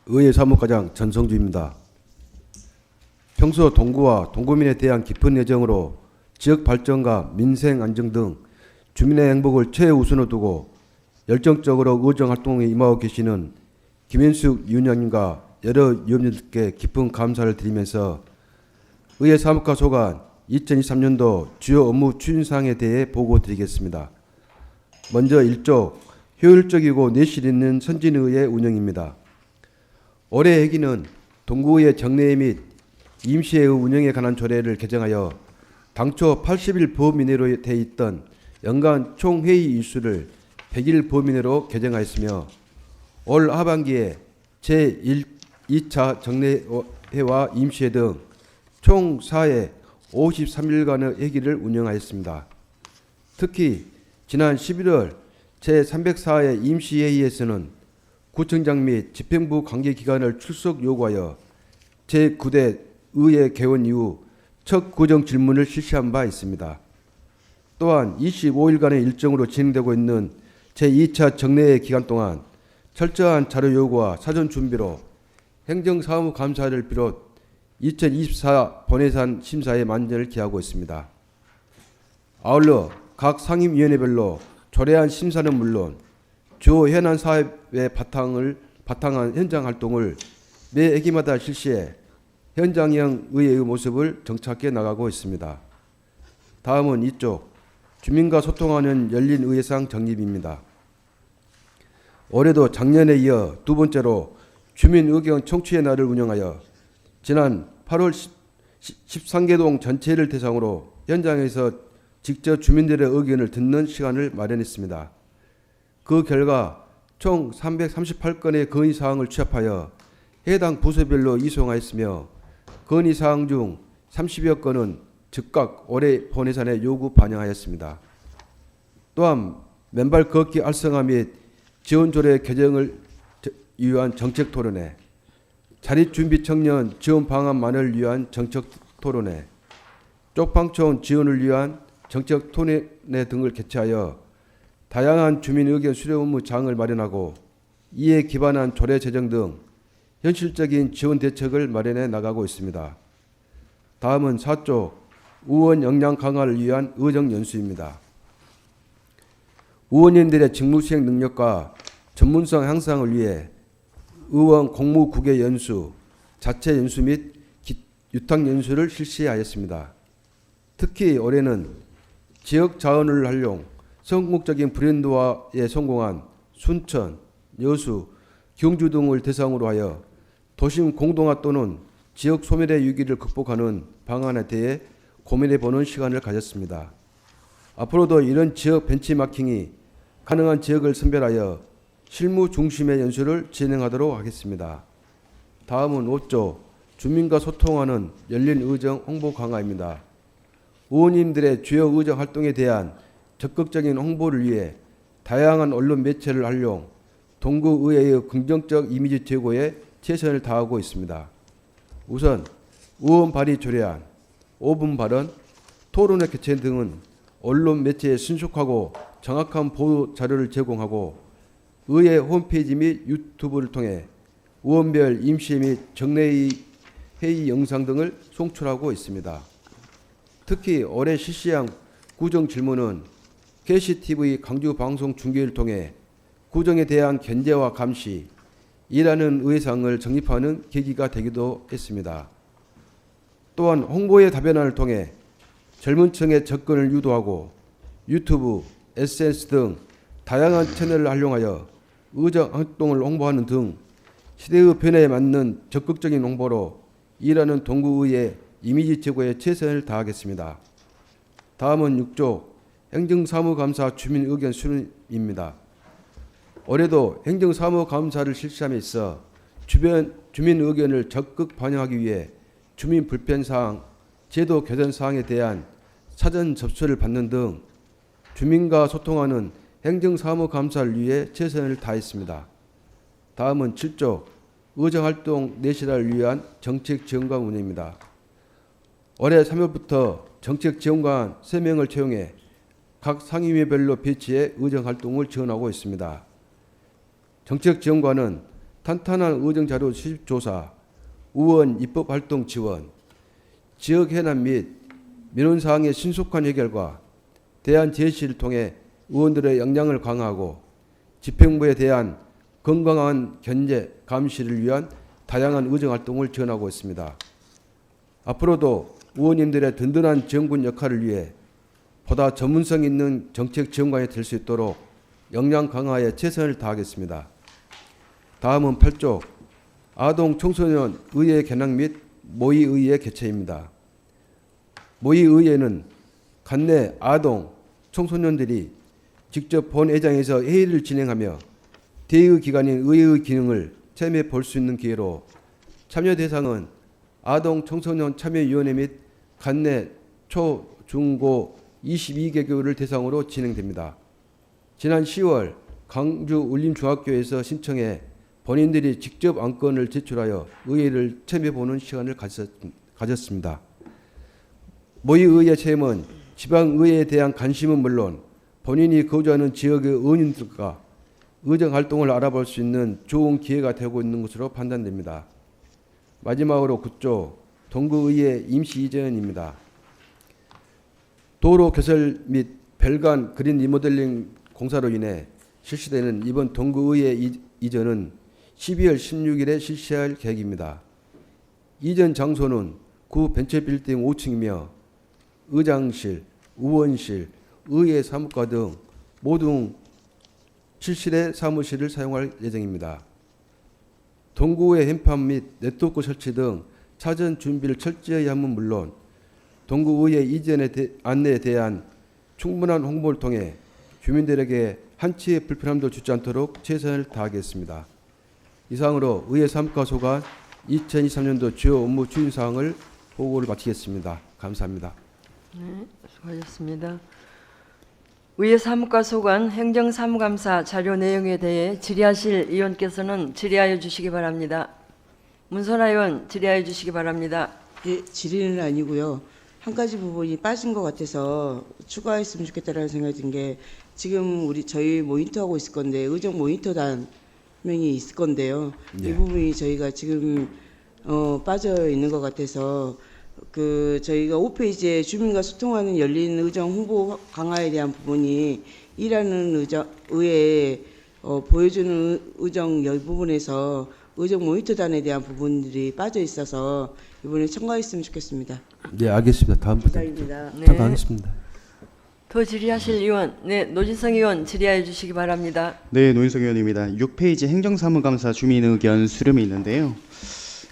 의회 사무과장 전성주입니다. 평소 동구와 동구민에 대한 깊은 애정으로 지역 발전과 민생 안정 등 주민의 행복을 최우선으로 두고 열정적으로 의정 활동에 임하고 계시는 김현숙 위원장님과 여러 위원님들께 깊은 감사를 드리면서 의회 사무과 소관 2023년도 주요 업무 추진사항에 대해 보고드리겠습니다. 먼저 1조 효율적이고 내실 있는 선진의회 운영입니다. 올해 회기는 동구의회 정례회 및 임시회의 운영에 관한 조례를 개정하여 당초 80일 범위 내로 돼 있던 연간 총회의 일수를 100일 범위 내로 개정하였으며 올 하반기에 제2차 정례회와 임시회 등 총 4회 53일간의 회기를 운영하였습니다. 특히 지난 11월 제304회 임시회의에서는 구청장 및 집행부 관계기관을 출석 요구하여 제9대 의회 개원 이후 첫 구정 질문을 실시한 바 있습니다. 또한 25일간의 일정으로 진행되고 있는 제2차 정례회 기간 동안 철저한 자료 요구와 사전 준비로 행정사무감사를 비롯 2024 본예산 심사에 만전을 기하고 있습니다. 아울러 각 상임위원회별로 조례안 심사는 물론 주요 현안 사업의 바탕한 현장 활동을 매 회기마다 실시해 현장형 의회의 모습을 정착해 나가고 있습니다. 다음은 이쪽 주민과 소통하는 열린 의회상 정립입니다. 올해도 작년에 이어 두 번째로 주민 의견 청취의 날을 운영하여 지난 8월 13개동 전체를 대상으로 현장에서 직접 주민들의 의견을 듣는 시간을 마련했습니다. 그 결과 총 338건의 건의사항을 취합하여 해당 부서별로 이송하였으며 건의사항 중 30여 건은 즉각 올해 본예산에 요구 반영하였습니다. 또한 맨발 걷기 활성화 및 지원조례 개정을 위한 정책 토론회, 자립준비 청년 지원 방안만을 위한 정책 토론회, 쪽방촌 지원을 위한 정책 토론회 등을 개최하여 다양한 주민 의견 수렴 업무 장을 마련하고 이에 기반한 조례 제정 등 현실적인 지원 대책을 마련해 나가고 있습니다. 다음은 4조 의원 역량 강화를 위한 의정 연수입니다. 의원님들의 직무 수행 능력과 전문성 향상을 위해 의원 공무 국외 연수, 자체 연수 및 유탁 연수를 실시하였습니다. 특히 올해는 지역 자원을 활용, 성공적인 브랜드화에 성공한 순천, 여수, 경주 등을 대상으로 하여 도심 공동화 또는 지역 소멸의 위기를 극복하는 방안에 대해 고민해보는 시간을 가졌습니다. 앞으로도 이런 지역 벤치마킹이 가능한 지역을 선별하여 실무 중심의 연수를 진행하도록 하겠습니다. 다음은 5조 주민과 소통하는 열린 의정 홍보 강화입니다. 의원님들의 주요 의정 활동에 대한 적극적인 홍보를 위해 다양한 언론 매체를 활용 동구의회의 긍정적 이미지 제고에 최선을 다하고 있습니다. 우선 의원 발의 조례안, 5분 발언, 토론회 개최 등은 언론 매체에 신속하고 정확한 보도 자료를 제공하고 의회 홈페이지 및 유튜브를 통해 의원별 임시 및 정례 회의 영상 등을 송출하고 있습니다. 특히 올해 실시한 구정 질문은 KCTV 강주 방송 중계를 통해 구정에 대한 견제와 감시, 일하는 의회상을 정립하는 계기가 되기도 했습니다. 또한 홍보의 답변안을 통해 젊은 층의 접근을 유도하고 유튜브, SNS 등 다양한 채널을 활용하여 의정 활동을 홍보하는 등 시대의 변화에 맞는 적극적인 홍보로 일하는 동구의회 이미지 제고에 최선을 다하겠습니다. 다음은 6조 행정사무감사 주민 의견 수렴입니다. 올해도 행정사무감사를 실시함에 있어 주민 의견을 적극 반영하기 위해 주민 불편사항, 제도 개선사항에 대한 사전 접수를 받는 등 주민과 소통하는 행정사무감사를 위해 최선을 다했습니다. 다음은 7조 의정활동 내실화를 위한 정책지원관 운영입니다. 올해 3월부터 정책지원관 3명을 채용해 각 상임위별로 배치해 의정활동을 지원하고 있습니다. 정책지원관은 탄탄한 의정자료 수집조사, 의원 입법활동 지원, 지역 해난 및 민원사항의 신속한 해결과 대안 제시를 통해 의원들의 역량을 강화하고 집행부에 대한 건강한 견제, 감시를 위한 다양한 의정활동을 지원하고 있습니다. 앞으로도 의원님들의 든든한 지원군 역할을 위해 보다 전문성 있는 정책 지원관이 될 수 있도록 역량 강화에 최선을 다하겠습니다. 다음은 8조 아동 청소년 의회 개량 및 모의의회 개최입니다. 모의의회는 관내 아동, 청소년들이 직접 본회장에서 회의를 진행하며 대의 기관인 의회의 기능을 체험해 볼 수 있는 기회로 참여 대상은 아동 청소년 참여위원회 및 관내 초, 중, 고 22개 교를 대상으로 진행됩니다. 지난 10월 광주 울림중학교에서 신청해 본인들이 직접 안건을 제출하여 의회를 체험해 보는 시간을 가졌습니다. 모의의회 체험은 지방의회에 대한 관심은 물론 본인이 거주하는 지역의 의원님들과 의정 활동을 알아볼 수 있는 좋은 기회가 되고 있는 것으로 판단됩니다. 마지막으로 9조 동구의회 임시 이전입니다. 도로 개설 및 별관 그린 리모델링 공사로 인해 실시되는 이번 동구의회 이전은 12월 16일에 실시할 계획입니다. 이전 장소는 구 벤처빌딩 5층이며 의장실, 의원실, 의회 사무과 등 모든 7실의 사무실을 사용할 예정입니다. 동구의 현판 및 네트워크 설치 등 사전 준비를 철저히 함은 물론 동구의회 이전의 안내에 대한 충분한 홍보를 통해 주민들에게 한치의 불편함도 주지 않도록 최선을 다하겠습니다. 이상으로 의회 사무과 소관 2023년도 주요 업무 추진 사항을 보고를 마치겠습니다. 감사합니다. 네, 수고하셨습니다. 의회 사무과 소관 행정사무감사 자료 내용에 대해 질의하실 의원께서는 질의하여 주시기 바랍니다. 문선아 의원 질의하여 주시기 바랍니다. 예, 질의는 아니고요. 한 가지 부분이 빠진 것 같아서 추가했으면 좋겠다라는 생각이 든 게 지금 저희 모니터하고 있을 건데 의정 모니터단 명이 있을 건데요. 예. 이 부분이 저희가 지금 빠져 있는 것 같아서 저희가 5페이지에 주민과 소통하는 열린 의정 홍보 강화에 대한 부분이 일하는 의회에 보여주는 의정 열 부분에서 의정 모니터단에 대한 부분들이 빠져 있어서 이번에 첨가했으면 좋겠습니다. 네, 알겠습니다. 다음부터 부탁입니다. 첨가하겠습니다. 더 질의하실 의원, 네, 노진성 의원 질의하여 주시기 바랍니다. 네, 노인성 의원입니다. 6페이지 행정사무감사 주민의견 수렴이 있는데요.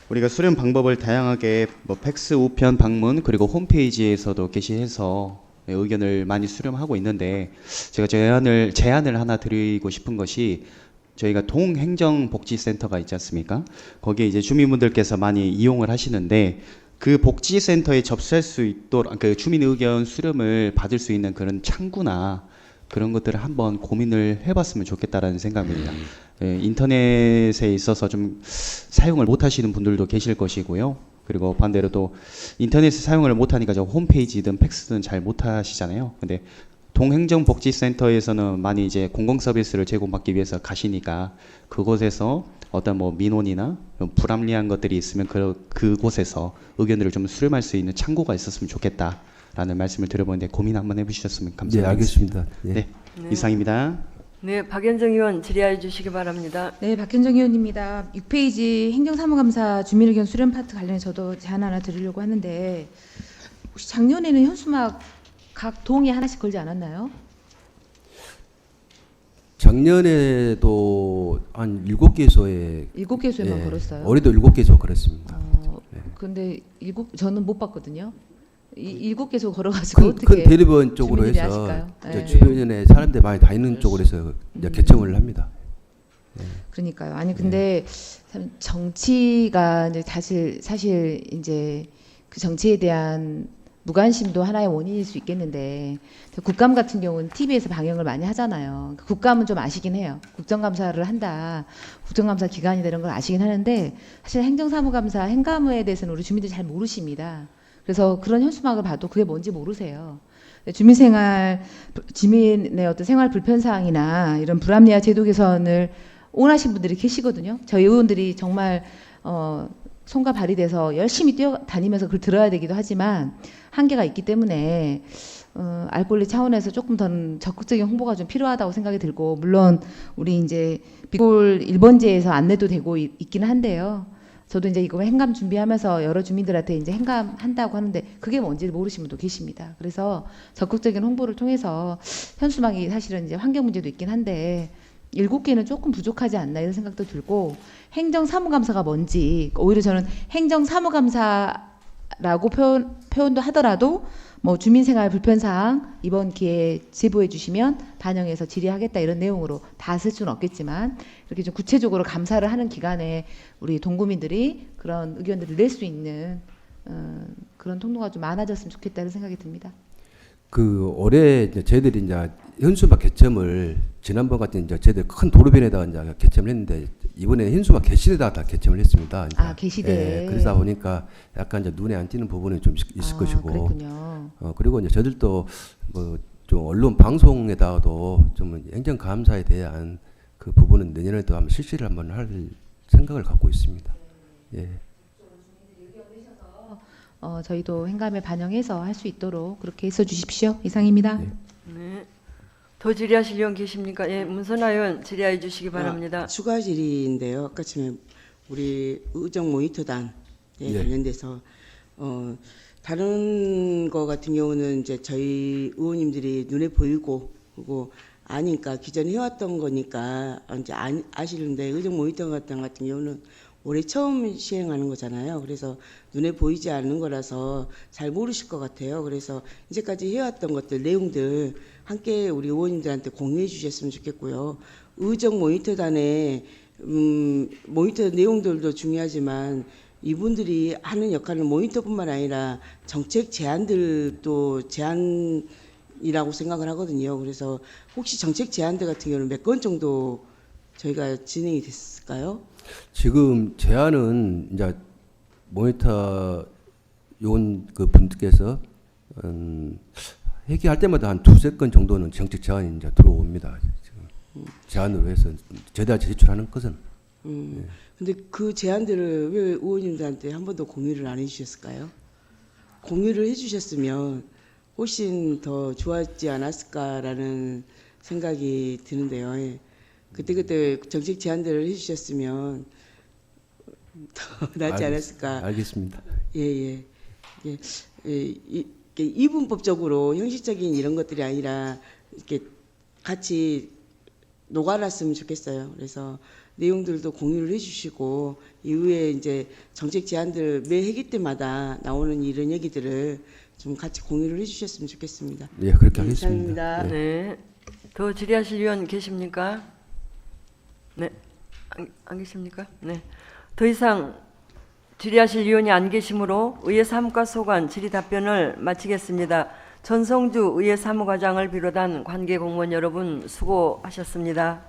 우리가 수렴 방법을 다양하게 팩스, 우편, 방문 그리고 홈페이지에서도 게시해서 의견을 많이 수렴하고 있는데 제가 제안을 하나 드리고 싶은 것이 저희가 동행정복지센터가 있지 않습니까? 거기에 이제 주민분들께서 많이 이용을 하시는데 그 복지센터에 접수할 수 있도록 그 주민 의견 수렴을 받을 수 있는 그런 창구나 그런 것들을 한번 고민을 해봤으면 좋겠다라는 생각입니다. 예, 인터넷에 있어서 좀 사용을 못 하시는 분들도 계실 것이고요. 그리고 반대로 또 인터넷을 사용을 못 하니까 저 홈페이지든 팩스든 잘 못 하시잖아요. 근데 동행정복지센터에서는 많이 이제 공공 서비스를 제공받기 위해서 가시니까 그곳에서 어떤 민원이나 불합리한 것들이 있으면 그곳에서 의견들을 좀 수렴할 수 있는 창구가 있었으면 좋겠다라는 말씀을 드려보는데 고민 한번 해보셨으면 감사하겠습니다. 네, 알겠습니다. 예. 네, 이상입니다. 네, 박현정 의원 질의하여 주시기 바랍니다. 네, 박현정 의원입니다. 6페이지 행정사무감사 주민의견 수렴 파트 관련해 저도 제안 하나 드리려고 하는데 혹시 작년에는 현수막 각 동에 하나씩 걸지 않았나요? 작년에도 한 7개소에 7개소에만 걸었어요? 올해도 7개소 걸었습니다. 근데 저는 못 봤거든요. 7개소 걸어가지고 큰 대리번 쪽으로 주민들이 해서 아실까요? 네. 주변에 사람들 많이 다니는 쪽으로 해서 이제 개청을 합니다. 그러니까요. 아니 근데 참 정치가 이제 사실 이제 그 정치에 대한 무관심도 하나의 원인일 수 있겠는데 국감 같은 경우는 TV에서 방영을 많이 하잖아요. 국감은 좀 아시긴 해요. 국정감사를 한다. 국정감사 기간이다 이런 걸 아시긴 하는데 사실 행정사무감사 행감에 대해서는 우리 주민들이 잘 모르십니다. 그래서 그런 현수막을 봐도 그게 뭔지 모르세요. 주민의 어떤 생활 불편사항이나 이런 불합리한 제도 개선을 원하신 분들이 계시거든요. 저희 의원들이 정말 손과 발이 돼서 열심히 뛰어다니면서 그걸 들어야 되기도 하지만 한계가 있기 때문에 알 권리 차원에서 조금 더 적극적인 홍보가 좀 필요하다고 생각이 들고 물론 우리 이제 비골 1번지에서 안내도 되고 있기는 한데요. 저도 이제 이거 행감 준비하면서 여러 주민들한테 이제 행감 한다고 하는데 그게 뭔지 모르시는 분도 계십니다. 그래서 적극적인 홍보를 통해서 현수막이 사실은 이제 환경 문제도 있긴 한데 7개는 조금 부족하지 않나 이런 생각도 들고 행정사무감사가 뭔지 오히려 저는 행정사무감사라고 표현도 하더라도 뭐 주민생활 불편사항 이번 기회에 제보해 주시면 반영해서 질의하겠다 이런 내용으로 다 쓸 수는 없겠지만 이렇게 좀 구체적으로 감사를 하는 기간에 우리 동구민들이 그런 의견들을 낼 수 있는 그런 통로가 좀 많아졌으면 좋겠다는 생각이 듭니다. 그 올해 이제 저희들이 이제 현수막 개첨을 지난번 같은 이제 저희들 큰 도로변에다가 이제 개첨을 했는데 이번에 현수막 개시대에다가 다 개첨을 했습니다. 이제. 아, 개시대. 그러다 보니까 약간 이제 눈에 안 띄는 부분이 좀 있을 것이고. 그랬군요. 그리고 이제 저들도 뭐 좀 언론 방송에다가도 좀 행정감사에 대한 그 부분은 내년에도 한번 실시를 한번 할 생각을 갖고 있습니다. 예. 저희도 행감에 반영해서 할 수 있도록 그렇게 해서 주십시오. 이상입니다. 네. 더 질의하실 의원 계십니까? 예, 문선아 의원 질의해 주시기 바랍니다. 추가 질의인데요. 아까 전에 우리 의정 모니터단에 예. 관련돼서 다른 거 같은 경우는 이제 저희 의원님들이 눈에 보이고 그리고 아니까 기존에 해왔던 거니까 이제 아시는데 의정 모니터단 같은 경우는 올해 처음 시행하는 거잖아요. 그래서 눈에 보이지 않는 거라서 잘 모르실 것 같아요. 그래서 이제까지 해왔던 것들 내용들 함께 우리 의원님들한테 공유해 주셨으면 좋겠고요. 의정 모니터단의 모니터 내용들도 중요하지만 이분들이 하는 역할은 모니터뿐만 아니라 정책 제안들도 제안이라고 생각을 하거든요. 그래서 혹시 정책 제안들 같은 경우는 몇 건 정도 저희가 진행이 됐을까요? 지금 제안은 이제 모니터 요원 그 분께서 회기할 때마다 한 2-3건 정도는 정책 제안이 이제 들어옵니다. 지금 제안으로 해서 저희한테 제출하는 것은. 근데 그 제안들을 왜 의원님들한테 한 번도 공유를 안 해주셨을까요? 공유를 해주셨으면 훨씬 더 좋았지 않았을까라는 생각이 드는데요. 예. 그때 정책 제안들을 해주셨으면 더 낫지 않았을까. 알겠습니다. 예. 이분법적으로 형식적인 이런 것들이 아니라 이렇게 같이 녹아났으면 좋겠어요. 그래서 내용들도 공유를 해주시고 이후에 이제 정책 제안들 매 회기 때마다 나오는 이런 얘기들을 좀 같이 공유를 해주셨으면 좋겠습니다. 예, 그렇게 하겠습니다. 이상입니다. 네. 더 질의하실 의원 계십니까? 네. 안 계십니까? 네. 더 이상 질의하실 의원이 안 계시므로 의회 사무과 소관 질의 답변을 마치겠습니다. 전성주 의회 사무과장을 비롯한 관계 공무원 여러분 수고하셨습니다.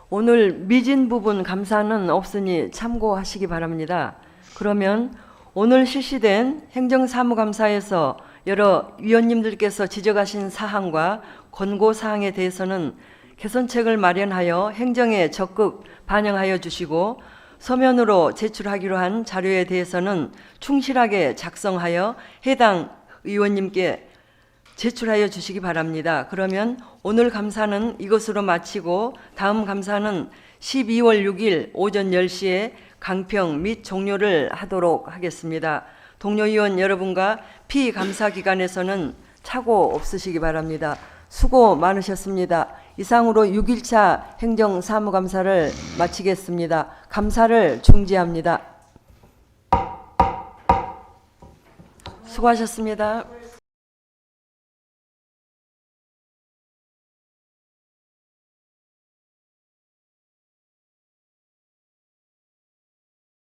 오늘 미진 부분 감사는 없으니 참고하시기 바랍니다. 그러면 오늘 실시된 행정사무감사에서 여러 위원님들께서 지적하신 사항과 권고사항에 대해서는 개선책을 마련하여 행정에 적극 반영하여 주시고 서면으로 제출하기로 한 자료에 대해서는 충실하게 작성하여 해당 의원님께 제출하여 주시기 바랍니다. 그러면 오늘 감사는 이것으로 마치고 다음 감사는 12월 6일 오전 10시에 강평 및 종료를 하도록 하겠습니다. 동료 의원 여러분과 피감사 기간에서는 착오 없으시기 바랍니다. 수고 많으셨습니다. 이상으로 6일차 행정사무감사를 마치겠습니다. 감사를 중지합니다. 수고하셨습니다.